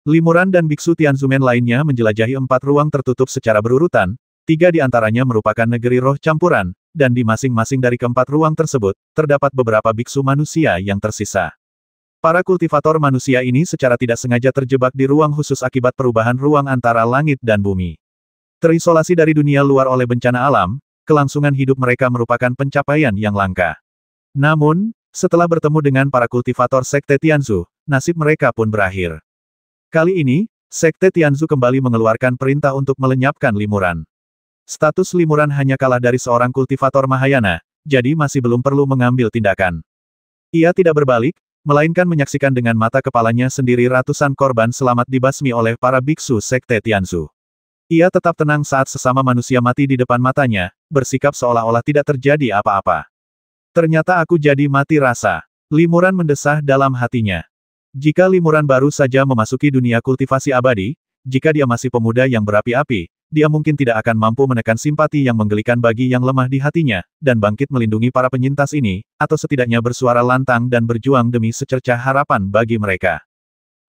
Li Muran dan biksu Tianzumen lainnya menjelajahi 4 ruang tertutup secara berurutan, 3 di antaranya merupakan negeri roh campuran, dan di masing-masing dari keempat ruang tersebut, terdapat beberapa biksu manusia yang tersisa. Para kultivator manusia ini secara tidak sengaja terjebak di ruang khusus akibat perubahan ruang antara langit dan bumi. Terisolasi dari dunia luar oleh bencana alam, kelangsungan hidup mereka merupakan pencapaian yang langka. Namun, setelah bertemu dengan para kultivator Sekte Tianzu, nasib mereka pun berakhir. Kali ini, Sekte Tianzu kembali mengeluarkan perintah untuk melenyapkan Li Muran. Status Li Muran hanya kalah dari seorang kultivator Mahayana, jadi masih belum perlu mengambil tindakan. Ia tidak berbalik, melainkan menyaksikan dengan mata kepalanya sendiri ratusan korban selamat dibasmi oleh para biksu Sekte Tianzu. Ia tetap tenang saat sesama manusia mati di depan matanya, bersikap seolah-olah tidak terjadi apa-apa. Ternyata aku jadi mati rasa. Li Muran mendesah dalam hatinya. Jika Li Muran baru saja memasuki dunia kultivasi abadi, jika dia masih pemuda yang berapi-api, dia mungkin tidak akan mampu menekan simpati yang menggelikan bagi yang lemah di hatinya, dan bangkit melindungi para penyintas ini, atau setidaknya bersuara lantang dan berjuang demi secercah harapan bagi mereka.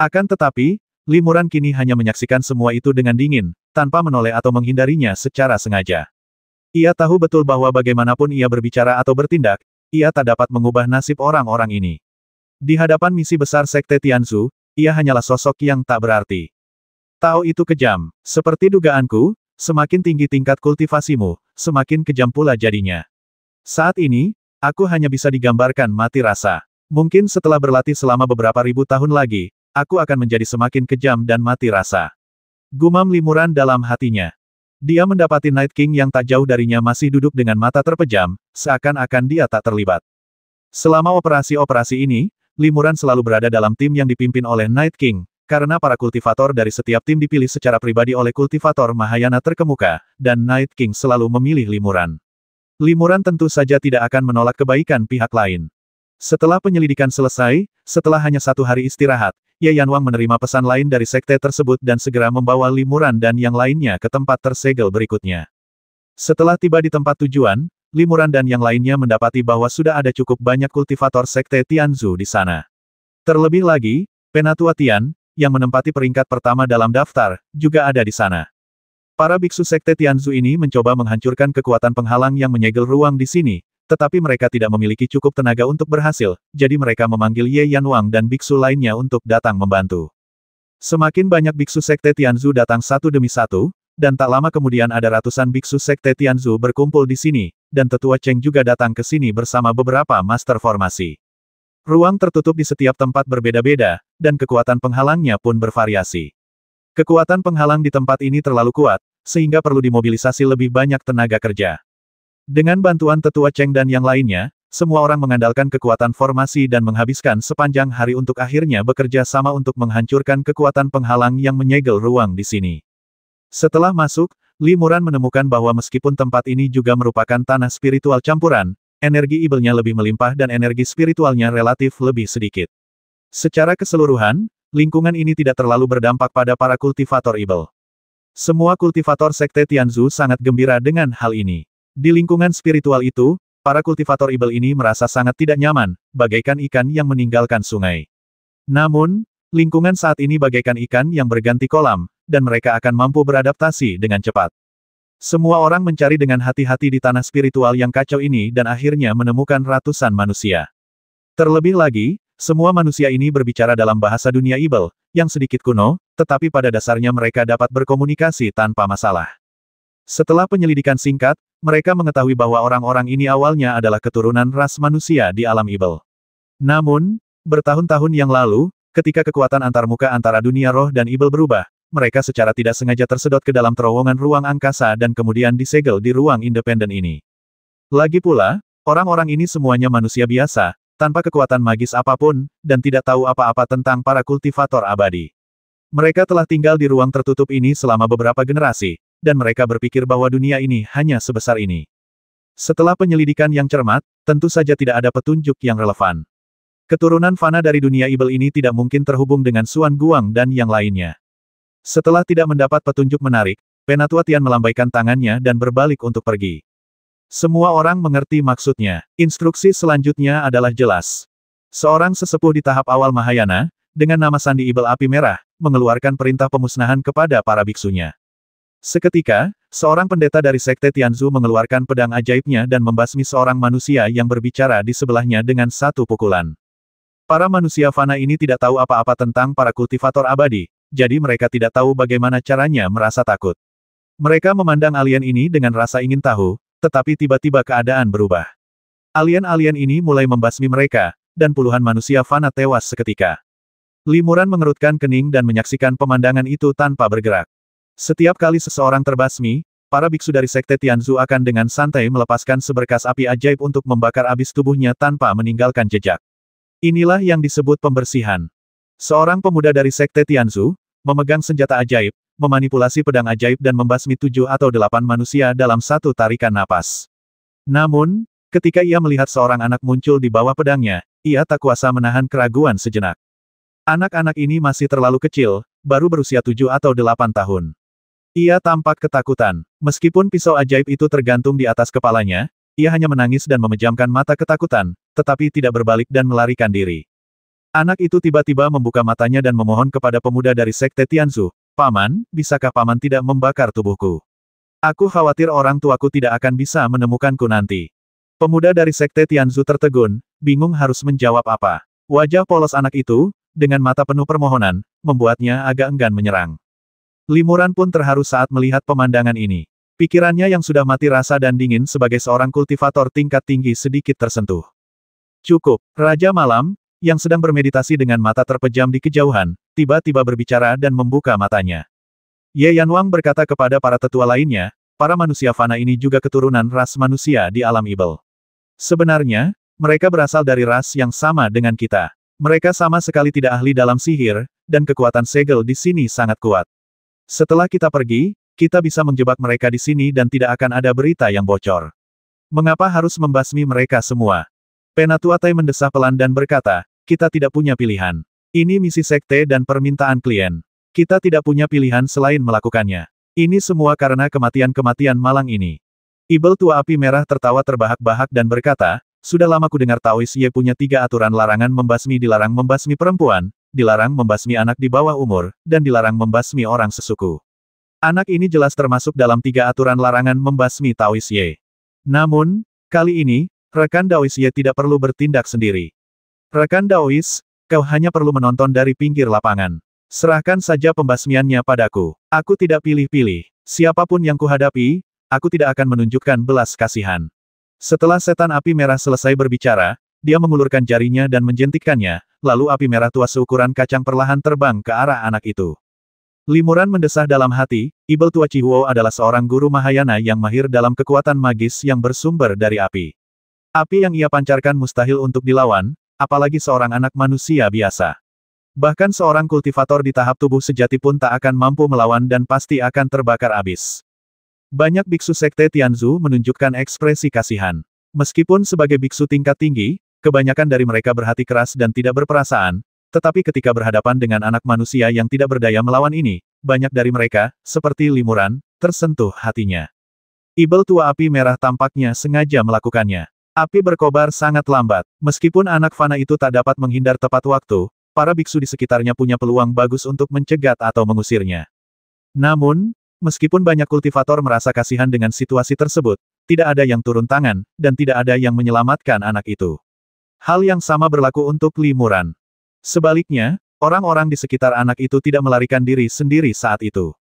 Akan tetapi, Limuran kini hanya menyaksikan semua itu dengan dingin, tanpa menoleh atau menghindarinya secara sengaja. Ia tahu betul bahwa bagaimanapun ia berbicara atau bertindak, ia tak dapat mengubah nasib orang-orang ini. Di hadapan misi besar Sekte Tianzu, ia hanyalah sosok yang tak berarti. Tao itu kejam. Seperti dugaanku, semakin tinggi tingkat kultivasimu, semakin kejam pula jadinya. Saat ini, aku hanya bisa digambarkan mati rasa. Mungkin setelah berlatih selama beberapa ribu tahun lagi, aku akan menjadi semakin kejam dan mati rasa. Gumam Limuran dalam hatinya. Dia mendapati Night King yang tak jauh darinya masih duduk dengan mata terpejam, seakan-akan dia tak terlibat. Selama operasi-operasi ini, Limuran selalu berada dalam tim yang dipimpin oleh Night King, karena para kultivator dari setiap tim dipilih secara pribadi oleh kultivator Mahayana terkemuka, dan Night King selalu memilih Limuran. Limuran tentu saja tidak akan menolak kebaikan pihak lain. Setelah penyelidikan selesai, setelah hanya 1 hari istirahat, Ye Yanwang menerima pesan lain dari sekte tersebut dan segera membawa Limuran dan yang lainnya ke tempat tersegel berikutnya. Setelah tiba di tempat tujuan, Limuran dan yang lainnya mendapati bahwa sudah ada cukup banyak kultivator sekte Tianzu di sana. Terlebih lagi, Penatua Tian, yang menempati peringkat pertama dalam daftar, juga ada di sana. Para biksu sekte Tianzu ini mencoba menghancurkan kekuatan penghalang yang menyegel ruang di sini, tetapi mereka tidak memiliki cukup tenaga untuk berhasil, jadi mereka memanggil Ye Yanwang dan biksu lainnya untuk datang membantu. Semakin banyak biksu sekte Tianzu datang satu demi satu, dan tak lama kemudian ada ratusan biksu sekte Tianzu berkumpul di sini, dan Tetua Cheng juga datang ke sini bersama beberapa master formasi. Ruang tertutup di setiap tempat berbeda-beda, dan kekuatan penghalangnya pun bervariasi. Kekuatan penghalang di tempat ini terlalu kuat, sehingga perlu dimobilisasi lebih banyak tenaga kerja. Dengan bantuan Tetua Cheng dan yang lainnya, semua orang mengandalkan kekuatan formasi dan menghabiskan sepanjang hari untuk akhirnya bekerja sama untuk menghancurkan kekuatan penghalang yang menyegel ruang di sini. Setelah masuk, Limuran menemukan bahwa meskipun tempat ini juga merupakan tanah spiritual campuran, energi ibelnya lebih melimpah dan energi spiritualnya relatif lebih sedikit. Secara keseluruhan, lingkungan ini tidak terlalu berdampak pada para kultivator ibel. Semua kultivator sekte Tianzu sangat gembira dengan hal ini. Di lingkungan spiritual itu, para kultivator ibel ini merasa sangat tidak nyaman, bagaikan ikan yang meninggalkan sungai. Namun, lingkungan saat ini bagaikan ikan yang berganti kolam, dan mereka akan mampu beradaptasi dengan cepat. Semua orang mencari dengan hati-hati di tanah spiritual yang kacau ini dan akhirnya menemukan ratusan manusia. Terlebih lagi, semua manusia ini berbicara dalam bahasa dunia ibel, yang sedikit kuno, tetapi pada dasarnya mereka dapat berkomunikasi tanpa masalah. Setelah penyelidikan singkat, mereka mengetahui bahwa orang-orang ini awalnya adalah keturunan ras manusia di alam ibel. Namun, bertahun-tahun yang lalu, ketika kekuatan antarmuka antara dunia roh dan ibel berubah, mereka secara tidak sengaja tersedot ke dalam terowongan ruang angkasa dan kemudian disegel di ruang independen ini. Lagi pula, orang-orang ini semuanya manusia biasa, tanpa kekuatan magis apapun, dan tidak tahu apa-apa tentang para kultivator abadi. Mereka telah tinggal di ruang tertutup ini selama beberapa generasi, dan mereka berpikir bahwa dunia ini hanya sebesar ini. Setelah penyelidikan yang cermat, tentu saja tidak ada petunjuk yang relevan. Keturunan fana dari dunia ibel ini tidak mungkin terhubung dengan Suan Guang dan yang lainnya. Setelah tidak mendapat petunjuk menarik, Penatua Tian melambaikan tangannya dan berbalik untuk pergi. Semua orang mengerti maksudnya. Instruksi selanjutnya adalah jelas. Seorang sesepuh di tahap awal Mahayana, dengan nama Sandi Ibel Api Merah, mengeluarkan perintah pemusnahan kepada para biksunya. Seketika, seorang pendeta dari Sekte Tianzu mengeluarkan pedang ajaibnya dan membasmi seorang manusia yang berbicara di sebelahnya dengan satu pukulan. Para manusia fana ini tidak tahu apa-apa tentang para kultivator abadi, jadi mereka tidak tahu bagaimana caranya merasa takut. Mereka memandang alien ini dengan rasa ingin tahu, tetapi tiba-tiba keadaan berubah. Alien-alien ini mulai membasmi mereka, dan puluhan manusia fana tewas seketika. Limuran mengerutkan kening dan menyaksikan pemandangan itu tanpa bergerak. Setiap kali seseorang terbasmi, para biksu dari Sekte Tianzu akan dengan santai melepaskan seberkas api ajaib untuk membakar abis tubuhnya tanpa meninggalkan jejak. Inilah yang disebut pembersihan. Seorang pemuda dari Sekte Tianzu, memegang senjata ajaib, memanipulasi pedang ajaib dan membasmi 7 atau 8 manusia dalam satu tarikan napas. Namun, ketika ia melihat seorang anak muncul di bawah pedangnya, ia tak kuasa menahan keraguan sejenak. Anak-anak ini masih terlalu kecil, baru berusia 7 atau 8 tahun. Ia tampak ketakutan. Meskipun pisau ajaib itu tergantung di atas kepalanya, ia hanya menangis dan memejamkan mata ketakutan, tetapi tidak berbalik dan melarikan diri. Anak itu tiba-tiba membuka matanya dan memohon kepada pemuda dari Sekte Tianzu, "Paman, bisakah paman tidak membakar tubuhku? Aku khawatir orang tuaku tidak akan bisa menemukanku nanti." Pemuda dari Sekte Tianzu tertegun, bingung harus menjawab apa. Wajah polos anak itu, dengan mata penuh permohonan, membuatnya agak enggan menyerang. Limuran pun terharu saat melihat pemandangan ini. Pikirannya yang sudah mati rasa dan dingin sebagai seorang kultivator tingkat tinggi sedikit tersentuh. Cukup, Raja Malam, yang sedang bermeditasi dengan mata terpejam di kejauhan, tiba-tiba berbicara dan membuka matanya. Ye Yanwang berkata kepada para tetua lainnya, para manusia fana ini juga keturunan ras manusia di alam ibel. Sebenarnya, mereka berasal dari ras yang sama dengan kita. Mereka sama sekali tidak ahli dalam sihir, dan kekuatan segel di sini sangat kuat. Setelah kita pergi, kita bisa menjebak mereka di sini dan tidak akan ada berita yang bocor. Mengapa harus membasmi mereka semua? Penatua Tai mendesah pelan dan berkata, kita tidak punya pilihan. Ini misi sekte dan permintaan klien. Kita tidak punya pilihan selain melakukannya. Ini semua karena kematian-kematian malang ini. Ibel tua api merah tertawa terbahak-bahak dan berkata, sudah lama ku dengar Taois Ye punya 3 aturan larangan membasmi, dilarang membasmi perempuan, dilarang membasmi anak di bawah umur, dan dilarang membasmi orang sesuku. Anak ini jelas termasuk dalam 3 aturan larangan membasmi Taois Ye. Namun, kali ini, rekan Daois Ye tidak perlu bertindak sendiri. Rekan Daois, kau hanya perlu menonton dari pinggir lapangan. Serahkan saja pembasmiannya padaku. Aku tidak pilih-pilih. Siapapun yang kuhadapi, aku tidak akan menunjukkan belas kasihan. Setelah setan api merah selesai berbicara, dia mengulurkan jarinya dan menjentikkannya, lalu api merah tua seukuran kacang perlahan terbang ke arah anak itu. Limuran mendesah dalam hati, Ibel tua Chihuo adalah seorang guru Mahayana yang mahir dalam kekuatan magis yang bersumber dari api. Api yang ia pancarkan mustahil untuk dilawan, apalagi seorang anak manusia biasa. Bahkan seorang kultivator di tahap tubuh sejati pun tak akan mampu melawan dan pasti akan terbakar abis. Banyak biksu sekte Tianzu menunjukkan ekspresi kasihan. Meskipun sebagai biksu tingkat tinggi, kebanyakan dari mereka berhati keras dan tidak berperasaan, tetapi ketika berhadapan dengan anak manusia yang tidak berdaya melawan ini, banyak dari mereka, seperti Limuran, tersentuh hatinya. Ibel tua api merah tampaknya sengaja melakukannya. Api berkobar sangat lambat. Meskipun anak fana itu tak dapat menghindar tepat waktu, para biksu di sekitarnya punya peluang bagus untuk mencegat atau mengusirnya. Namun, meskipun banyak kultivator merasa kasihan dengan situasi tersebut, tidak ada yang turun tangan, dan tidak ada yang menyelamatkan anak itu. Hal yang sama berlaku untuk Limuran. Sebaliknya, orang-orang di sekitar anak itu tidak melarikan diri sendiri saat itu.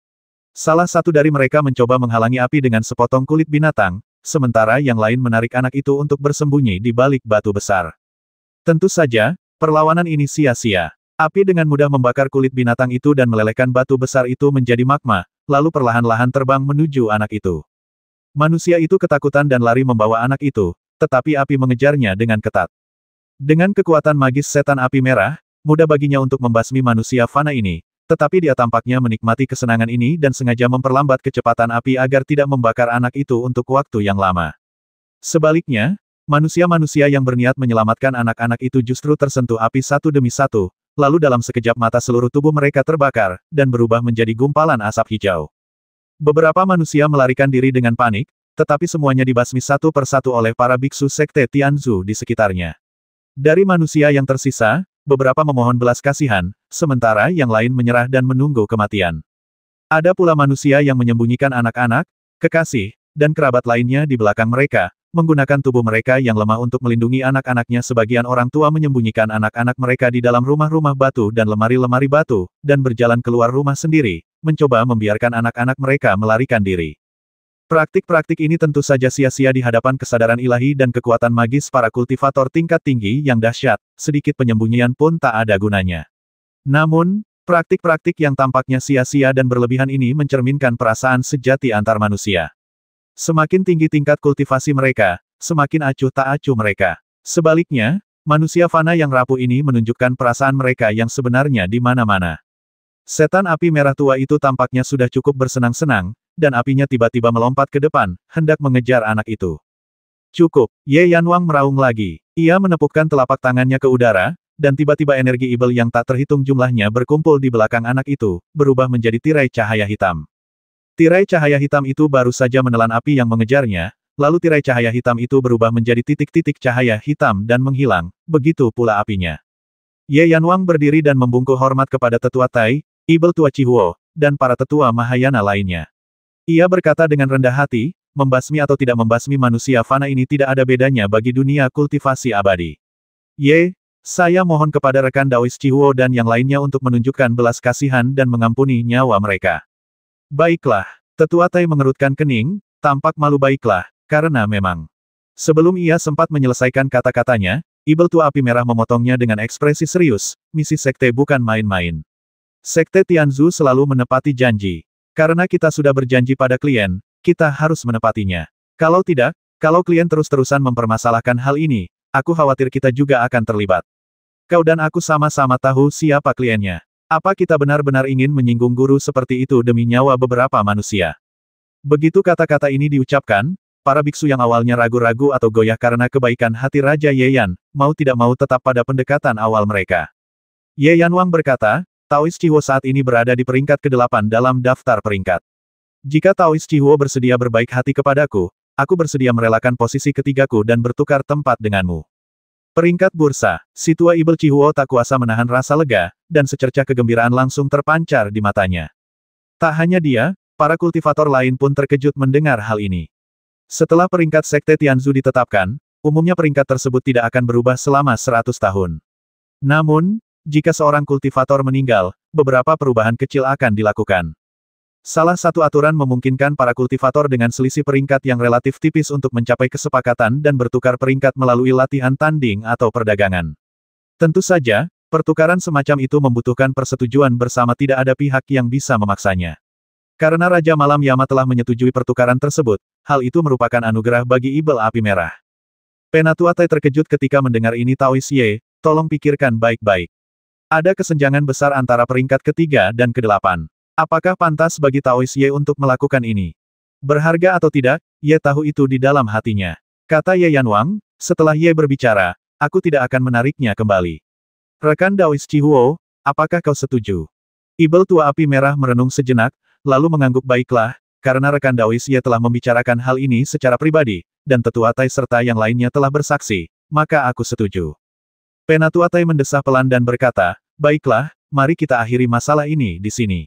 Salah satu dari mereka mencoba menghalangi api dengan sepotong kulit binatang, sementara yang lain menarik anak itu untuk bersembunyi di balik batu besar. Tentu saja, perlawanan ini sia-sia. Api dengan mudah membakar kulit binatang itu dan melelehkan batu besar itu menjadi magma, lalu perlahan-lahan terbang menuju anak itu. Manusia itu ketakutan dan lari membawa anak itu, tetapi api mengejarnya dengan ketat. Dengan kekuatan magis setan api merah, mudah baginya untuk membasmi manusia fana ini, tetapi dia tampaknya menikmati kesenangan ini dan sengaja memperlambat kecepatan api agar tidak membakar anak itu untuk waktu yang lama. Sebaliknya, manusia-manusia yang berniat menyelamatkan anak-anak itu justru tersentuh api satu demi satu, lalu dalam sekejap mata seluruh tubuh mereka terbakar, dan berubah menjadi gumpalan asap hijau. Beberapa manusia melarikan diri dengan panik, tetapi semuanya dibasmi satu persatu oleh para biksu sekte Tianzu di sekitarnya. Dari manusia yang tersisa, beberapa memohon belas kasihan, sementara yang lain menyerah dan menunggu kematian. Ada pula manusia yang menyembunyikan anak-anak, kekasih, dan kerabat lainnya di belakang mereka, menggunakan tubuh mereka yang lemah untuk melindungi anak-anaknya. Sebagian orang tua menyembunyikan anak-anak mereka di dalam rumah-rumah batu dan lemari-lemari batu, dan berjalan keluar rumah sendiri, mencoba membiarkan anak-anak mereka melarikan diri. Praktik-praktik ini tentu saja sia-sia di hadapan kesadaran ilahi dan kekuatan magis para kultivator tingkat tinggi yang dahsyat, sedikit penyembunyian pun tak ada gunanya. Namun, praktik-praktik yang tampaknya sia-sia dan berlebihan ini mencerminkan perasaan sejati antar manusia. Semakin tinggi tingkat kultivasi mereka, semakin acuh tak acuh mereka. Sebaliknya, manusia fana yang rapuh ini menunjukkan perasaan mereka yang sebenarnya di mana-mana. Setan api merah tua itu tampaknya sudah cukup bersenang-senang, dan apinya tiba-tiba melompat ke depan, hendak mengejar anak itu. Cukup, Ye Yanwang meraung lagi. Ia menepukkan telapak tangannya ke udara, dan tiba-tiba energi ibel yang tak terhitung jumlahnya berkumpul di belakang anak itu, berubah menjadi tirai cahaya hitam. Tirai cahaya hitam itu baru saja menelan api yang mengejarnya, lalu tirai cahaya hitam itu berubah menjadi titik-titik cahaya hitam dan menghilang, begitu pula apinya. Ye Yanwang berdiri dan membungkuk hormat kepada tetua Tai, Ibel tua Chihuo, dan para tetua Mahayana lainnya. Ia berkata dengan rendah hati, membasmi atau tidak membasmi manusia fana ini tidak ada bedanya bagi dunia kultivasi abadi. Ye, saya mohon kepada rekan Daois Chihuo dan yang lainnya untuk menunjukkan belas kasihan dan mengampuni nyawa mereka. Baiklah, tetua Tai mengerutkan kening, tampak malu baiklah, karena memang. Sebelum ia sempat menyelesaikan kata-katanya, Ibel tua api merah memotongnya dengan ekspresi serius, misi sekte bukan main-main. Sekte Tianzu selalu menepati janji. Karena kita sudah berjanji pada klien, kita harus menepatinya. Kalau tidak, kalau klien terus-terusan mempermasalahkan hal ini, aku khawatir kita juga akan terlibat. Kau dan aku sama-sama tahu siapa kliennya. Apa kita benar-benar ingin menyinggung guru seperti itu demi nyawa beberapa manusia? Begitu kata-kata ini diucapkan, para biksu yang awalnya ragu-ragu atau goyah karena kebaikan hati Raja Ye Yan, mau tidak mau tetap pada pendekatan awal mereka. Ye Yanwang berkata, Taois Chihuo saat ini berada di peringkat ke-8 dalam daftar peringkat. Jika Taois Chihuo bersedia berbaik hati kepadaku, aku bersedia merelakan posisi ketigaku dan bertukar tempat denganmu. Peringkat bursa, si tua Ibel Chihuo tak kuasa menahan rasa lega, dan secercah kegembiraan langsung terpancar di matanya. Tak hanya dia, para kultivator lain pun terkejut mendengar hal ini. Setelah peringkat Sekte Tianzu ditetapkan, umumnya peringkat tersebut tidak akan berubah selama 100 tahun. Namun, jika seorang kultivator meninggal, beberapa perubahan kecil akan dilakukan. Salah satu aturan memungkinkan para kultivator dengan selisih peringkat yang relatif tipis untuk mencapai kesepakatan dan bertukar peringkat melalui latihan tanding atau perdagangan. Tentu saja, pertukaran semacam itu membutuhkan persetujuan bersama, tidak ada pihak yang bisa memaksanya. Karena Raja Malam Yama telah menyetujui pertukaran tersebut, hal itu merupakan anugerah bagi Ibel Api Merah. Penatua Tai terkejut ketika mendengar ini. Taois Ye, tolong pikirkan baik-baik. Ada kesenjangan besar antara peringkat ketiga dan ke-8. Apakah pantas bagi Taois Ye untuk melakukan ini? Berharga atau tidak, Ye tahu itu di dalam hatinya. Kata Ye Yanwang, setelah Ye berbicara, aku tidak akan menariknya kembali. Rekan Daois Chihuo, apakah kau setuju? Ibel tua api merah merenung sejenak, lalu mengangguk baiklah, karena rekan Daois Ye telah membicarakan hal ini secara pribadi, dan tetua Tai serta yang lainnya telah bersaksi, maka aku setuju. Penatua Tai mendesah pelan dan berkata, baiklah, mari kita akhiri masalah ini di sini.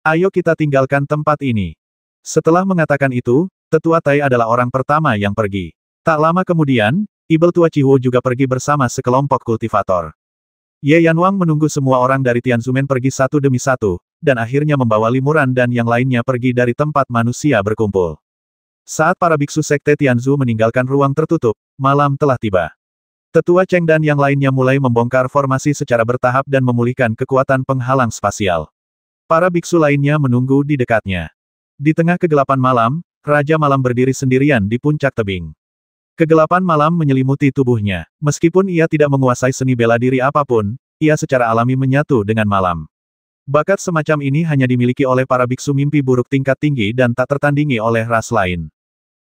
Ayo kita tinggalkan tempat ini. Setelah mengatakan itu, tetua Tai adalah orang pertama yang pergi. Tak lama kemudian, Ibel tua Chihuo juga pergi bersama sekelompok kultivator. Ye Yanwang menunggu semua orang dari Tianzumen pergi satu demi satu, dan akhirnya membawa Limuran dan yang lainnya pergi dari tempat manusia berkumpul. Saat para biksu sekte Tianzu meninggalkan ruang tertutup, malam telah tiba. Tetua Cheng dan yang lainnya mulai membongkar formasi secara bertahap dan memulihkan kekuatan penghalang spasial. Para biksu lainnya menunggu di dekatnya. Di tengah kegelapan malam, Raja Malam berdiri sendirian di puncak tebing. Kegelapan malam menyelimuti tubuhnya. Meskipun ia tidak menguasai seni bela diri apapun, ia secara alami menyatu dengan malam. Bakat semacam ini hanya dimiliki oleh para biksu mimpi buruk tingkat tinggi dan tak tertandingi oleh ras lain.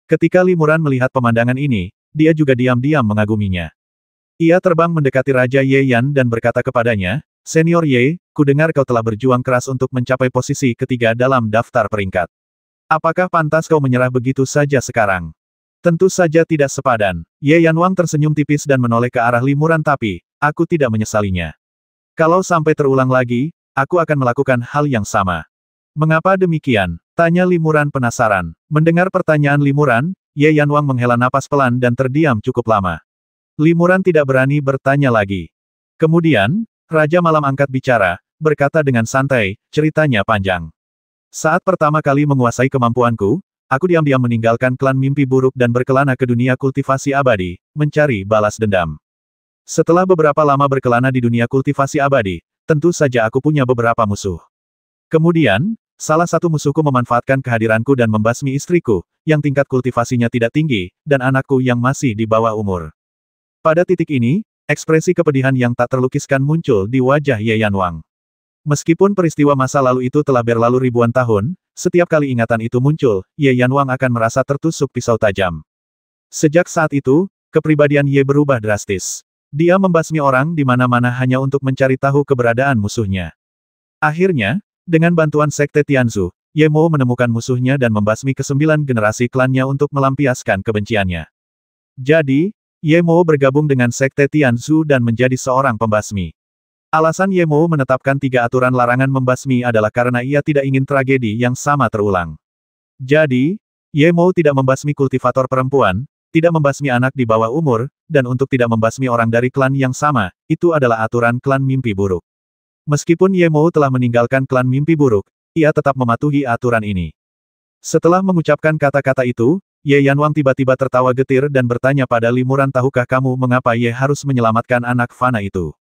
Ketika Limuran melihat pemandangan ini, dia juga diam-diam mengaguminya. Ia terbang mendekati Raja Ye Yan dan berkata kepadanya, Senior Ye, kudengar kau telah berjuang keras untuk mencapai posisi ketiga dalam daftar peringkat. Apakah pantas kau menyerah begitu saja sekarang? Tentu saja tidak sepadan. Ye Yanwang tersenyum tipis dan menoleh ke arah Limuran, tapi, aku tidak menyesalinya. Kalau sampai terulang lagi, aku akan melakukan hal yang sama. Mengapa demikian? Tanya Limuran penasaran. Mendengar pertanyaan Limuran, Ye Yanwang menghela napas pelan dan terdiam cukup lama. Limuran tidak berani bertanya lagi. Kemudian, Raja Malam angkat bicara, berkata dengan santai, ceritanya panjang. Saat pertama kali menguasai kemampuanku, aku diam-diam meninggalkan klan mimpi buruk dan berkelana ke dunia kultivasi abadi, mencari balas dendam. Setelah beberapa lama berkelana di dunia kultivasi abadi, tentu saja aku punya beberapa musuh. Kemudian, salah satu musuhku memanfaatkan kehadiranku dan membasmi istriku, yang tingkat kultivasinya tidak tinggi, dan anakku yang masih di bawah umur. Pada titik ini, ekspresi kepedihan yang tak terlukiskan muncul di wajah Ye Yanwang. Meskipun peristiwa masa lalu itu telah berlalu ribuan tahun, setiap kali ingatan itu muncul, Ye Yanwang akan merasa tertusuk pisau tajam. Sejak saat itu, kepribadian Ye berubah drastis. Dia membasmi orang di mana-mana hanya untuk mencari tahu keberadaan musuhnya. Akhirnya, dengan bantuan Sekte Tianzu, Ye Mou menemukan musuhnya dan membasmi ke-9 generasi klannya untuk melampiaskan kebenciannya. Jadi, Ye Mou bergabung dengan Sekte Tianzu dan menjadi seorang pembasmi. Alasan Ye Mou menetapkan 3 aturan larangan membasmi adalah karena ia tidak ingin tragedi yang sama terulang. Jadi, Ye Mou tidak membasmi kultivator perempuan, tidak membasmi anak di bawah umur, dan untuk tidak membasmi orang dari klan yang sama, itu adalah aturan klan mimpi buruk. Meskipun Ye Mou telah meninggalkan klan mimpi buruk, ia tetap mematuhi aturan ini. Setelah mengucapkan kata-kata itu, Ye Yanwang tiba-tiba tertawa getir dan bertanya pada Limuran, tahukah kamu mengapa Ye harus menyelamatkan anak fana itu?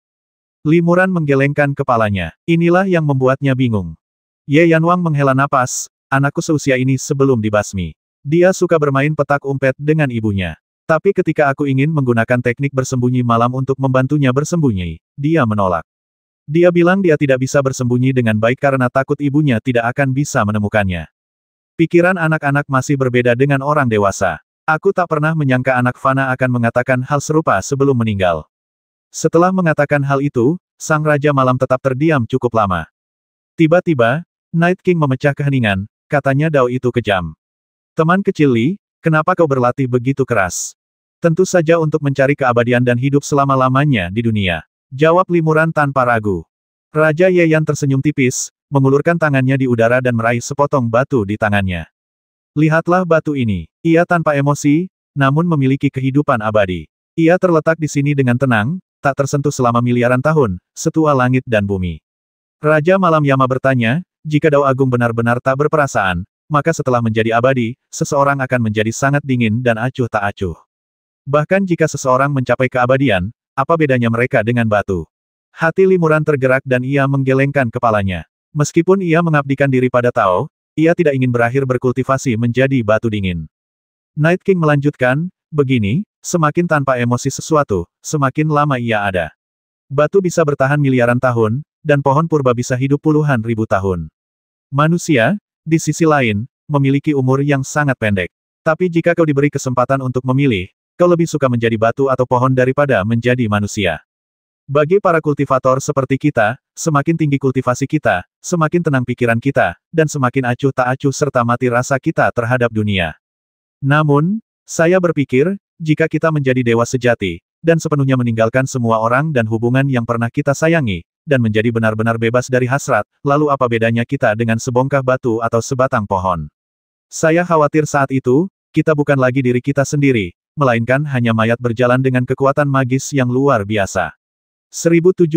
Limuran menggelengkan kepalanya. Inilah yang membuatnya bingung. Ye Yanwang menghela napas, anakku seusia ini sebelum dibasmi. Dia suka bermain petak umpet dengan ibunya. Tapi ketika aku ingin menggunakan teknik bersembunyi malam untuk membantunya bersembunyi, dia menolak. Dia bilang dia tidak bisa bersembunyi dengan baik karena takut ibunya tidak akan bisa menemukannya. Pikiran anak-anak masih berbeda dengan orang dewasa. Aku tak pernah menyangka anak fana akan mengatakan hal serupa sebelum meninggal. Setelah mengatakan hal itu, Sang Raja Malam tetap terdiam cukup lama. Tiba-tiba, Night King memecah keheningan, katanya Dao itu kejam. Teman kecil Li, kenapa kau berlatih begitu keras? Tentu saja untuk mencari keabadian dan hidup selama-lamanya di dunia. Jawab Limuran tanpa ragu. Raja Yeyan tersenyum tipis, mengulurkan tangannya di udara dan meraih sepotong batu di tangannya. Lihatlah batu ini. Ia tanpa emosi, namun memiliki kehidupan abadi. Ia terletak di sini dengan tenang, tak tersentuh selama miliaran tahun, setua langit dan bumi. Raja Malam Yama bertanya, jika Dao Agung benar-benar tak berperasaan, maka setelah menjadi abadi, seseorang akan menjadi sangat dingin dan acuh tak acuh. Bahkan jika seseorang mencapai keabadian, apa bedanya mereka dengan batu? Hati Limuran tergerak dan ia menggelengkan kepalanya. Meskipun ia mengabdikan diri pada Tao, ia tidak ingin berakhir berkultivasi menjadi batu dingin. Night King melanjutkan, begini, semakin tanpa emosi sesuatu, semakin lama ia ada. Batu bisa bertahan miliaran tahun, dan pohon purba bisa hidup puluhan ribu tahun. Manusia, di sisi lain, memiliki umur yang sangat pendek. Tapi jika kau diberi kesempatan untuk memilih, kau lebih suka menjadi batu atau pohon daripada menjadi manusia. Bagi para kultivator seperti kita, semakin tinggi kultivasi kita, semakin tenang pikiran kita, dan semakin acuh tak acuh serta mati rasa kita terhadap dunia. Namun, saya berpikir, jika kita menjadi dewa sejati, dan sepenuhnya meninggalkan semua orang dan hubungan yang pernah kita sayangi, dan menjadi benar-benar bebas dari hasrat, lalu apa bedanya kita dengan sebongkah batu atau sebatang pohon? Saya khawatir saat itu, kita bukan lagi diri kita sendiri, melainkan hanya mayat berjalan dengan kekuatan magis yang luar biasa. 1070